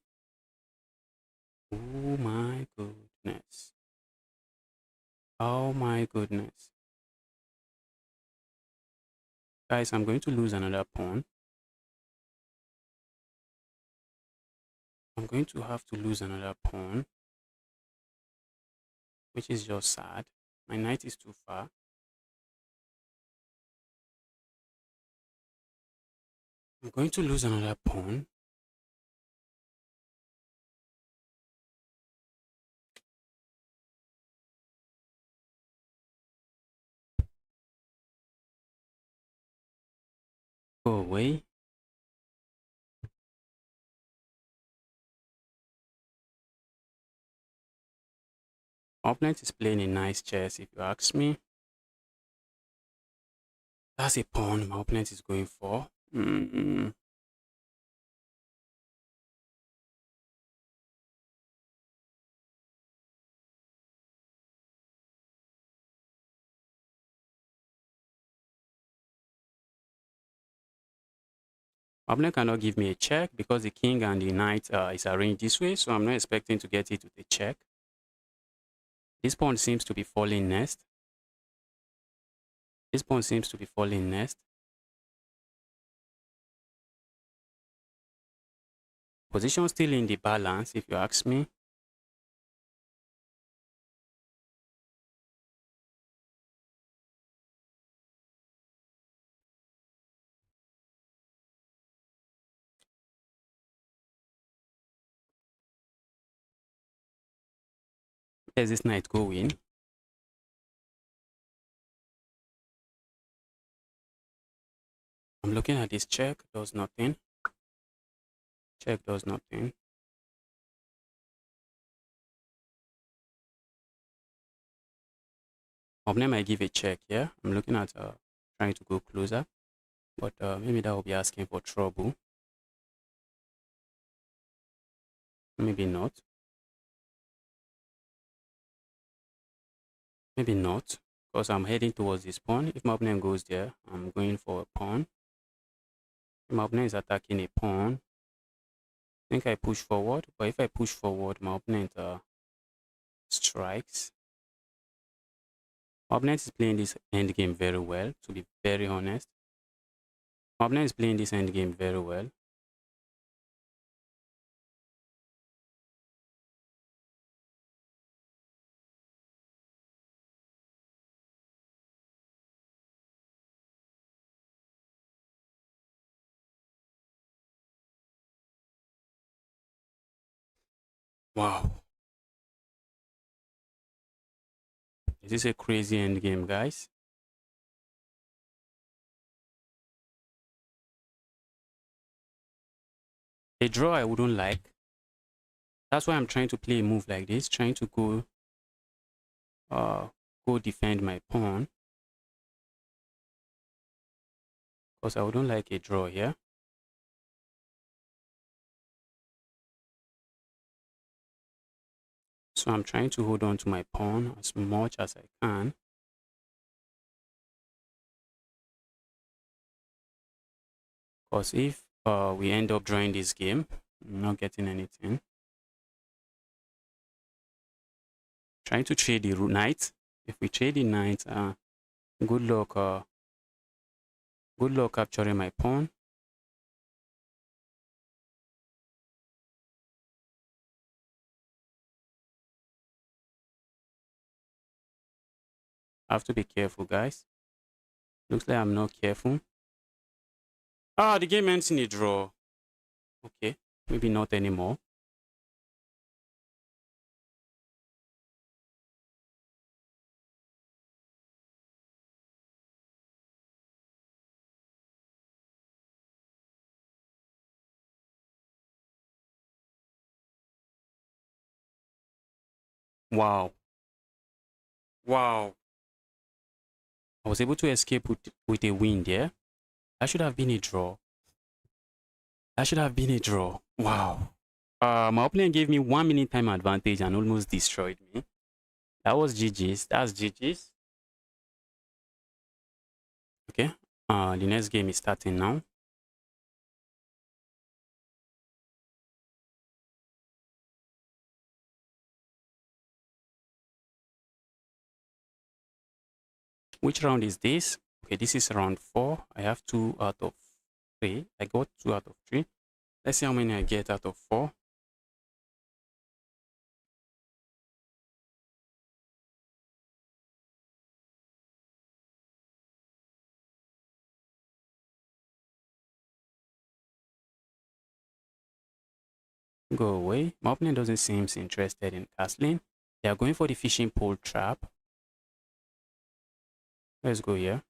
Oh my goodness. Oh my goodness. Guys, I'm going to lose another pawn. I'm going to have to lose another pawn, which is just sad. My knight is too far. I'm going to lose another pawn. Go away. Opponent is playing a nice chess, if you ask me. That's a pawn my opponent is going for. My opponent cannot give me a check because the king and the knight is arranged this way, so I'm not expecting to get it with a check. This pawn seems to be falling next. This pawn seems to be falling next. Position still in the balance, if you ask me. Where's this knight going? I'm looking at this check, does nothing. Check does nothing. Opponent might give a check here. I'm looking at trying to go closer, but maybe that will be asking for trouble. Maybe not. Maybe not, because I'm heading towards this pawn. If my opponent goes there, I'm going for a pawn. If my opponent is attacking a pawn, I think I push forward, but if I push forward, my opponent strikes. My opponent is playing this endgame very well, to be very honest. My opponent is playing this endgame very well. Wow. This is a crazy endgame, guys. A draw I wouldn't like. That's why I'm trying to play a move like this, trying to go defend my pawn. Because I wouldn't like a draw here. So I'm trying to hold on to my pawn as much as I can. Because if we end up drawing this game, I'm not getting anything. Trying to trade the knight. If we trade the knight, good luck. Good luck capturing my pawn. I have to be careful, guys. Looks like I'm not careful. Ah, the game ends in a draw. Okay, maybe not anymore. Wow. Wow. I was able to escape with a win there. That should have been a draw. That should have been a draw. Wow. My opponent gave me 1 minute time advantage and almost destroyed me. That was GG's. That's GG's. Okay. The next game is starting now. Which round is this? Okay, this is round 4. I have 2 out of 3. I got 2 out of 3. Let's see how many I get out of 4. Go away. My opponent doesn't seem interested in castling. They are going for the fishing pole trap. Let's go here.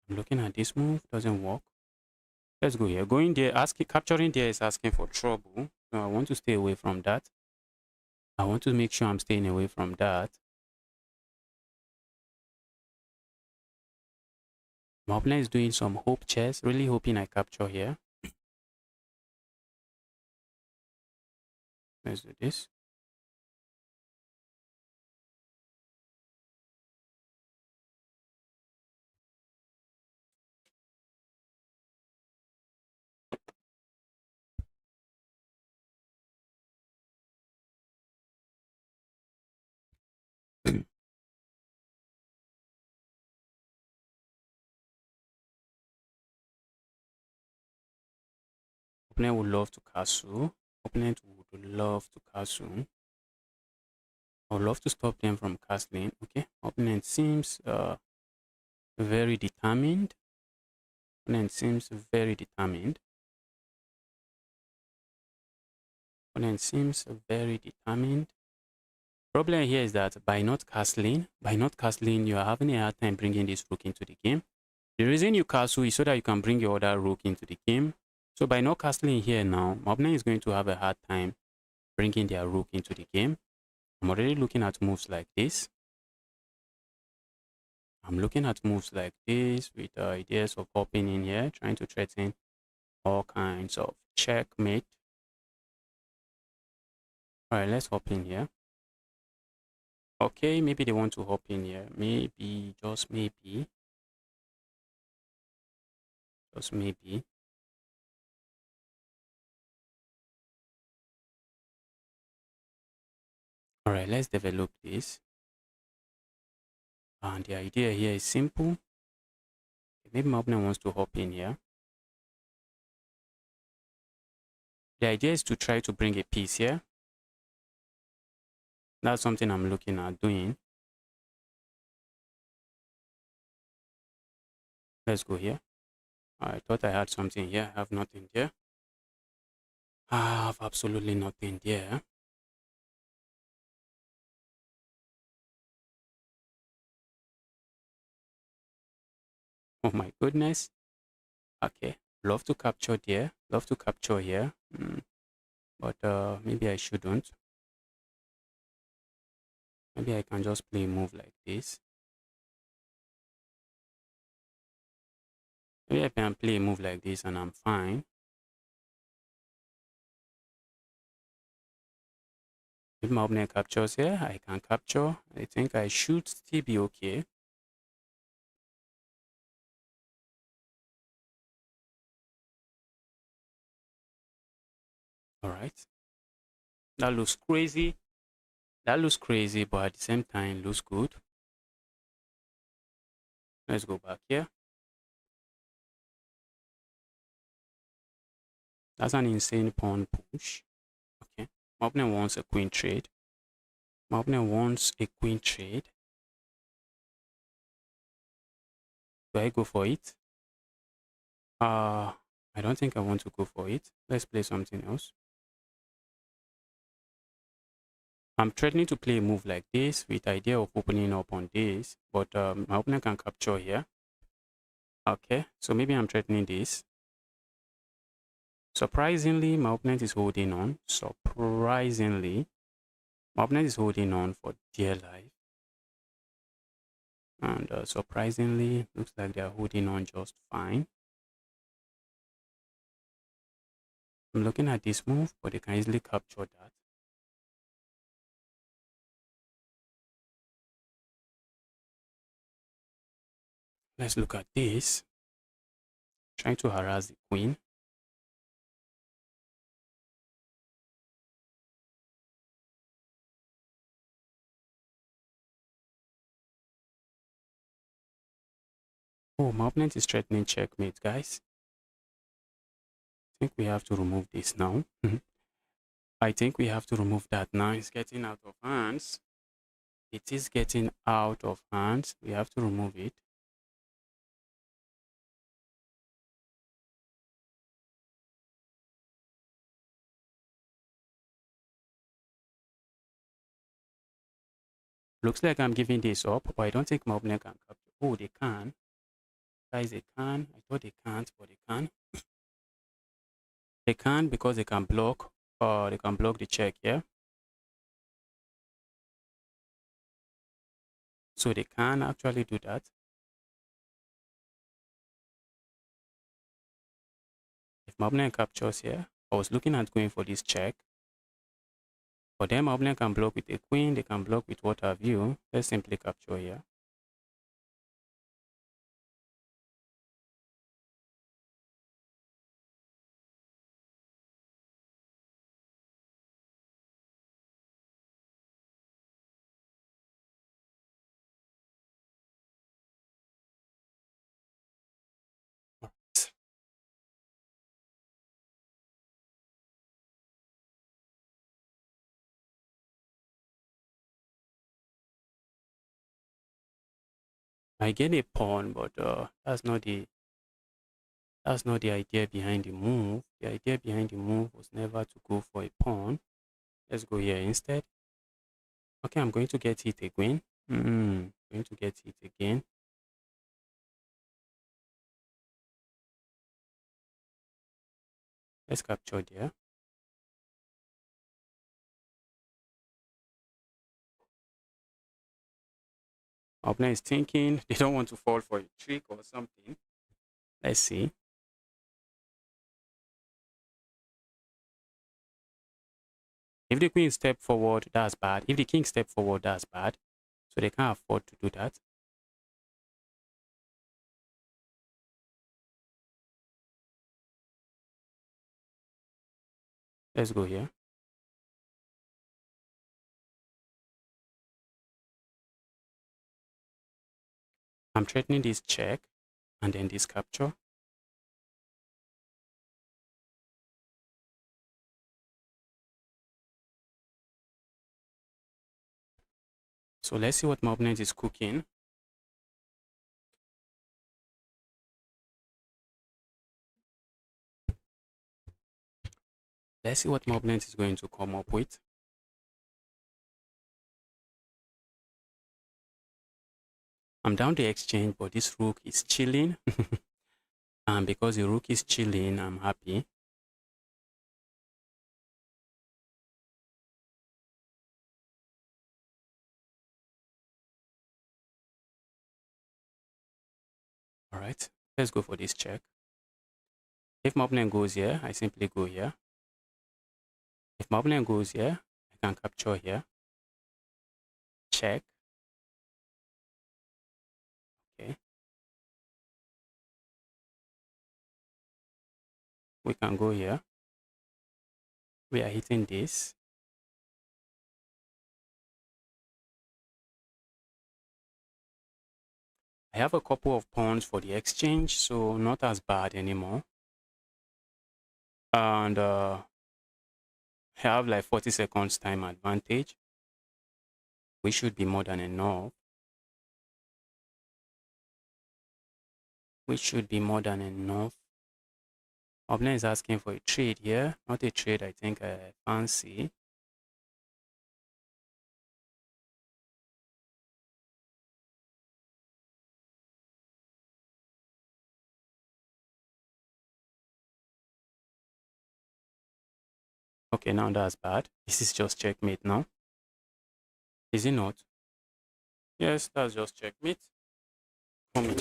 I'm looking at this move. Doesn't work. Let's go here. Going there, capturing there is asking for trouble. So I want to stay away from that. I want to make sure I'm staying away from that. My opponent is doing some hope chess. Really hoping I capture here. Let's do this. Opponent would love to castle. Opponent would love to castle. I would love to stop them from castling. Okay. Opponent seems very determined. Opponent seems very determined. Opponent seems very determined. Problem here is that by not castling, you are having a hard time bringing this rook into the game. The reason you castle is so that you can bring your other rook into the game. So by not castling here now, my opponent is going to have a hard time bringing their rook into the game. I'm already looking at moves like this. I'm looking at moves like this with ideas of hopping in here, trying to threaten all kinds of checkmate. All right, let's hop in here. Okay, maybe they want to hop in here. Maybe, just maybe. Just maybe. All right, let's develop this. And the idea here is simple. Maybe my opponent wants to hop in here. The idea is to try to bring a piece here. That's something I'm looking at doing. Let's go here. I thought I had something here. I have nothing there. I have absolutely nothing there. Oh my goodness. Okay. Love to capture there. Love to capture here. But maybe I shouldn't. Maybe I can just play a move like this. Maybe I can play a move like this and I'm fine. If my opponent captures here, I can capture. I think I should still be okay. All right. That looks crazy. That looks crazy, but at the same time looks good. Let's go back here. That's an insane pawn push. Okay. My opponent wants a queen trade. My opponent wants a queen trade. Do I go for it? I don't think I want to go for it. Let's play something else. I'm threatening to play a move like this with the idea of opening up on this, but my opponent can capture here. Okay, so maybe I'm threatening this. Surprisingly, my opponent is holding on. Surprisingly, my opponent is holding on for dear life. And surprisingly, looks like they're holding on just fine. I'm looking at this move, but they can easily capture that. Let's look at this. Trying to harass the queen. Oh, my opponent is threatening checkmate, guys. I think we have to remove this now. I think we have to remove that now. It's getting out of hands. It is getting out of hands. We have to remove it. Looks like I'm giving this up, but I don't think my opponent can capture. Oh, they can. Guys, they can. I thought they can't, but they can. They can because they can block. They can block the check here. So they can actually do that. If my opponent captures here, I was looking at going for this check. But then my opponent can block with a queen. They can block with what have you. Let's simply capture here. I get a pawn, but that's not the idea behind the move. The idea behind the move was never to go for a pawn. Let's go here instead. Okay, I'm going to get it again. Going to get it again. Let's capture there. Opponent is thinking they don't want to fall for a trick or something. Let's see. If the queen step forward, that's bad. If the king step forward, that's bad. So they can't afford to do that. Let's go here. I'm threatening this check and then this capture. So let's see what my opponent is cooking. Let's see what my opponent is going to come up with. I'm down the exchange, but this rook is chilling. And because the rook is chilling, I'm happy. All right, let's go for this check. If my opponent goes here, I simply go here. If my opponent goes here, I can capture here. Check. Okay. We can go here. We are hitting this. I have a couple of pawns for the exchange, so not as bad anymore. And I have like 40 seconds time advantage. We should be more than enough. We should be more than enough. Opponent is asking for a trade here. Not a trade I think I fancy. Okay, now that's bad. This is just checkmate now. Is it not? Yes, that's just checkmate. For me.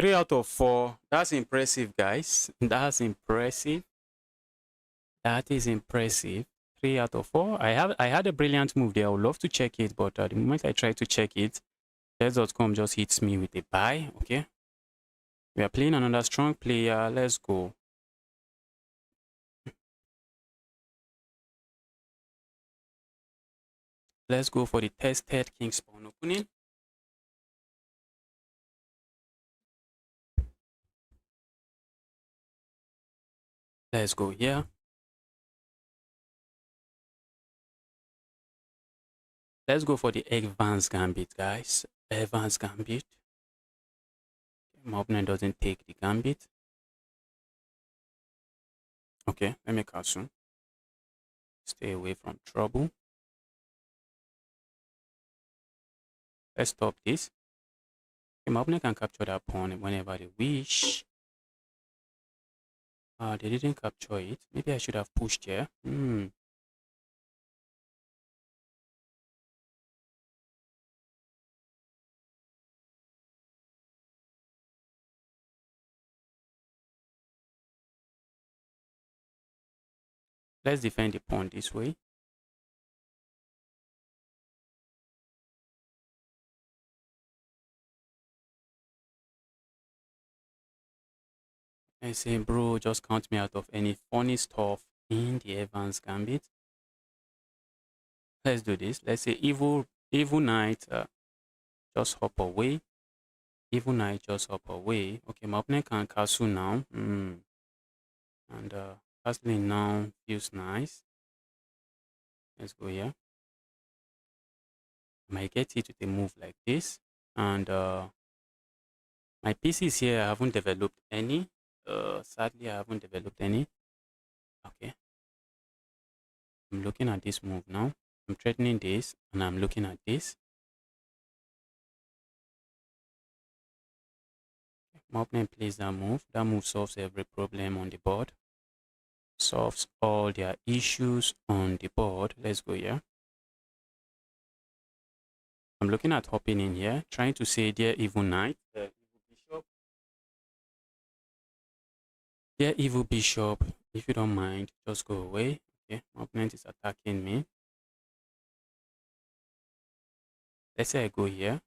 3 out of 4. That's impressive, guys. That's impressive. That is impressive. 3 out of 4. I had a brilliant move there. I would love to check it, but the moment I try to check it, Let's.com just hits me with a buy. Okay. We are playing another strong player. Let's go. Let's go for the tested King's Pawn opening. Let's go here. Let's go for the advanced gambit, guys. Advanced gambit. My opponent doesn't take the gambit. Okay, let me castle. Stay away from trouble. Let's stop this. Okay, my opponent can capture that pawn whenever they wish. They didn't capture it. Maybe I should have pushed here. Let's defend the pawn this way. I say, bro, just count me out of any funny stuff in the Evans Gambit. Let's do this. Let's say evil knight, just hop away. Evil knight, just hop away. Okay, my opponent can castle now. And castling now feels nice. Let's go here. I might get it with a move like this. And my pieces here, I haven't developed any. Sadly, I haven't developed any. Okay. I'm looking at this move now. I'm threatening this, and I'm looking at this. My opponent plays that move. That move solves every problem on the board. Solves all their issues on the board. Let's go here. I'm looking at hopping in here, trying to say, dear evil knight, evil bishop. Dear evil bishop, if you don't mind, just go away. Okay, my opponent is attacking me. Let's say I go here.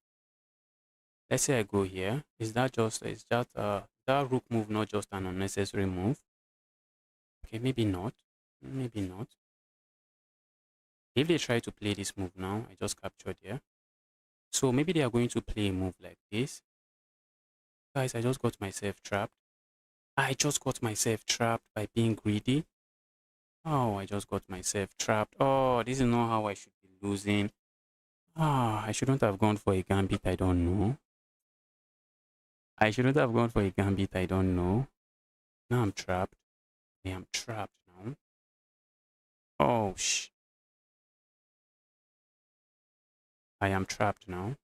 Let's say I go here. Is that that rook move not just an unnecessary move? Okay, maybe not. Maybe not. If they try to play this move now, I just captured here. So maybe they are going to play a move like this. Guys, I just got myself trapped. I just got myself trapped by being greedy. Oh, I just got myself trapped. Oh, this is not how I should be losing. I shouldn't have gone for a gambit, I don't know. I shouldn't have gone for a gambit, I don't know. Now I'm trapped. I am trapped now. Oh, I am trapped now.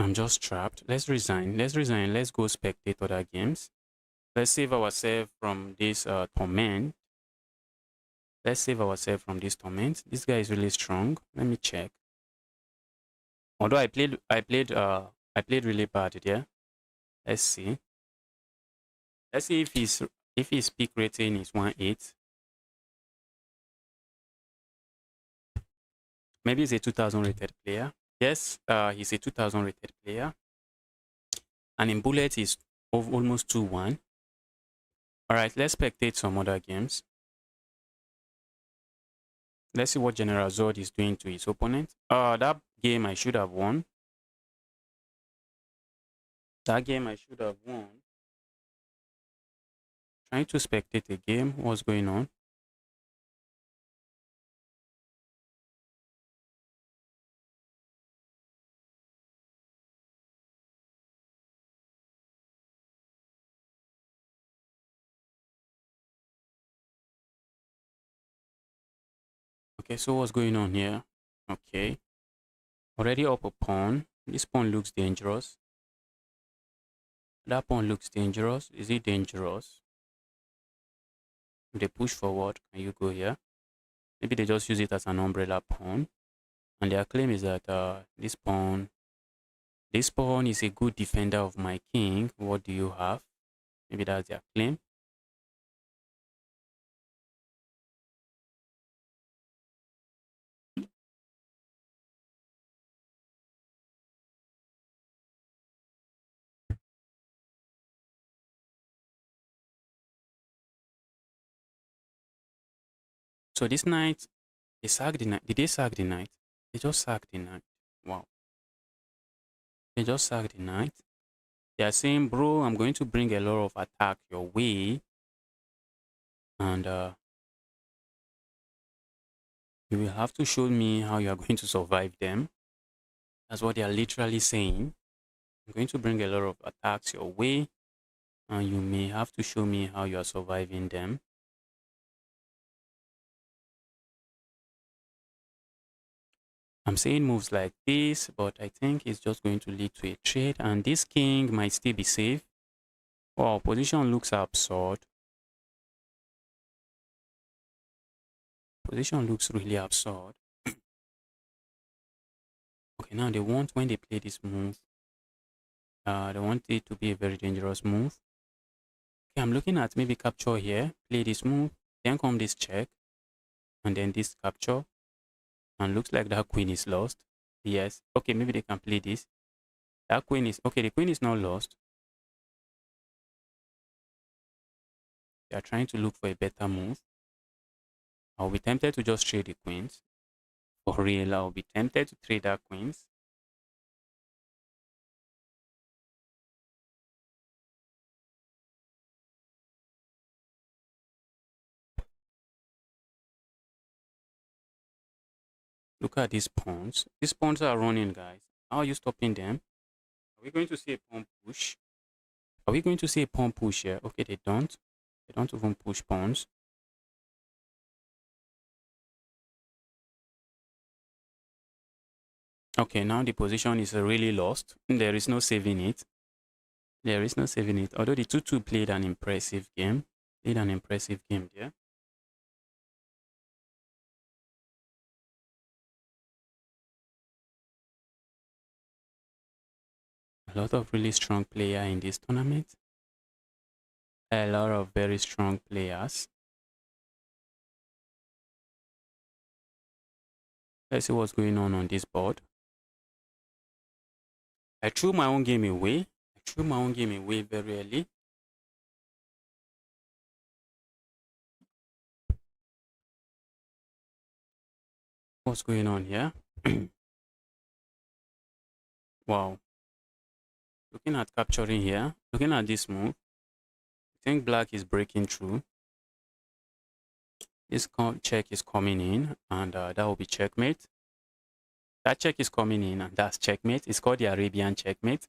I'm just trapped. Let's resign. Let's resign. Let's go spectate other games. Let's save ourselves from this torment. Let's save ourselves from this torment. This guy is really strong. Let me check. Although I played really bad there. Let's see. Let's see if his peak rating is 1.8. Maybe he's a 2000 rated player. Yes, he's a 2000 rated player. And in bullet is almost 2-1. Alright, let's spectate some other games. Let's see what General Zod is doing to his opponent. That game I should have won. That game I should have won. Trying to spectate a game. What's going on? Okay, so what's going on here? Okay. Already up a pawn. This pawn looks dangerous. That pawn looks dangerous. Is it dangerous? If they push forward, can you go here? Maybe they just use it as an umbrella pawn. And their claim is that this pawn is a good defender of my king. What do you have? Maybe that's their claim. So this knight, they sacked the knight. Did they sack the knight? They just sacked the knight. Wow. They just sacked the knight. They are saying, bro, I'm going to bring a lot of attack your way. And you will have to show me how you are going to survive them. That's what they are literally saying. I'm going to bring a lot of attacks your way. And you may have to show me how you are surviving them. I'm saying moves like this, but I think it's just going to lead to a trade, and this king might still be safe. Wow, position looks absurd. Position looks really absurd. Okay, now they want, when they play this move, they want it to be a very dangerous move. Okay, I'm looking at maybe capture here, play this move, then come this check, and then this capture, and looks like that queen is lost. Yes, okay, maybe they can play this. That queen is, okay, the queen is not lost. They are trying to look for a better move. I'll be tempted to just trade the queens. For real, I'll be tempted to trade that queens. Look at these pawns. These pawns are running, guys. How are you stopping them? Are we going to see a pawn push? Are we going to see a pawn push here? Okay, they don't. They don't even push pawns. Okay, now the position is really lost. There is no saving it. There is no saving it. Although the 2-2 played an impressive game. Played an impressive game there. A lot of really strong players in this tournament. A lot of very strong players. Let's see what's going on this board. I threw my own game away. I threw my own game away very early. What's going on here? Wow. Looking at capturing here, looking at this move, I think black is breaking through. This check is coming in, and that will be checkmate. That check is coming in, and that's checkmate. It's called the Arabian checkmate.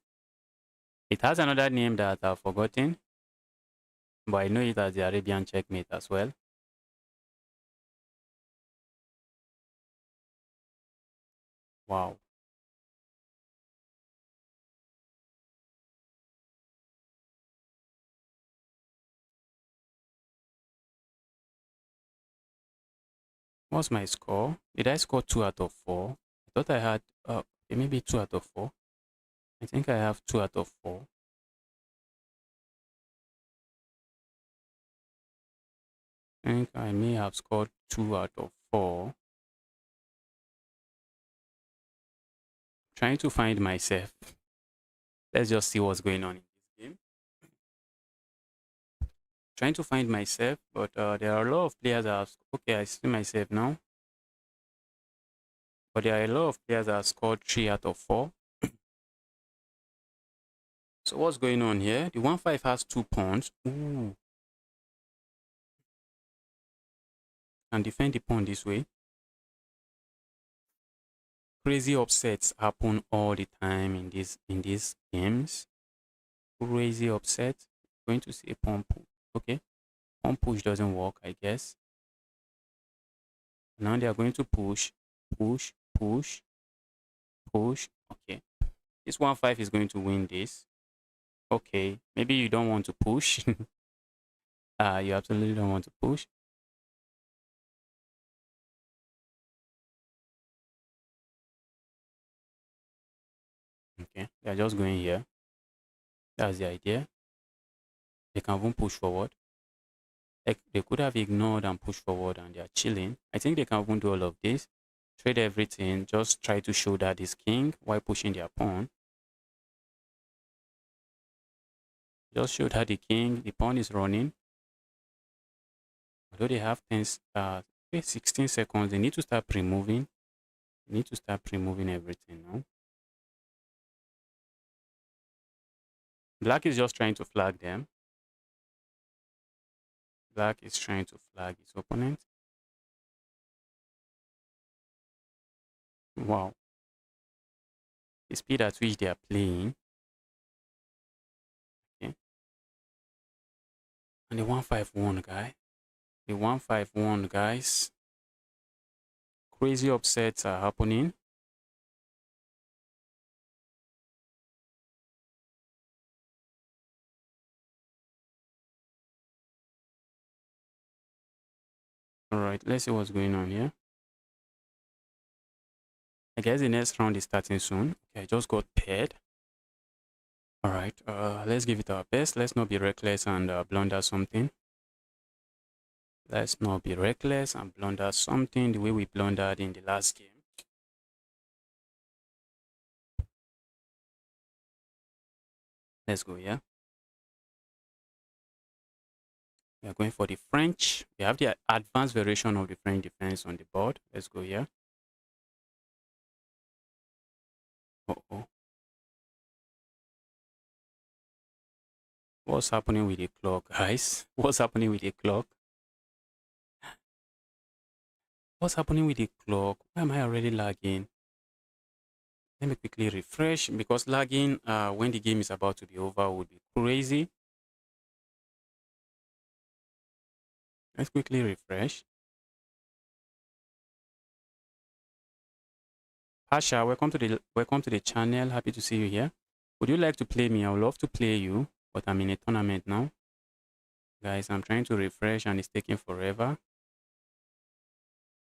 It has another name that I've forgotten, but I know it as the Arabian checkmate as well. Wow. What's my score? Did I score 2 out of 4? I thought I had maybe 2 out of 4. I think I have 2 out of 4. I think I may have scored 2 out of 4. Trying to find myself. Let's just see what's going on in this game. Trying to find myself, but there are a lot of players that have. Okay, I see myself now. But there are a lot of players that have scored 3 out of 4. So what's going on here? The 1-5 has 2 pawns. Ooh. And defend the pawn this way. Crazy upsets happen all the time in these games. Crazy upset. Going to see a pawn push. Okay. Pawn push doesn't work, I guess. Now they are going to push, push, push, push. Okay. This 1-5 is going to win this. Okay. Maybe you don't want to push. You absolutely don't want to push. Okay. They are just going here. That's the idea. They can even push forward. Like they could have ignored and pushed forward and they are chilling. I think they can even do all of this. Trade everything. Just try to show that is king while pushing their pawn. Just show that the king, the pawn is running. Although they have 16 seconds, they need to start pre-moving. They need to start pre-moving everything now. Black is just trying to flag them. Black is trying to flag his opponent. Wow. The speed at which they are playing. Okay. And the 1-5-1 guy. The 1-5-1 guys. Crazy upsets are happening. All right, let's see what's going on here. I guess the next round is starting soon. Okay, I just got paired. All right, let's give it our best. Let's not be reckless and blunder something. Let's not be reckless and blunder something the way we blundered in the last game. Let's go, yeah. We are going for the French. We have the advanced variation of the French defense on the board. Let's go here. Uh-oh. What's happening with the clock, guys? What's happening with the clock? What's happening with the clock? Why am I already lagging? Let me quickly refresh because lagging when the game is about to be over would be crazy. Let's quickly refresh. Pasha, welcome to the channel. Happy to see you here. Would you like to play me? I would love to play you, but I'm in a tournament now. Guys, I'm trying to refresh and it's taking forever.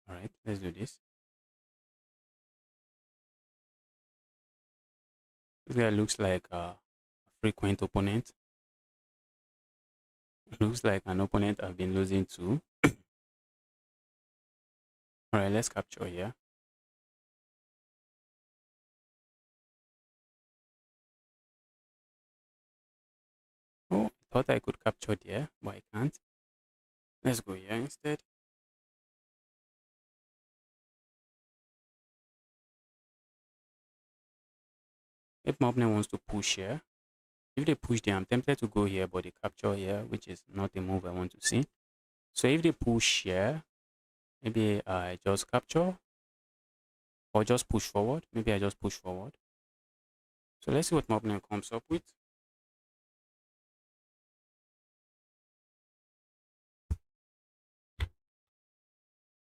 All right, let's do this. This guy looks like a frequent opponent. Looks like an opponent I've been losing to. All right, let's capture here. Oh, I thought I could capture there, but I can't. Let's go here instead. If my opponent wants to push here, if they push there, I'm tempted to go here, but they capture here, which is not the move I want to see. So if they push here, maybe I just capture or just push forward. Maybe I just push forward. So let's see what my opponent comes up with.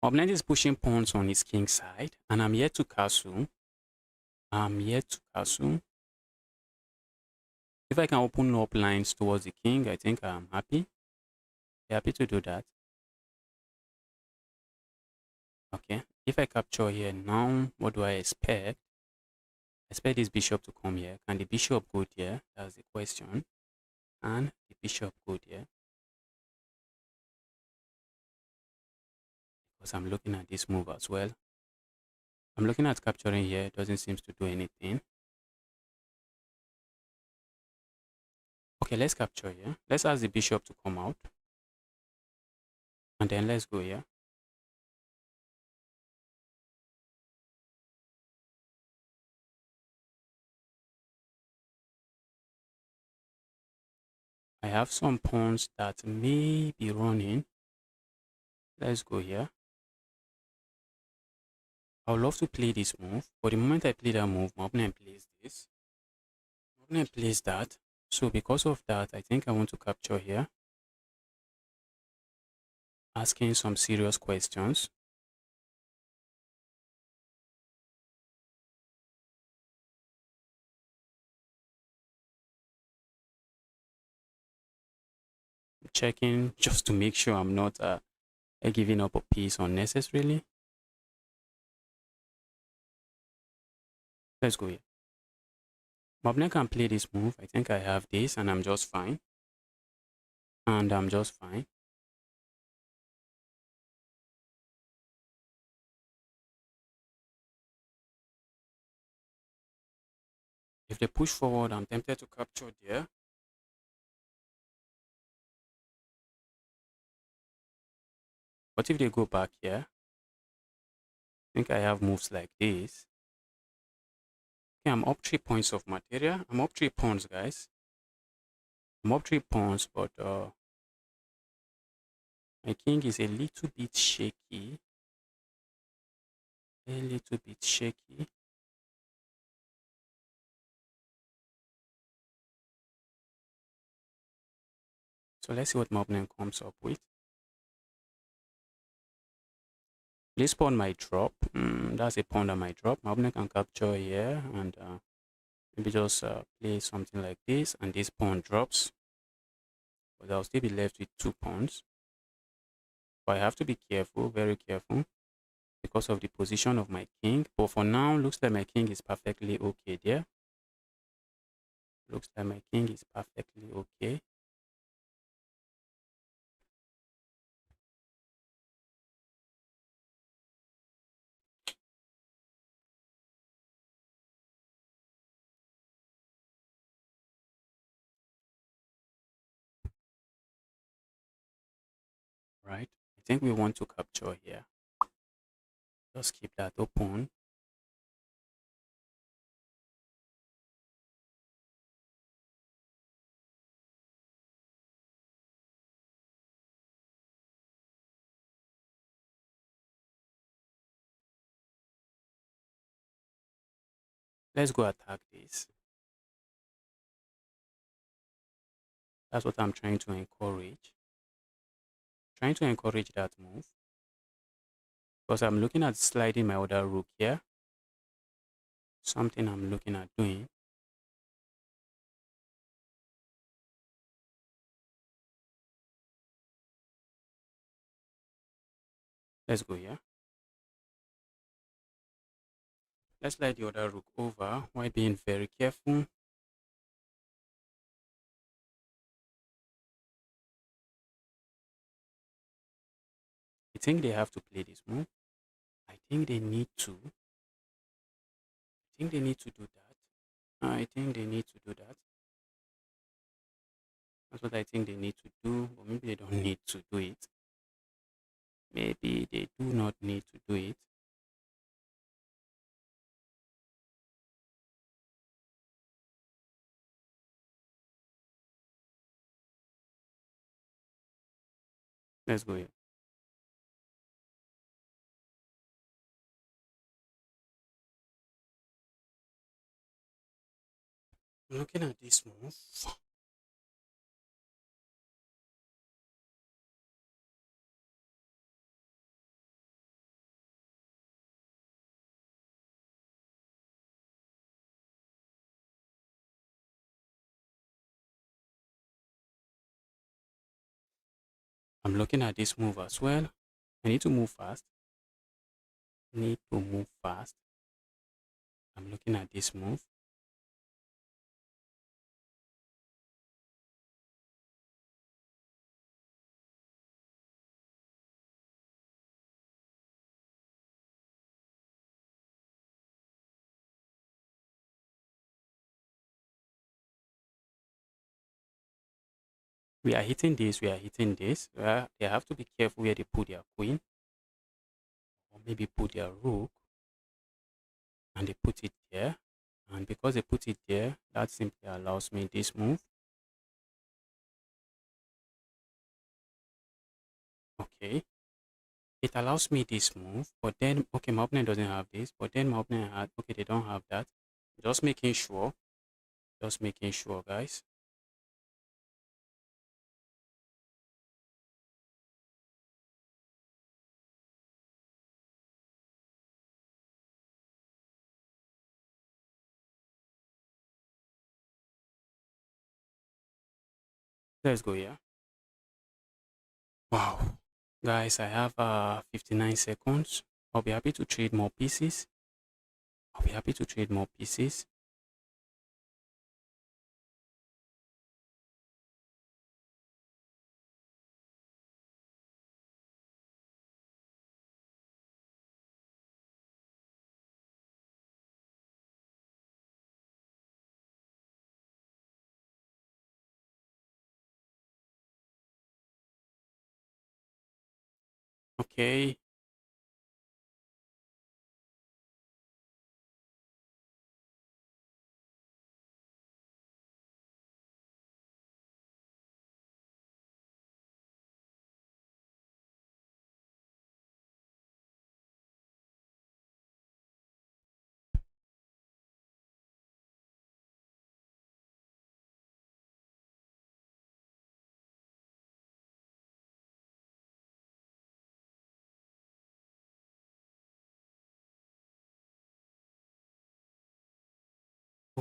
My opponent is pushing pawns on his king side, and I'm here to castle. I'm here to castle. If I can open up lines towards the king, I think I'm happy. Happy to do that. Okay. If I capture here now, what do I expect? I expect this bishop to come here. Can the bishop go there? That's the question. And the bishop go there? Because I'm looking at this move as well. I'm looking at capturing here. It doesn't seem to do anything. Okay, let's capture here. Let's ask the bishop to come out. And then let's go here. I have some pawns that may be running. Let's go here. I would love to play this move, but the moment I play that move, my opponent plays this. My opponent plays that. So because of that, I think I want to capture here. Asking some serious questions. Checking just to make sure I'm not giving up a piece unnecessarily. Let's go here. My opponent can play this move. I think I have this and I'm just fine. And I'm just fine. If they push forward, I'm tempted to capture there. But if they go back here, I think I have moves like this. Okay, I'm up 3 points of material. I'm up 3 pawns, guys. I'm up 3 pawns, but my king is a little bit shaky. A little bit shaky. So let's see what my opponent comes up with. This pawn might drop. That's a pawn that might drop. My opponent can capture here and maybe just play something like this, and this pawn drops. But I'll still be left with 2 pawns. But I have to be careful, very careful, because of the position of my king. But for now, looks like my king is perfectly okay there. Looks like my king is perfectly okay. Right? I think we want to capture here. Just keep that open. Let's go attack this. That's what I'm trying to encourage. Trying to encourage that move. Because I'm looking at sliding my other rook here. Something I'm looking at doing. Let's go here. Let's slide the other rook over while being very careful. I think they have to play this move. I think they need to. I think they need to do that. I think they need to do that. That's what I think they need to do. Or maybe they don't need to do it. Maybe they do not need to do it. Let's go here. Looking at this move. I'm looking at this move as well. I need to move fast. Need to move fast. I'm looking at this move. We are hitting this. We are hitting this. They have to be careful where they put their queen. Or maybe put their rook. And they put it there. And because they put it there, that simply allows me this move. Okay. It allows me this move, but then, okay, my opponent doesn't have this, but then my opponent had, okay, they don't have that. Just making sure, guys. Let's go here. Wow. Guys, I have 59 seconds. I'll be happy to trade more pieces. I'll be happy to trade more pieces. Okay.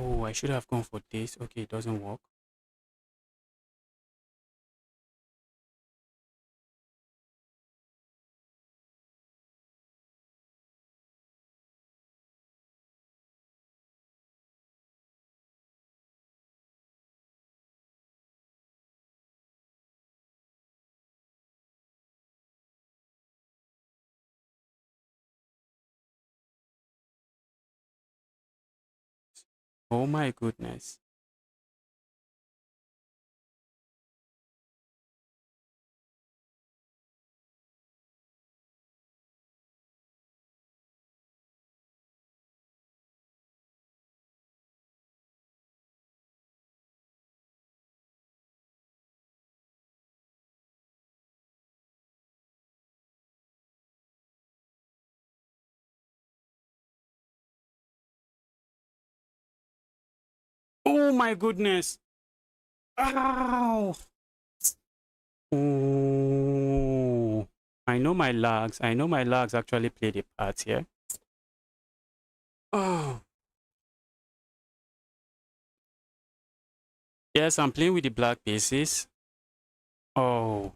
Oh, I should have gone for this. Okay, it doesn't work. Oh my goodness. Oh my goodness. Ow. Oh. I know my lags. I know my lags actually played a part here. Oh. Yes, I'm playing with the black pieces. Oh.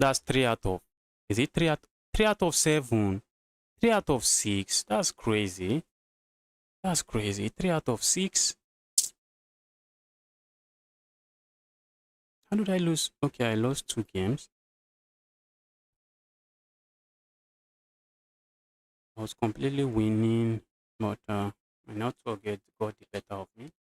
That's 3 out of. Is it 3 out of 7? 3 out of 6. That's crazy. That's crazy. 3 out of 6. How did I lose? Okay, I lost 2 games. I was completely winning, but my network got the better of me.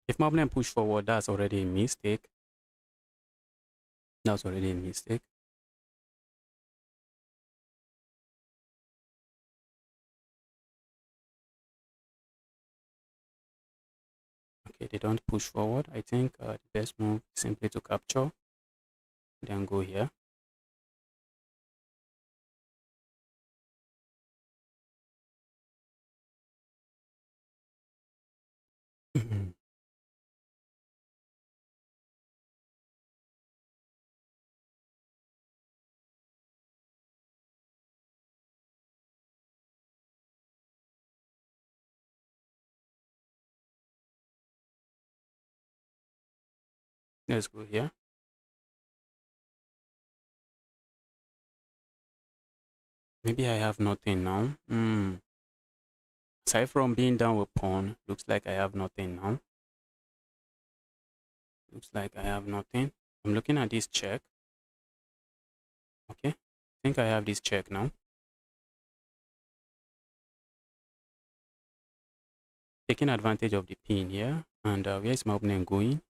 If my opponent push forward, that's already a mistake. That's already a mistake. Okay, they don't push forward. I think the best move is simply to capture, then go here. Let's go here. Maybe I have nothing now. Aside from being down with pawn, looks like I have nothing now. Looks like I have nothing. I'm looking at this check. Okay, I think I have this check now. Taking advantage of the pin here. And where is my opponent going?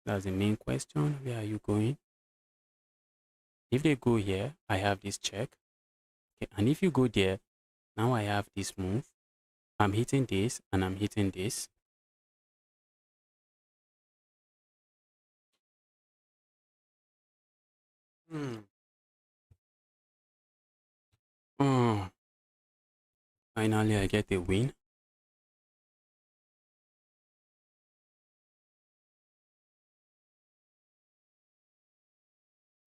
That's the main question. Where are you going? If they go here, I have this check. Okay, and if you go there, now I have this move. I'm hitting this and I'm hitting this. Oh, finally I get a win.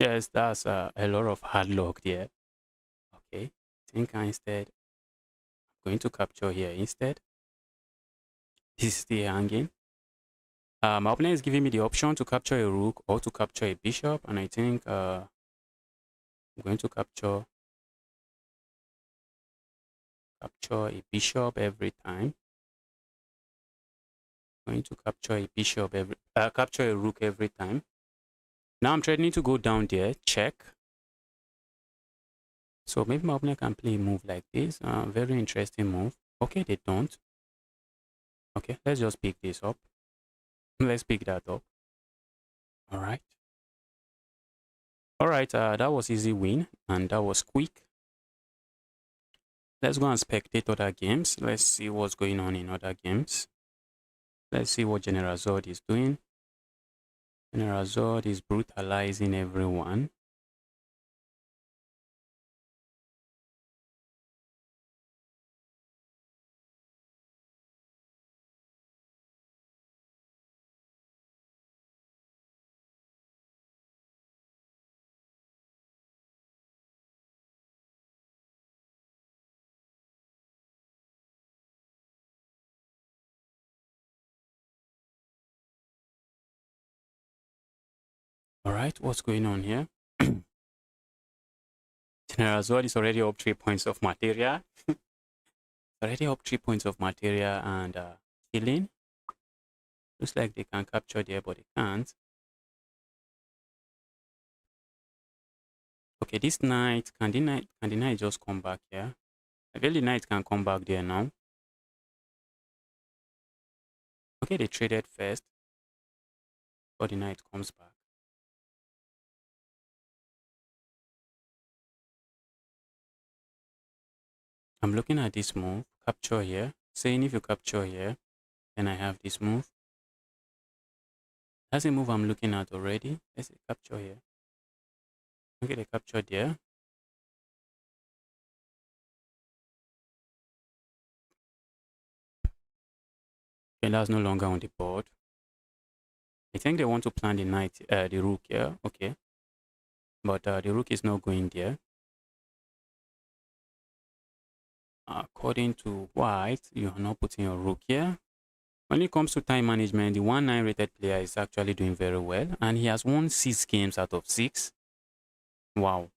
Yes, that's a lot of hard luck there. Okay, I think I instead I'm going to capture here instead. This is still hanging. My opponent is giving me the option to capture a rook or to capture a bishop, and I think I'm going to capture a bishop every time. I'm going to capture a bishop capture a rook every time. Now I'm threatening to go down there, check. So maybe my opponent can play a move like this. Very interesting move. Okay, they don't. Okay, let's just pick this up. Let's pick that up. All right. All right, that was easy win and that was quick. Let's go and spectate other games. Let's see what's going on in other games. Let's see what General Zod is doing. General Zod is brutalizing everyone. All right, what's going on here? General Zod is already up 3 points of material. Already up 3 points of material and killing. Looks like they can capture there, but they can't. Okay, this knight, can the knight just come back here? I feel the knight can come back there now. Okay, they traded first, but the knight comes back. I'm looking at this move, capture here, saying if you capture here, then I have this move. That's a move I'm looking at already. Let's say capture here. Okay, they captured there. Okay, that's no longer on the board. I think they want to plan the knight, the rook here. Okay, but the rook is not going there. According to white, you are not putting your rook here. When it comes to time management, the 1-9 rated player is actually doing very well, and he has won 6 games out of 6. Wow.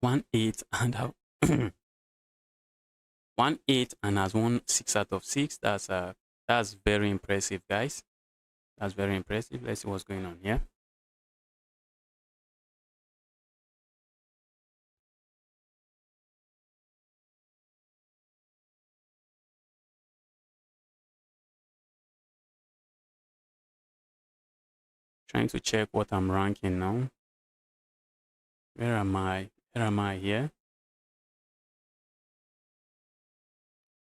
One eight and 1-8 and has won 6 out of 6. That's very impressive, guys. That's very impressive. Let's see what's going on here. Trying to check what I'm ranking now. Where am I? Where am I here?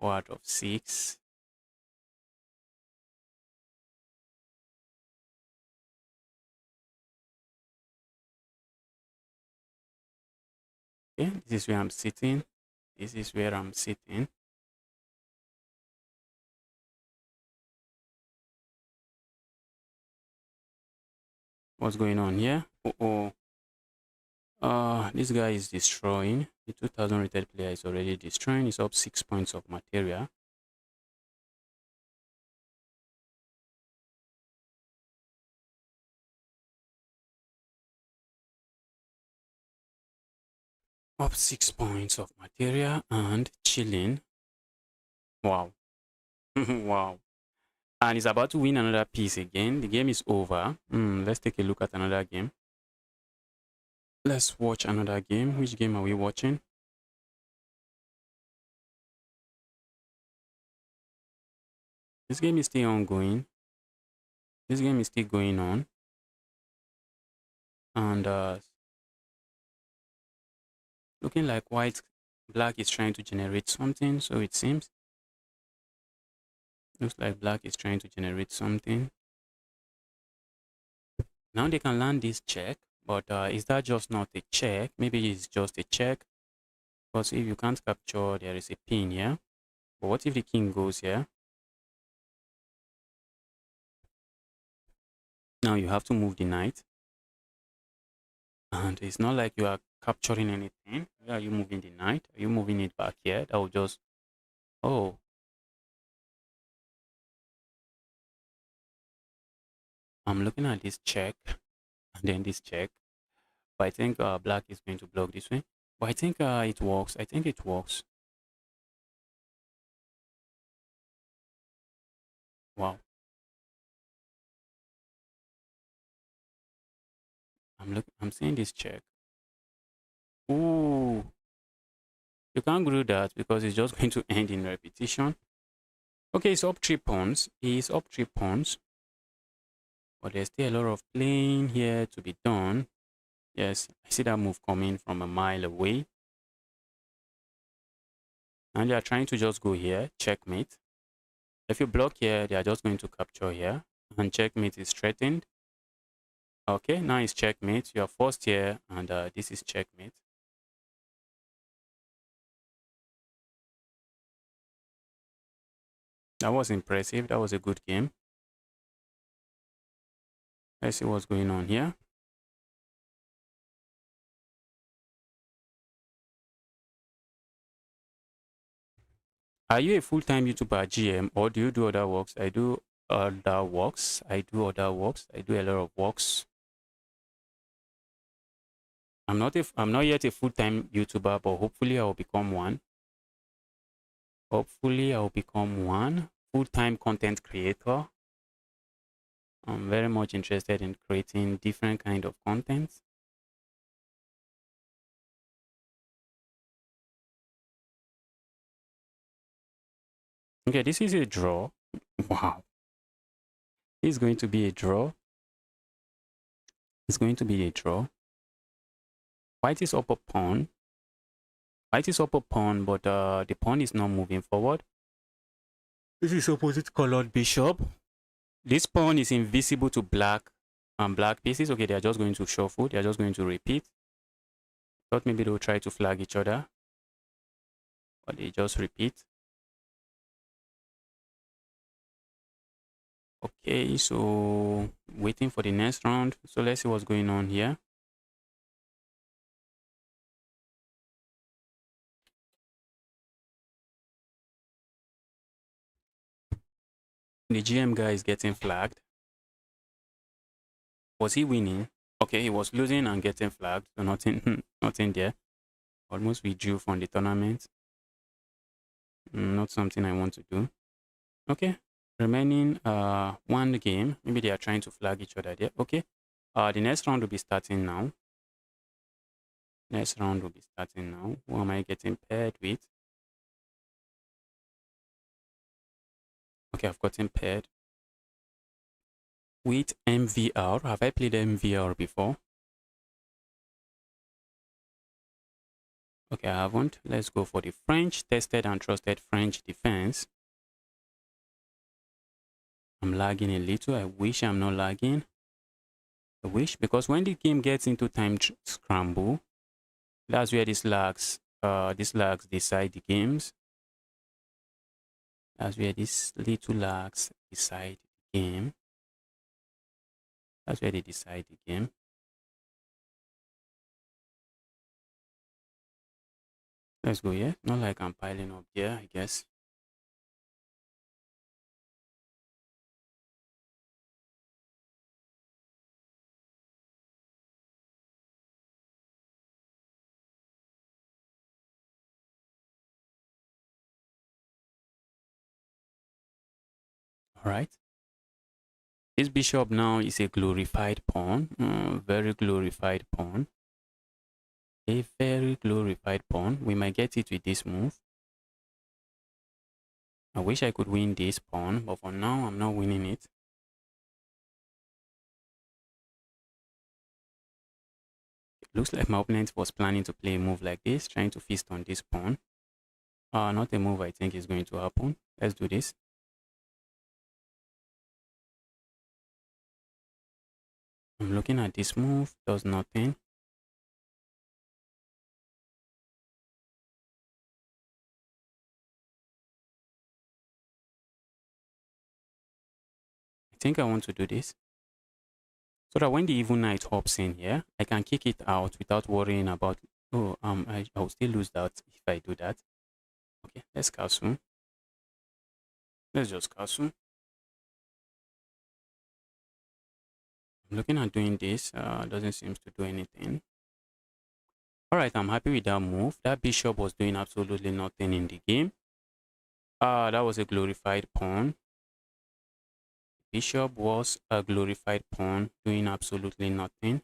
4 out of 6. Okay, this is where I'm sitting. This is where I'm sitting. What's going on here? Oh, this guy is destroying. The 2000 rated player is already destroying. He's up 6 points of material. Up 6 points of material and chilling. Wow. Wow. And he's about to win another piece again. The game is over. Let's take a look at another game. Let's watch another game. Which game are we watching? This game is still ongoing. This game is still going on. And looking like black is trying to generate something. So it seems. Looks like black is trying to generate something. Now they can land this check. But is that just not a check? Maybe it's just a check. Because if you can't capture, there is a pin here. But what if the king goes here? Now you have to move the knight. And it's not like you are capturing anything. Where are you moving the knight? Are you moving it back here? That will just... Oh. I'm looking at this check. And then this check. But I think black is going to block this way. But I think it works. I think it works. Wow. I'm seeing this check. Ooh. You can't do that because it's just going to end in repetition. Okay, it's up 3 pawns. He's up 3 pawns. But there's still a lot of playing here to be done. Yes, I see that move coming from a mile away. And they are trying to just go here, checkmate. If you block here, they are just going to capture here. And checkmate is threatened. Okay, now it's checkmate. You are forced here, and this is checkmate. That was impressive. That was a good game. Let's see what's going on here. Are you a full-time YouTuber GM, or do you do other works? I do other works. I do other works. I do a lot of works. I'm not yet a full-time YouTuber, but hopefully I will become one. Hopefully I will become one full-time content creator. I'm very much interested in creating different kind of content. Okay, this is a draw. Wow. This is going to be a draw. It's going to be a draw. White is up a pawn. White is up a pawn, but the pawn is not moving forward. This is opposite colored bishop. This pawn is invisible to black and black pieces. Okay, they are just going to shuffle. They are just going to repeat. Thought maybe they'll try to flag each other, but they just repeat. Okay, so waiting for the next round. So let's see what's going on here. The GM guy is getting flagged. Was he winning? Okay, he was losing and getting flagged. So nothing, nothing there. Almost withdrew from the tournament. Not something I want to do. Okay, remaining one game. Maybe they are trying to flag each other there. Okay, the next round will be starting now. Next round will be starting now. Who am I getting paired with? Okay, I've gotten paired with MVR. Have I played MVR before? Okay, I haven't. Let's go for the French, tested and trusted French defense. I'm lagging a little. I wish I'm not lagging. I wish, because when the game gets into time scramble, that's where these lags decide the games. That's where these little lags decide the game. That's where they decide the game. Let's go here. Not like I'm piling up here, I guess. All right. This bishop now is a glorified pawn. Very glorified pawn. A very glorified pawn. We might get it with this move. I wish I could win this pawn, but for now, I'm not winning it. It looks like my opponent was planning to play a move like this, trying to feast on this pawn. Not a move I think is going to happen. Let's do this. I'm looking at this move, does nothing. I think I want to do this, so that when the evil knight hops in here, I can kick it out without worrying about, oh, I'll still lose that if I do that. Okay, let's castle. Let's just castle. I'm looking at doing this, doesn't seem to do anything. All right, I'm happy with that move. That bishop was doing absolutely nothing in the game. That was a glorified pawn. Bishop was a glorified pawn, doing absolutely nothing.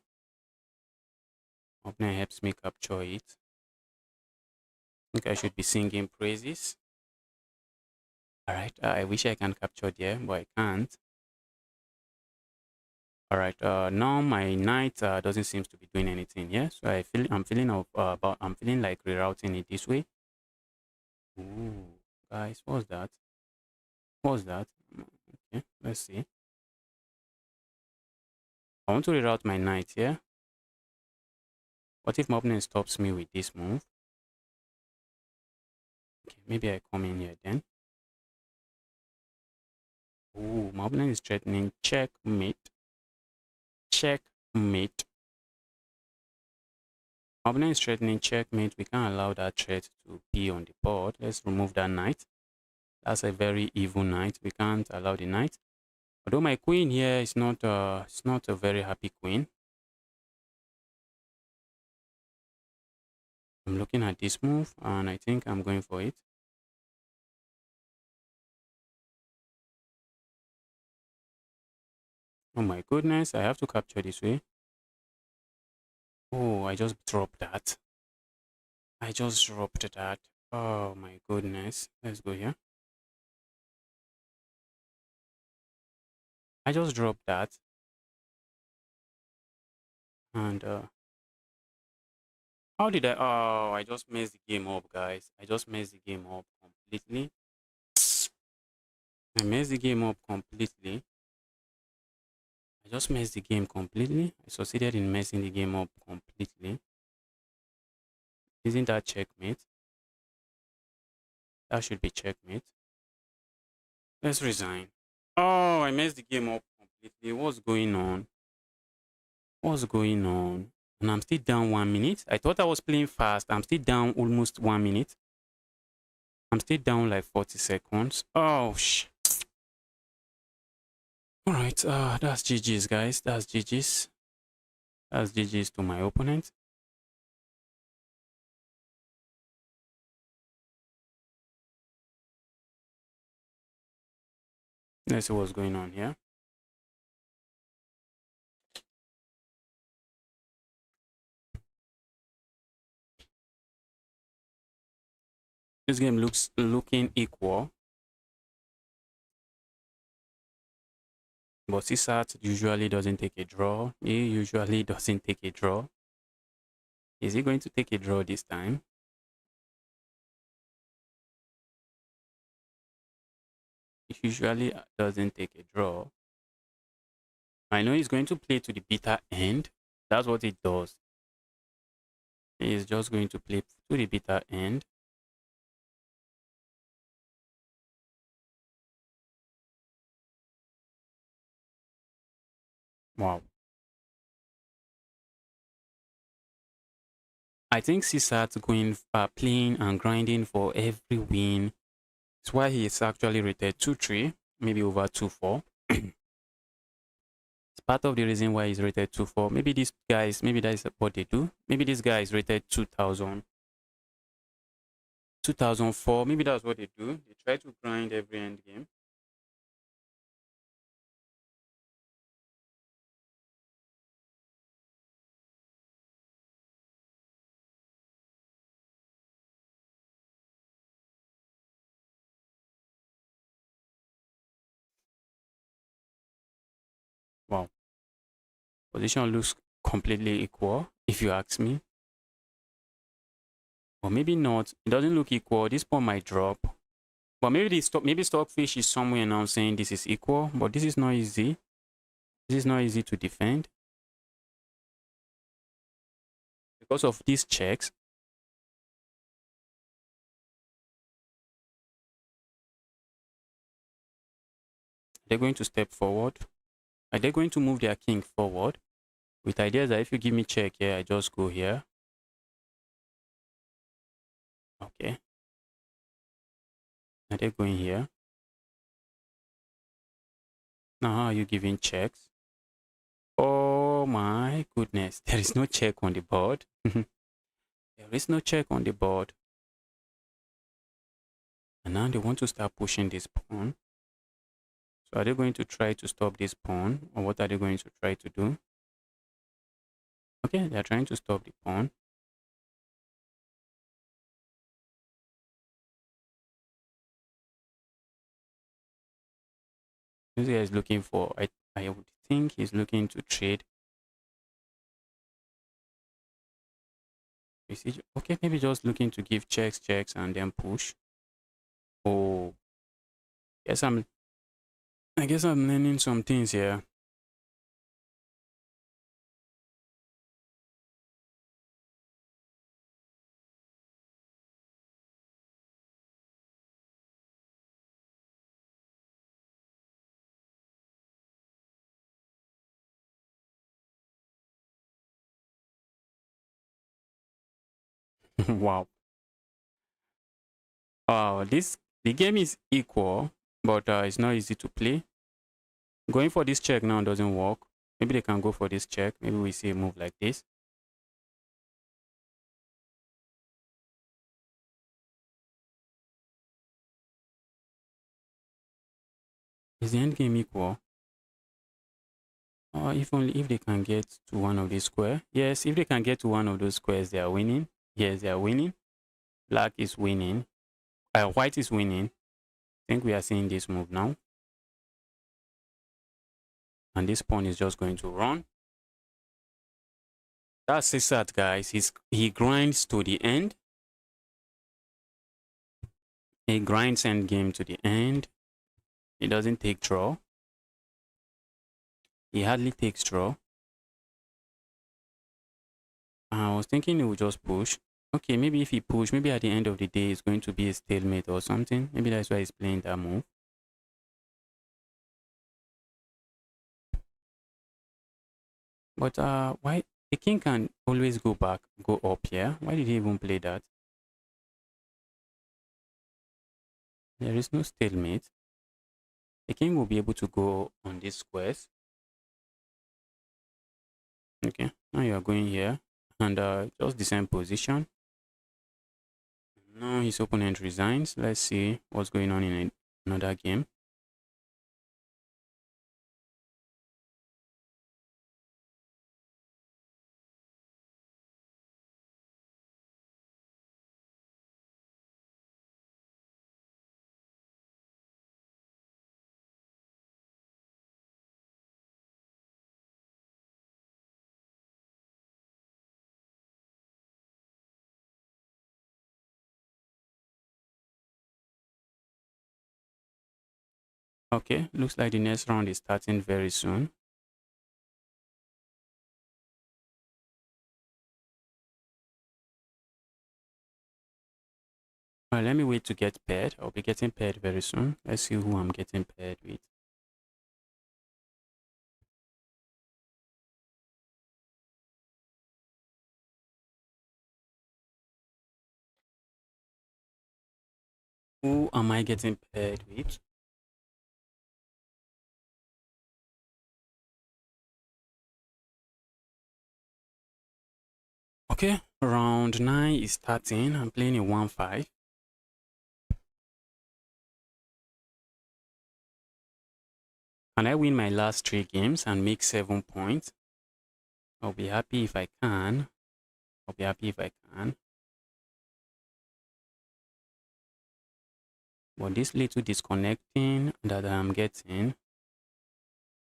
Opponent helps me capture it. I think I should be singing praises. All right, I wish I can capture there, but I can't. All right, now my knight doesn't seem to be doing anything here, so I'm feeling like rerouting it this way. Ooh, guys, what's that? What's that? Okay, let's see. I want to reroute my knight here. What if my opponent stops me with this move? Okay, maybe I come in here then. Ooh, my opponent is threatening checkmate. Checkmate. My opponent is threatening checkmate. We can't allow that threat to be on the board. Let's remove that knight. That's a very evil knight. We can't allow the knight. Although my queen here is not it's not a very happy queen. I'm looking at this move and I think I'm going for it. Oh my goodness, I have to capture this way. Oh, I just dropped that. I just dropped that. Oh my goodness. Let's go here. I just dropped that. And how did I? Oh, I just messed the game up, guys. I just messed the game up completely. I messed the game up completely. I just messed the game completely. I succeeded in messing the game up completely. Isn't that checkmate? That should be checkmate. Let's resign. Oh, I messed the game up completely. What's going on? What's going on? And I'm still down 1 minute. I thought I was playing fast. I'm still down almost 1 minute. I'm still down like 40 seconds. Oh, All right. That's GG's, guys. That's GG's. That's GG's to my opponent. Let's see what's going on here. This game looking equal. But CSAT usually doesn't take a draw. He usually doesn't take a draw. Is he going to take a draw this time? He usually doesn't take a draw. I know he's going to play to the bitter end. That's what he does. He is just going to play to the bitter end. Wow. I think CSAT going playing and grinding for every win. That's why he is actually rated 2-3, maybe over 2-4. It's part of the reason why he's rated 2-4. Maybe these guys, maybe that is what they do. Maybe this guy is rated 2000. 2004. Maybe that's what they do. They try to grind every end game. Wow. Position looks completely equal, if you ask me. Or maybe not. It doesn't look equal. This pawn might drop. But maybe Stockfish is somewhere now saying this is equal, but this is not easy. This is not easy to defend. Because of these checks, they're going to step forward. Are they going to move their king forward? With ideas that if you give me check here, I just go here. Okay. Are they going here? Now how are you giving checks? Oh my goodness. There is no check on the board. There is no check on the board. And now they want to start pushing this pawn. So are they going to try to stop this pawn? Or what are they going to try to do? Okay, they're trying to stop the pawn. This guy is looking for, I would think he's looking to trade. Is he, okay, maybe just looking to give checks, and then push. Oh, I guess I'm learning some things here. Wow. Oh, The game is equal, but it's not easy to play. Going for this check now doesn't work. Maybe they can go for this check. Maybe we see a move like this. Is the endgame equal? Or if only if they can get to one of these squares. Yes, if they can get to one of those squares, they are winning. Yes, they are winning. Black is winning. White is winning. I think we are seeing this move now. And this pawn is just going to run. That's it, guys. He grinds to the end. He grinds endgame to the end. He doesn't take draw. He hardly takes draw. I was thinking he would just push. Okay, maybe if he push, maybe at the end of the day, it's going to be a stalemate or something. Maybe that's why he's playing that move. But why the king can always go back, go up here? Why did he even play that? There is no stalemate. The king will be able to go on these squares. Okay, now you are going here and just the same position. Now his opponent resigns. Let's see what's going on in another game. Okay, looks like the next round is starting very soon. Alright, let me wait to get paired. I'll be getting paired very soon. Let's see who I'm getting paired with. Who am I getting paired with? Okay, round 9 is starting. I'm playing a 1-5. Can I win my last 3 games and make 7 points? I'll be happy if I can. I'll be happy if I can. But this little disconnecting that I'm getting is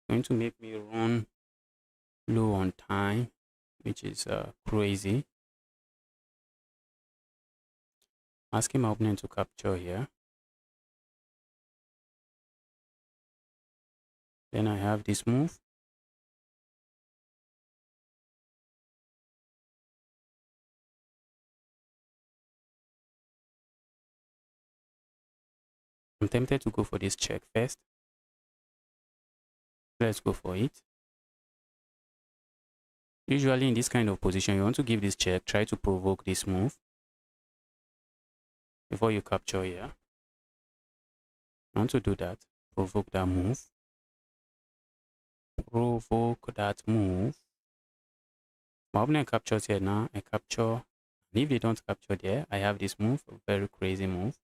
going to make me run low on time, which is crazy. Asking my opponent to capture here. Then I have this move. I'm tempted to go for this check first. Let's go for it. Usually in this kind of position, you want to give this check, try to provoke this move before you capture here. You want to do that, provoke that move. Provoke that move. My opponent captures here now, I capture. And if they don't capture there, I have this move, a very crazy move.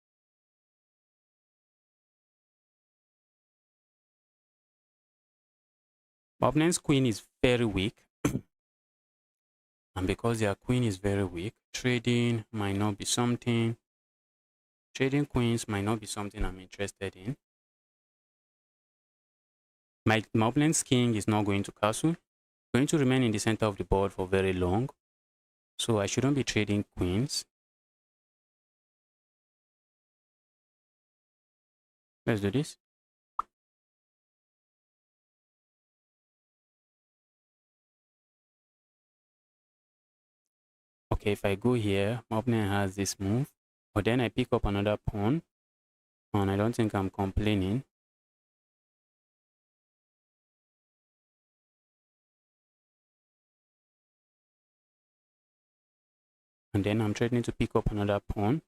My opponent's queen is very weak. And because their queen is very weak, trading might not be something. Trading queens might not be something I'm interested in. My opponent's king is not going to castle. Going to remain in the center of the board for very long. So I shouldn't be trading queens. Let's do this. Okay, if I go here, my opponent has this move. But then I pick up another pawn. And I don't think I'm complaining. And then I'm threatening to pick up another pawn.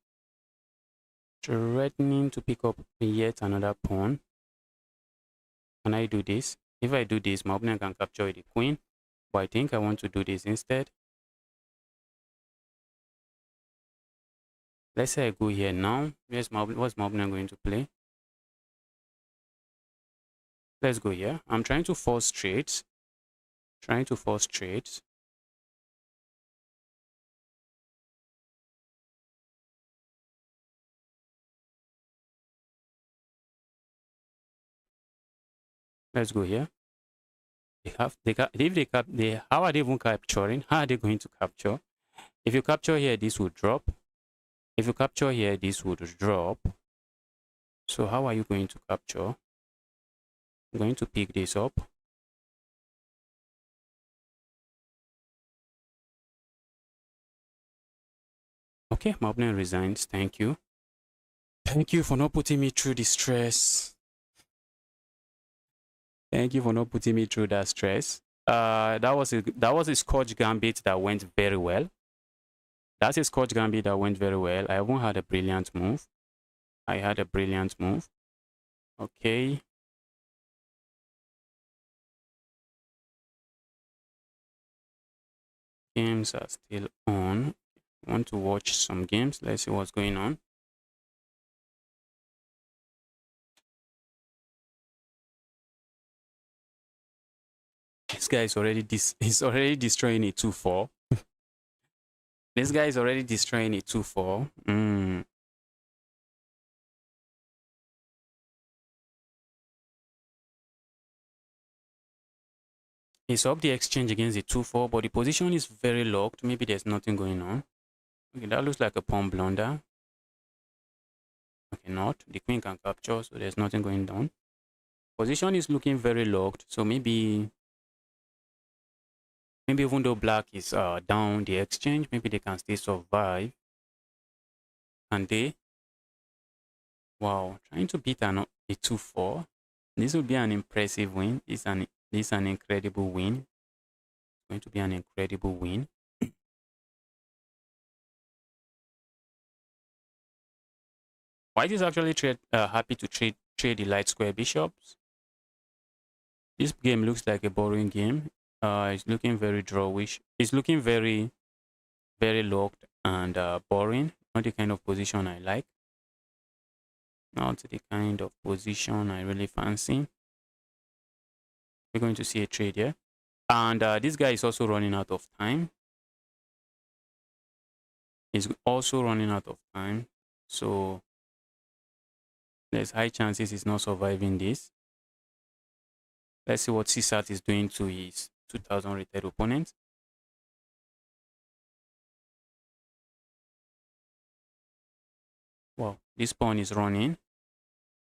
threatening to pick up yet another pawn. Can I do this? If I do this, my opponent can capture the queen. But I think I want to do this instead. Let's say I go here now. What's my opponent going to play? Let's go here. I'm trying to force trades. Trying to force trades. Let's go here. How are they even capturing? How are they going to capture? If you capture here, this will drop. If you capture here, this would drop. So how are you going to capture? I'm going to pick this up. Okay, my opponent resigns. Thank you. Thank you for not putting me through the stress. Thank you for not putting me through that stress. That was a Scotch gambit that went very well. That's a Scotch gambit that went very well. I haven't had a brilliant move. I had a brilliant move. Okay. Games are still on. I want to watch some games. Let's see what's going on. This guy is already destroying a 2-4. This guy is already destroying a 2-4. He's up the exchange against the 2-4, but the position is very locked. Maybe there's nothing going on. Okay, that looks like a pawn blunder. Okay, not. The queen can capture, so there's nothing going down. Position is looking very locked, so maybe even though black is down the exchange, maybe they can still survive. Can they? Wow, trying to beat a 2-4. This will be an impressive win. This is an incredible win. It's going to be an incredible win. White is actually happy to trade the light square bishops. This game looks like a boring game. It's looking very drawish. It's looking very, very locked and boring. Not the kind of position I like. Not the kind of position I really fancy. We're going to see a trade here. And this guy is also running out of time. He's also running out of time. So there's high chances he's not surviving this. Let's see what CSAT is doing to his 2000 rated opponent. Wow, this pawn is running.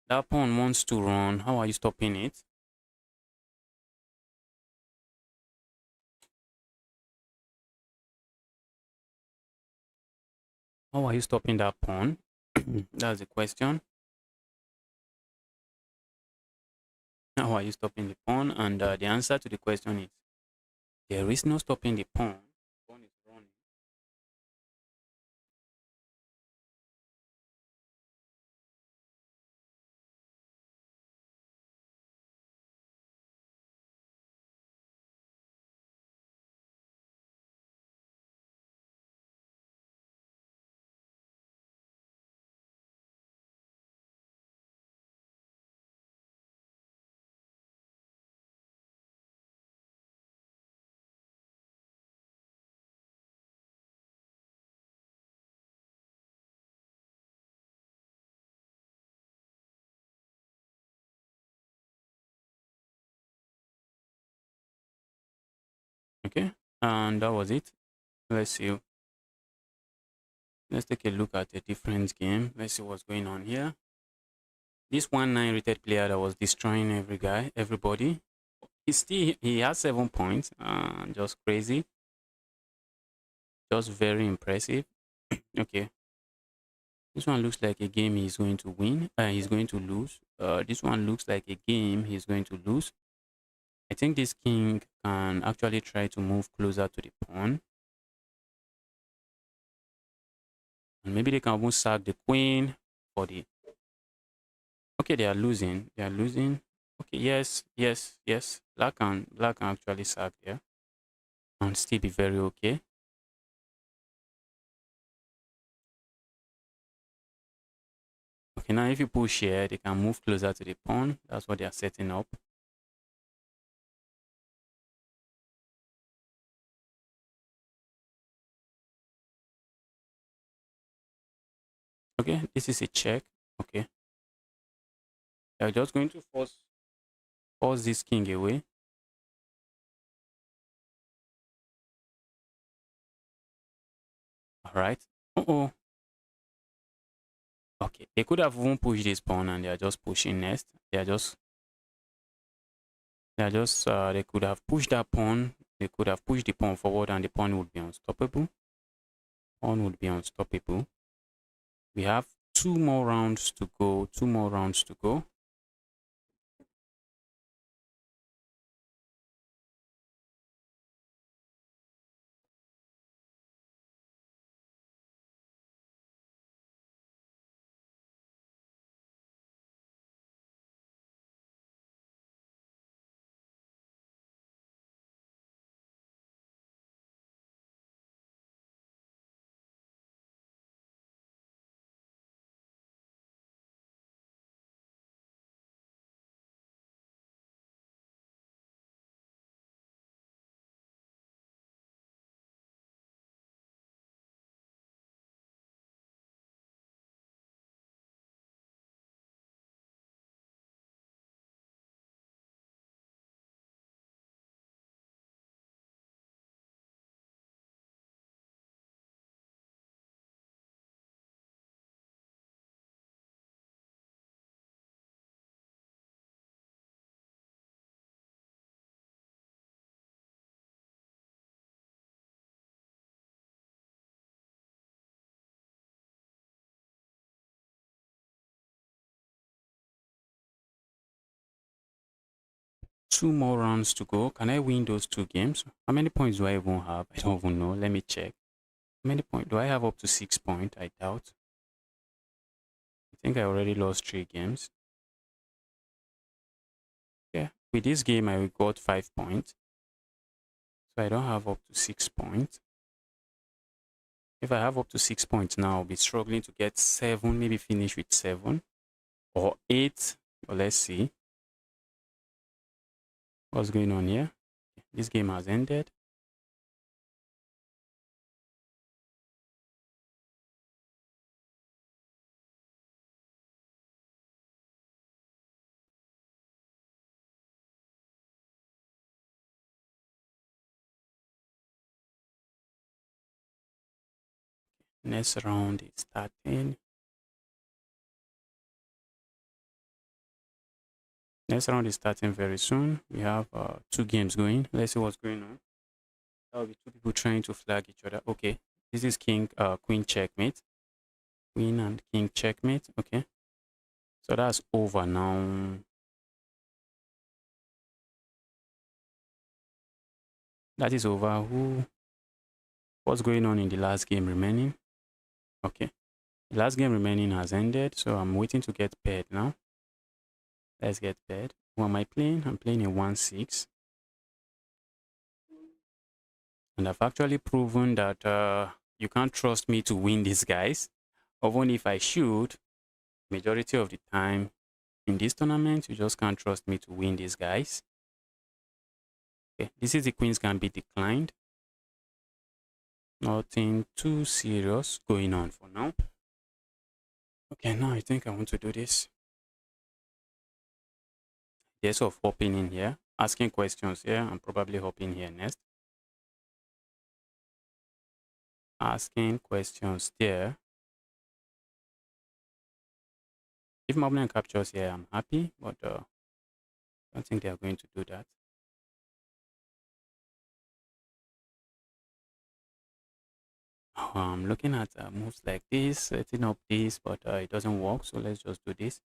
That pawn wants to run. How are you stopping it? How are you stopping that pawn? That's the question. How are you stopping the pawn? And the answer to the question is there is no stopping the pawn. The pawn is running. Okay, and that was it. Let's see. Let's take a look at a different game. Let's see what's going on here. This 1-9 rated player that was destroying everybody. He has 7 points. Just crazy. Just very impressive. Okay. This one looks like a game he's going to win. He's going to lose. This one looks like a game he's going to lose. I think this king can actually try to move closer to the pawn. And maybe they can almost sack the queen for the... Okay, they are losing. They are losing. Okay, yes, yes, yes. Black can actually sack there and still be very okay. Okay, now if you push here, they can move closer to the pawn. That's what they are setting up. Okay, this is a check. Okay, they're just going to force this king away. All right. Uh-oh. Okay, they could have even pushed this pawn and they are just pushing next. They could have pushed that pawn. They could have pushed the pawn forward and the pawn would be unstoppable. Pawn would be unstoppable. We have 2 more rounds to go. 2 more rounds to go. Two more rounds to go. Can I win those 2 games? How many points do I even have? I don't even know. Let me check. How many points? Do I have up to 6 points? I doubt. I think I already lost 3 games. Yeah. With this game, I got 5 points. So I don't have up to 6 points. If I have up to 6 points now, I'll be struggling to get 7, maybe finish with 7 or 8. But let's see what's going on here. This game has ended. Next round is starting. Next round is starting very soon. We have 2 games going. Let's see what's going on. That will be 2 people trying to flag each other. Okay, this is queen checkmate. Queen and king checkmate. Okay, so that's over now. That is over. What's going on in the last game remaining? Okay, the last game remaining has ended, so I'm waiting to get paired now. Let's get paired. Who am I playing? I'm playing a 1-6. And I've actually proven that you can't trust me to win these guys. Even if I should, majority of the time in this tournament, you just can't trust me to win these guys. Okay, this is the Queen's Gambit declined. Nothing too serious going on for now. Okay, now I think I want to do this. Yes, of hopping in here, asking questions here, and probably hopping here next. Asking questions there. If my opponent captures here, I'm happy, but I don't think they are going to do that. I'm looking at moves like this, setting up this, but it doesn't work. So let's just do this.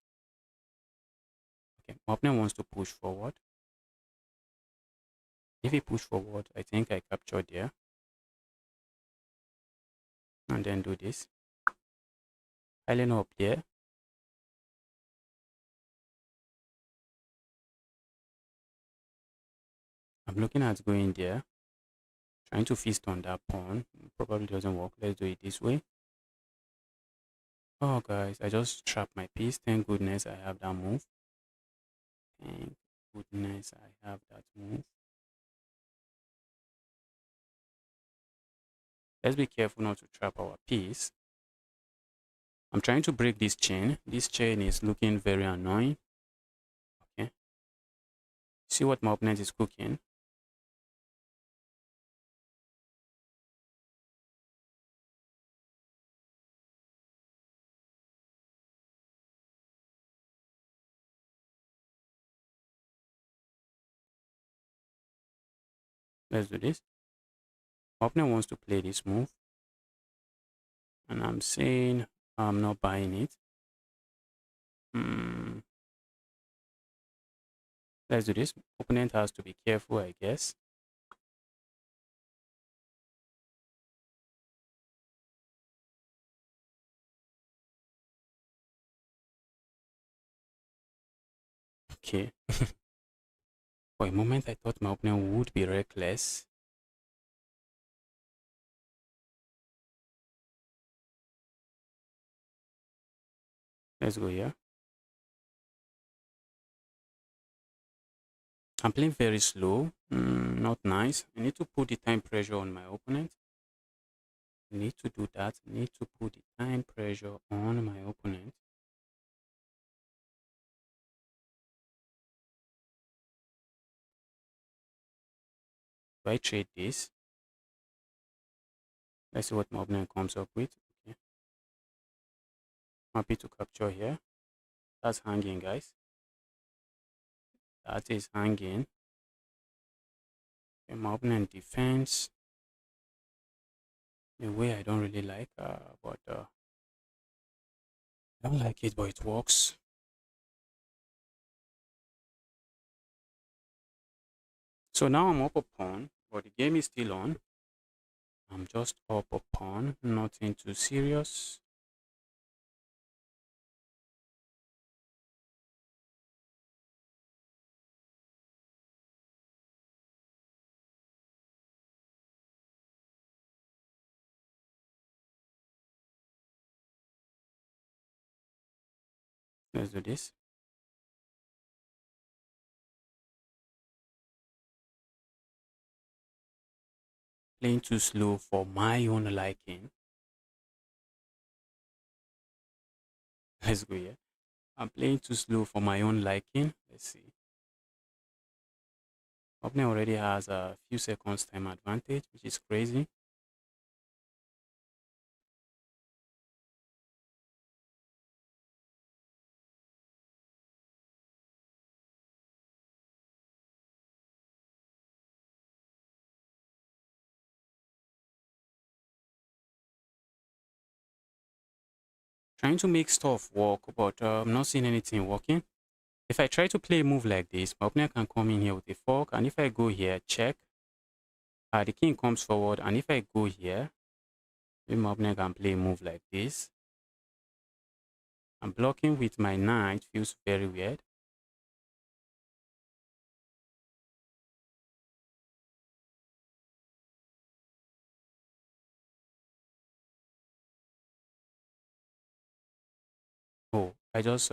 Okay, my opponent wants to push forward. If he push forward, I think I captured there. And then do this. Piling up there. I'm looking at going there, trying to feast on that pawn. Probably doesn't work. Let's do it this way. Oh, guys, I just trapped my piece. Thank goodness I have that move. Thank goodness I have that move. Let's be careful not to trap our piece. I'm trying to break this chain. This chain is looking very annoying. Okay. See what my opponent is cooking. Let's do this. My opponent wants to play this move. And I'm saying I'm not buying it. Let's do this. Opponent has to be careful, I guess. Okay. For a moment, I thought my opponent would be reckless. Let's go here. I'm playing very slow. Not nice. I need to put the time pressure on my opponent. I need to do that. I need to put the time pressure on my opponent. Do I trade this? Let's see what my opponent comes up with. Okay. Happy to capture here. That's hanging, guys. That is hanging. Okay, my opponent defense. In a way I don't really like, but I don't like it, but it works. So now I'm up a pawn, but the game is still on. I'm just up a pawn, nothing too serious. Let's do this. Playing too slow for my own liking. Let's go here. I'm playing too slow for my own liking. Let's see. Opponent already has a few seconds time advantage, which is crazy. Trying to make stuff work, but I'm not seeing anything working. If I try to play a move like this, my opponent can come in here with a fork, and if I go here, check, the king comes forward, and if I go here, maybe my opponent can play a move like this. I'm blocking with my knight, feels very weird. Oh, I just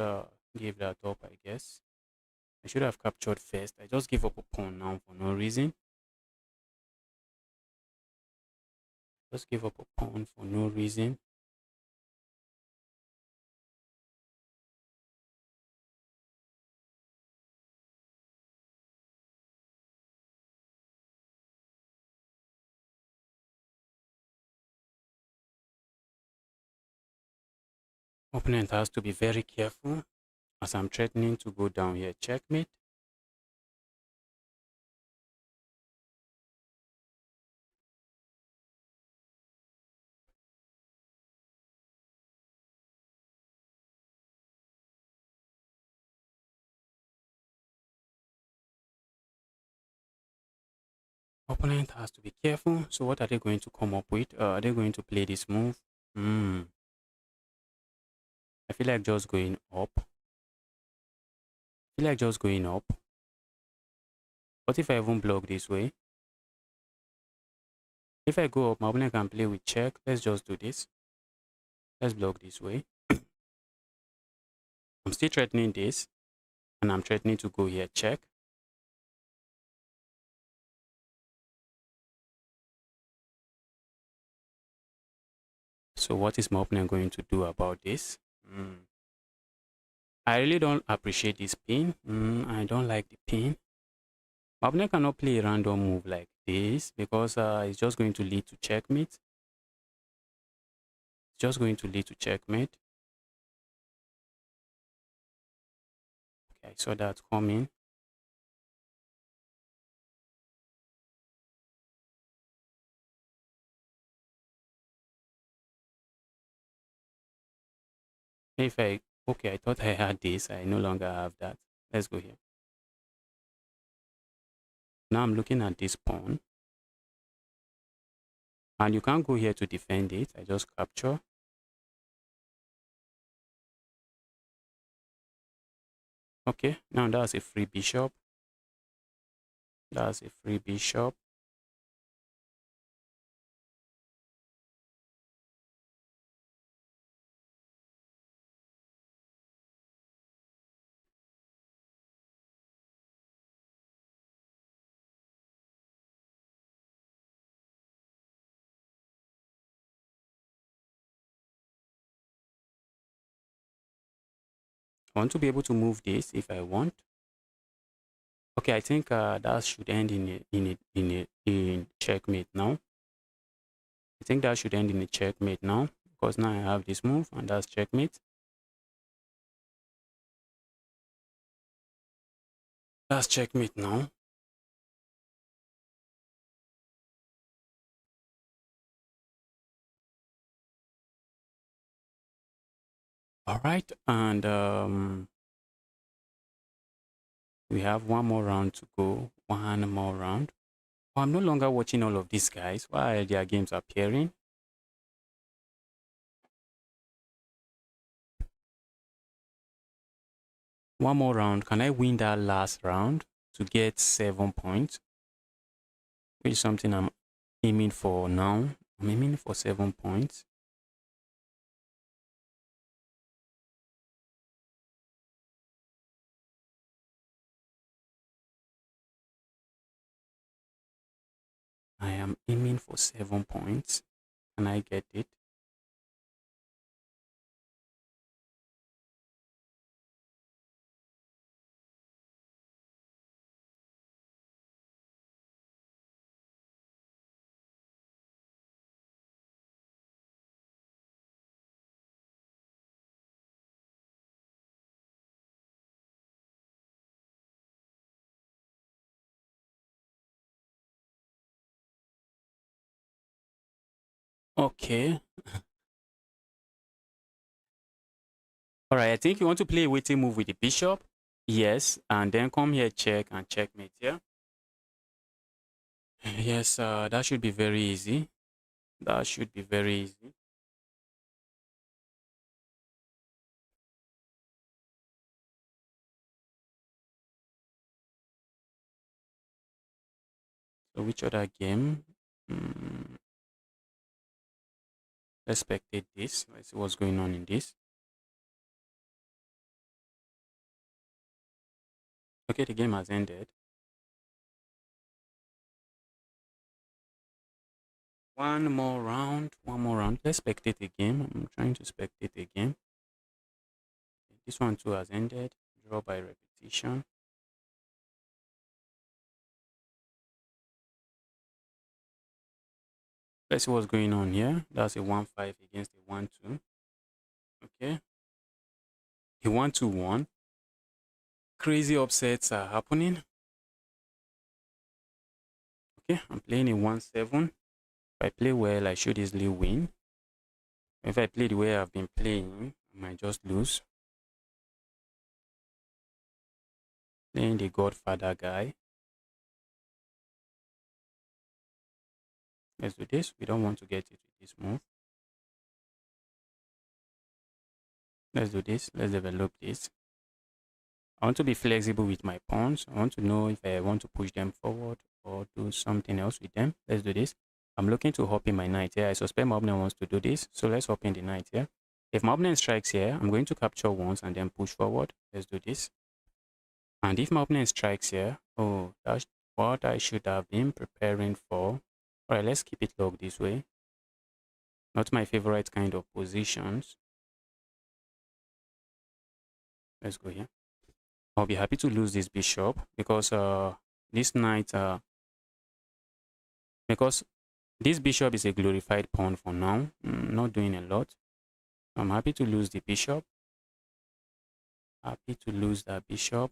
gave that up, I guess. I should have captured first. I just gave up a pawn now for no reason. Just give up a pawn for no reason. Opponent has to be very careful as I'm threatening to go down here. Checkmate. Opponent has to be careful. So what are they going to come up with? Are they going to play this move? I feel like just going up. I feel like just going up. What if I even block this way? If I go up, my opponent can play with check. Let's just do this. Let's block this way. I'm still threatening this, and I'm threatening to go here, check. So what is my opponent going to do about this? I really don't appreciate this pin. I don't like the pin. My opponent cannot play a random move like this because it's just going to lead to checkmate. It's just going to lead to checkmate. Okay, I saw that coming. Okay, I thought I had this. I no longer have that. Let's go here. Now I'm looking at this pawn. And you can't go here to defend it. I just capture. Okay, now that's a free bishop. That's a free bishop. I want to be able to move this if I want. Okay, I think that should end in checkmate now. I think that should end in a checkmate now because now I have this move and that's checkmate. That's checkmate now. All right, and we have one more round to go. One more round. Oh, I'm no longer watching all of these guys. Why are their games appearing? One more round. Can I win that last round to get 7 points? Which is something I'm aiming for now. I'm aiming for 7 points. I am aiming for 7 points. Can I get it? Okay. All right. I think you want to play a waiting move with the bishop. Yes. And then come here, check and checkmate. Yeah. Yes. That should be very easy. That should be very easy. So which other game? Let's spectate this. Let's see what's going on in this. Okay, the game has ended. One more round. One more round. Let's spectate a game. I'm trying to spectate a game. This one too has ended. Draw by repetition. Let's see what's going on here. That's a 1-5 against a 1-2. Okay. A 1-2-1. Crazy upsets are happening. Okay, I'm playing a 1-7. If I play well, I should easily win. If I play the way I've been playing, I might just lose. Playing the Godfather guy. Let's do this. We don't want to get it with this move. Let's do this. Let's develop this. I want to be flexible with my pawns. I want to know if I want to push them forward or do something else with them. Let's do this. I'm looking to hop in my knight here. I suspect my opponent wants to do this. So let's hop in the knight here. If my opponent strikes here, I'm going to capture once and then push forward. Let's do this. And if my opponent strikes here, oh, that's what I should have been preparing for. All right, let's keep it locked this way. Not my favorite kind of positions. Let's go here. I'll be happy to lose this bishop because this knight, because this bishop is a glorified pawn for now, not doing a lot. I'm happy to lose the bishop. Happy to lose that bishop.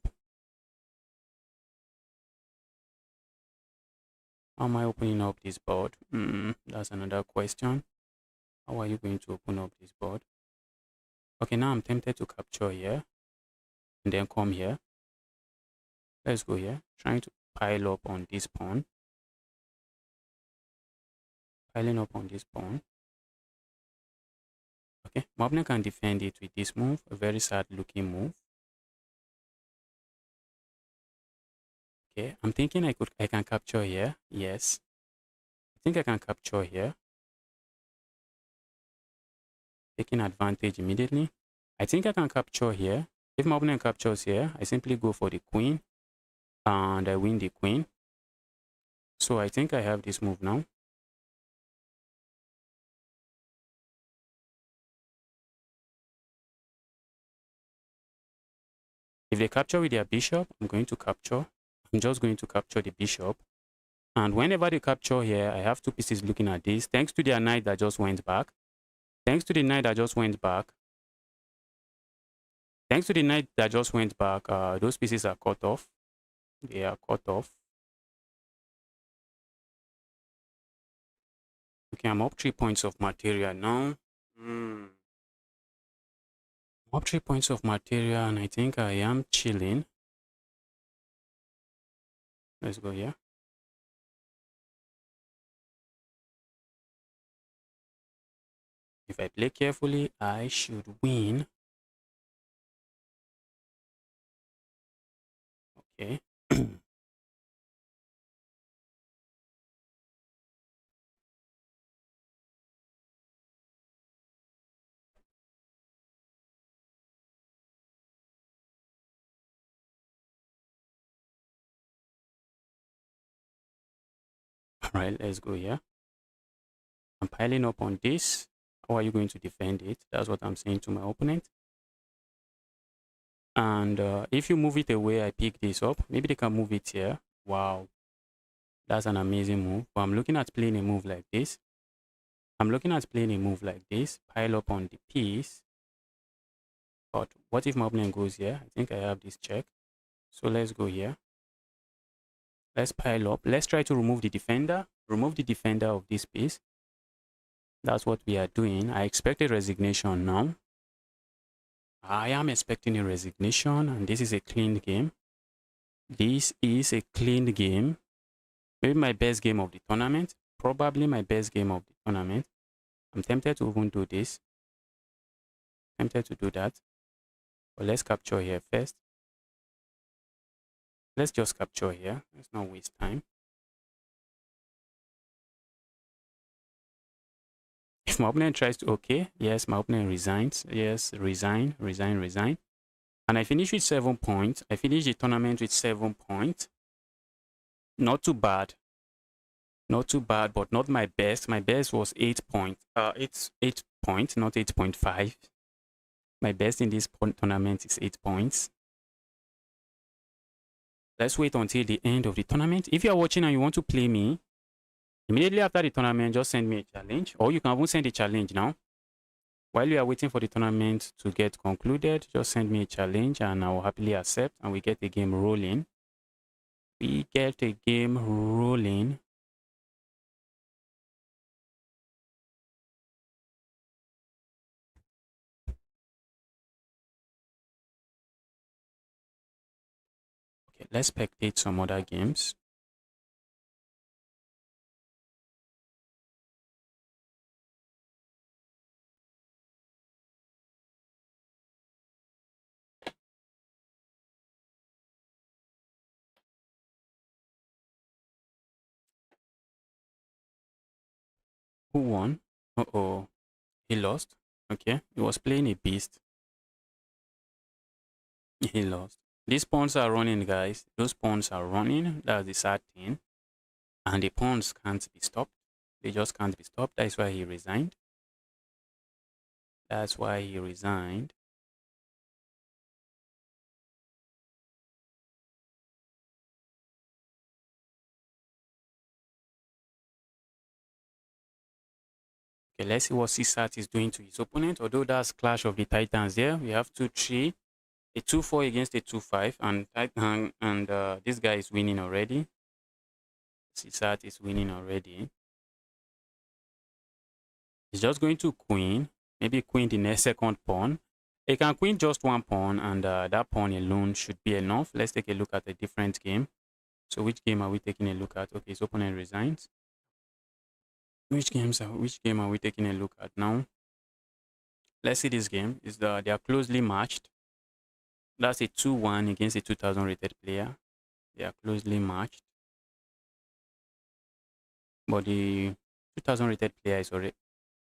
How am I opening up this board? That's another question. How are you going to open up this board? Okay, now I'm tempted to capture here and then come here. Let's go here. Trying to pile up on this pawn. Piling up on this pawn. Okay, my opponent can defend it with this move. A very sad looking move. Okay, I'm thinking I can capture here. Yes. I think I can capture here. Taking advantage immediately. I think I can capture here. If my opponent captures here, I simply go for the queen and I win the queen. So I think I have this move now. If they capture with their bishop, I'm going to capture. I'm just going to capture the bishop. And whenever they capture here, I have two pieces looking at this. Thanks to their knight that just went back. Thanks to the knight that just went back. Thanks to the knight that just went back, those pieces are cut off. They are cut off. Okay, I'm up 3 points of material now. Up 3 points of material, and I think I am chilling. Let's go here. If I play carefully, I should win. Okay. All right, let's go here. I'm piling up on this. How are you going to defend it? That's what I'm saying to my opponent. And if you move it away, I pick this up. Maybe they can move it here. Wow. That's an amazing move. But I'm looking at playing a move like this. I'm looking at playing a move like this. Pile up on the piece. But what if my opponent goes here? I think I have this check. So let's go here. Let's pile up. Let's try to remove the defender. Remove the defender of this piece. That's what we are doing. I expect a resignation now. I am expecting a resignation, and this is a clean game. This is a clean game. Maybe my best game of the tournament. Probably my best game of the tournament. I'm tempted to even do this. Tempted to do that. But let's capture here first. Let's just capture here. Let's not waste time. If my opponent tries to, okay, yes, my opponent resigns. Yes, resign. And I finished with 7 points. I finished the tournament with 7 points. Not too bad. Not too bad, but not my best. My best was 8 points. It's 8 points, not 8.5. My best in this tournament is 8 points. Let's wait until the end of the tournament. If you are watching and you want to play me, immediately after the tournament, just send me a challenge. Or you can even send a challenge now. While you are waiting for the tournament to get concluded, just send me a challenge and I will happily accept and we get the game rolling. We get a game rolling. Okay, let's spectate some other games. Who won? Uh-oh. He lost. Okay. He was playing a beast. He lost. These pawns are running, guys. Those pawns are running. That's the sad thing. And the pawns can't be stopped. They just can't be stopped. That's why he resigned. That's why he resigned. Okay, let's see what CSAT is doing to his opponent. Although that's Clash of the Titans there. We have 2-3. A 2-4 against a 2-5. And this guy is winning already. CSAT is winning already. He's just going to queen. Maybe queen the next second pawn. He can queen just one pawn, and that pawn alone should be enough. Let's take a look at a different game. So which game are we taking a look at? Okay, his opponent resigns. Which game are we taking a look at now? Let's see this game. They are closely matched. That's a 2-1 against a 2000 rated player. They are closely matched. But the 2000 rated player is already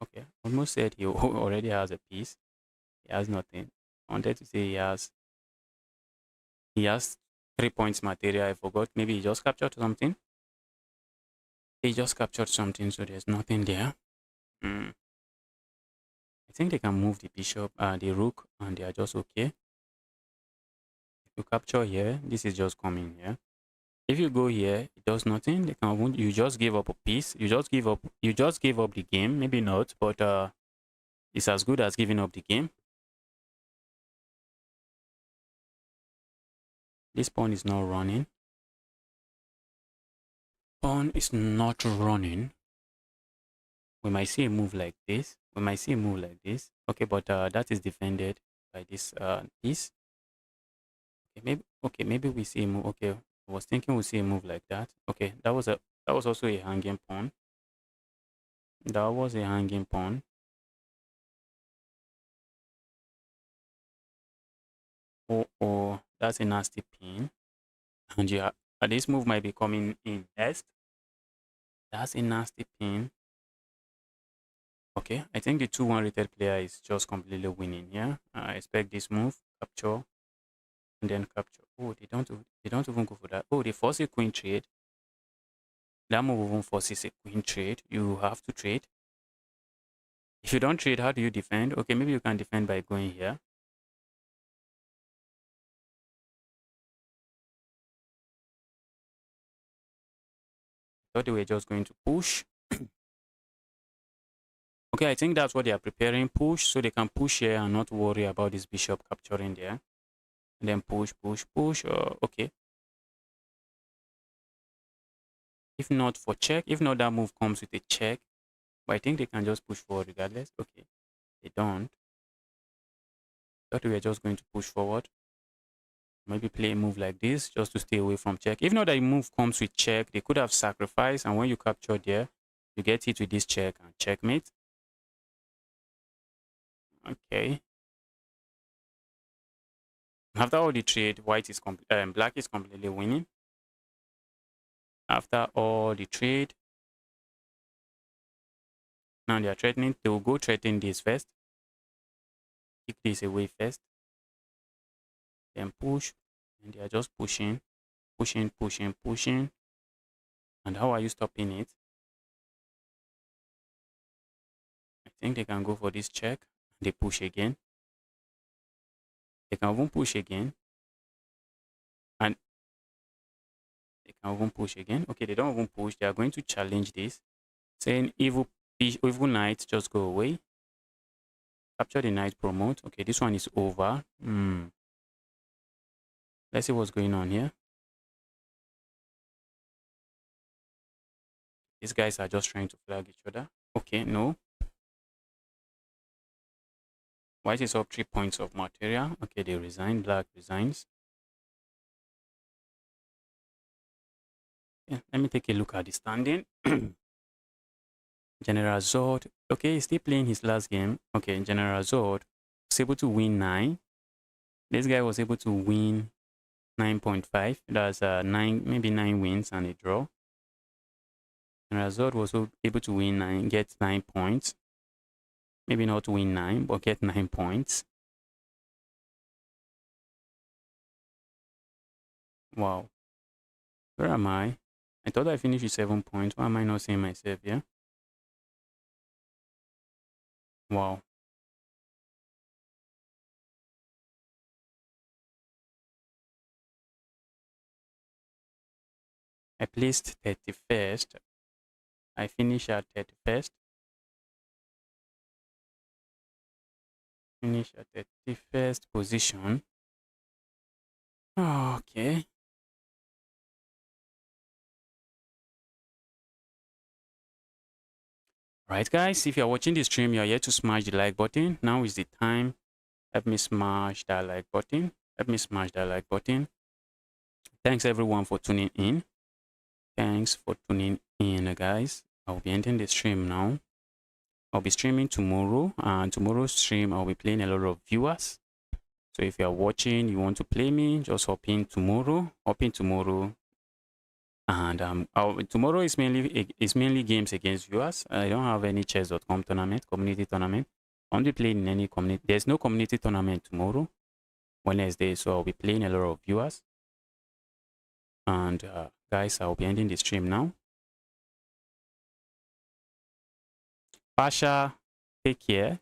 okay. Almost said he already has a piece. He has nothing. I wanted to say he has 3 points material. I forgot. Maybe he just captured something. He just captured something, so there's nothing there. I think they can move the bishop, the rook, and they are just okay. If you capture here, this is just coming here. If you go here, it does nothing. They can. You just give up a piece. You just give up. You just give up the game. Maybe not, but it's as good as giving up the game. This pawn is not running. Pawn is not running. We might see a move like this. We might see a move like this. Okay, but that is defended by this piece. Maybe we see a move. Okay, I was thinking we see a move like that. Okay, that was also a hanging pawn. That was a hanging pawn. Oh, that's a nasty pin. And yeah, this move might be coming in next. That's a nasty pin. Okay, I think the 2-1 rated player is just completely winning. Yeah, I expect this move, capture, and then capture. Oh, they don't even go for that. Oh, they force a queen trade. That move even forces a queen trade. You have to trade. If you don't trade, how do you defend? Okay, maybe you can defend by going here. Thought they were just going to push. Okay, I think that's what they are preparing. Push, so they can push here and not worry about this bishop capturing there. And then push, push, push. Okay. If not for check, if not that move comes with a check, but I think they can just push forward regardless. Okay, they don't. Thought we were just going to push forward. Maybe play a move like this just to stay away from check. If not that move comes with check, they could have sacrificed, and when you capture there, you get hit with this check and checkmate. Okay. After all the trade, black is completely winning. After all the trade, now they are threatening. They will go threaten this first. Kick this away first. Then push. And they are just pushing, pushing, pushing, pushing. And how are you stopping it? I think they can go for this check. They push again. They can even push again. And they can even push again. Okay, they don't even push. They are going to challenge this. Saying evil knight, just go away. Capture the knight, promote. Okay, this one is over. Let's see what's going on here. These guys are just trying to flag each other. Okay, no. White is up 3 points of material. Okay, they resign. Black resigns. Yeah, let me take a look at the standing. General Zod. Okay, he's still playing his last game. Okay, General Zod was able to win 9. This guy was able to win 9.5. That's maybe 9 wins and a draw. And Razor was able to win 9, get 9 points. Maybe not win 9, but get 9 points. Wow. Where am I? I thought I finished with 7 points. Why am I not seeing myself here? Wow. I placed 31st. I finished at 31st. Finish at 31st position. Okay. Right, guys, if you're watching the stream, you're here to smash the like button. Now is the time. Help me smash that like button. Help me smash that like button. Thanks everyone for tuning in. Thanks for tuning in, guys. I'll be ending the stream now. I'll be streaming tomorrow, and tomorrow's stream I'll be playing a lot of viewers. So if you're watching, you want to play me, just hop in tomorrow. And tomorrow is mainly games against viewers. I don't have any chess.com tournament, community tournament. I won't be playing in any community. There's no community tournament tomorrow, Wednesday, so I'll be playing a lot of viewers. And guys, I'll be ending the stream now. Pasha, take care.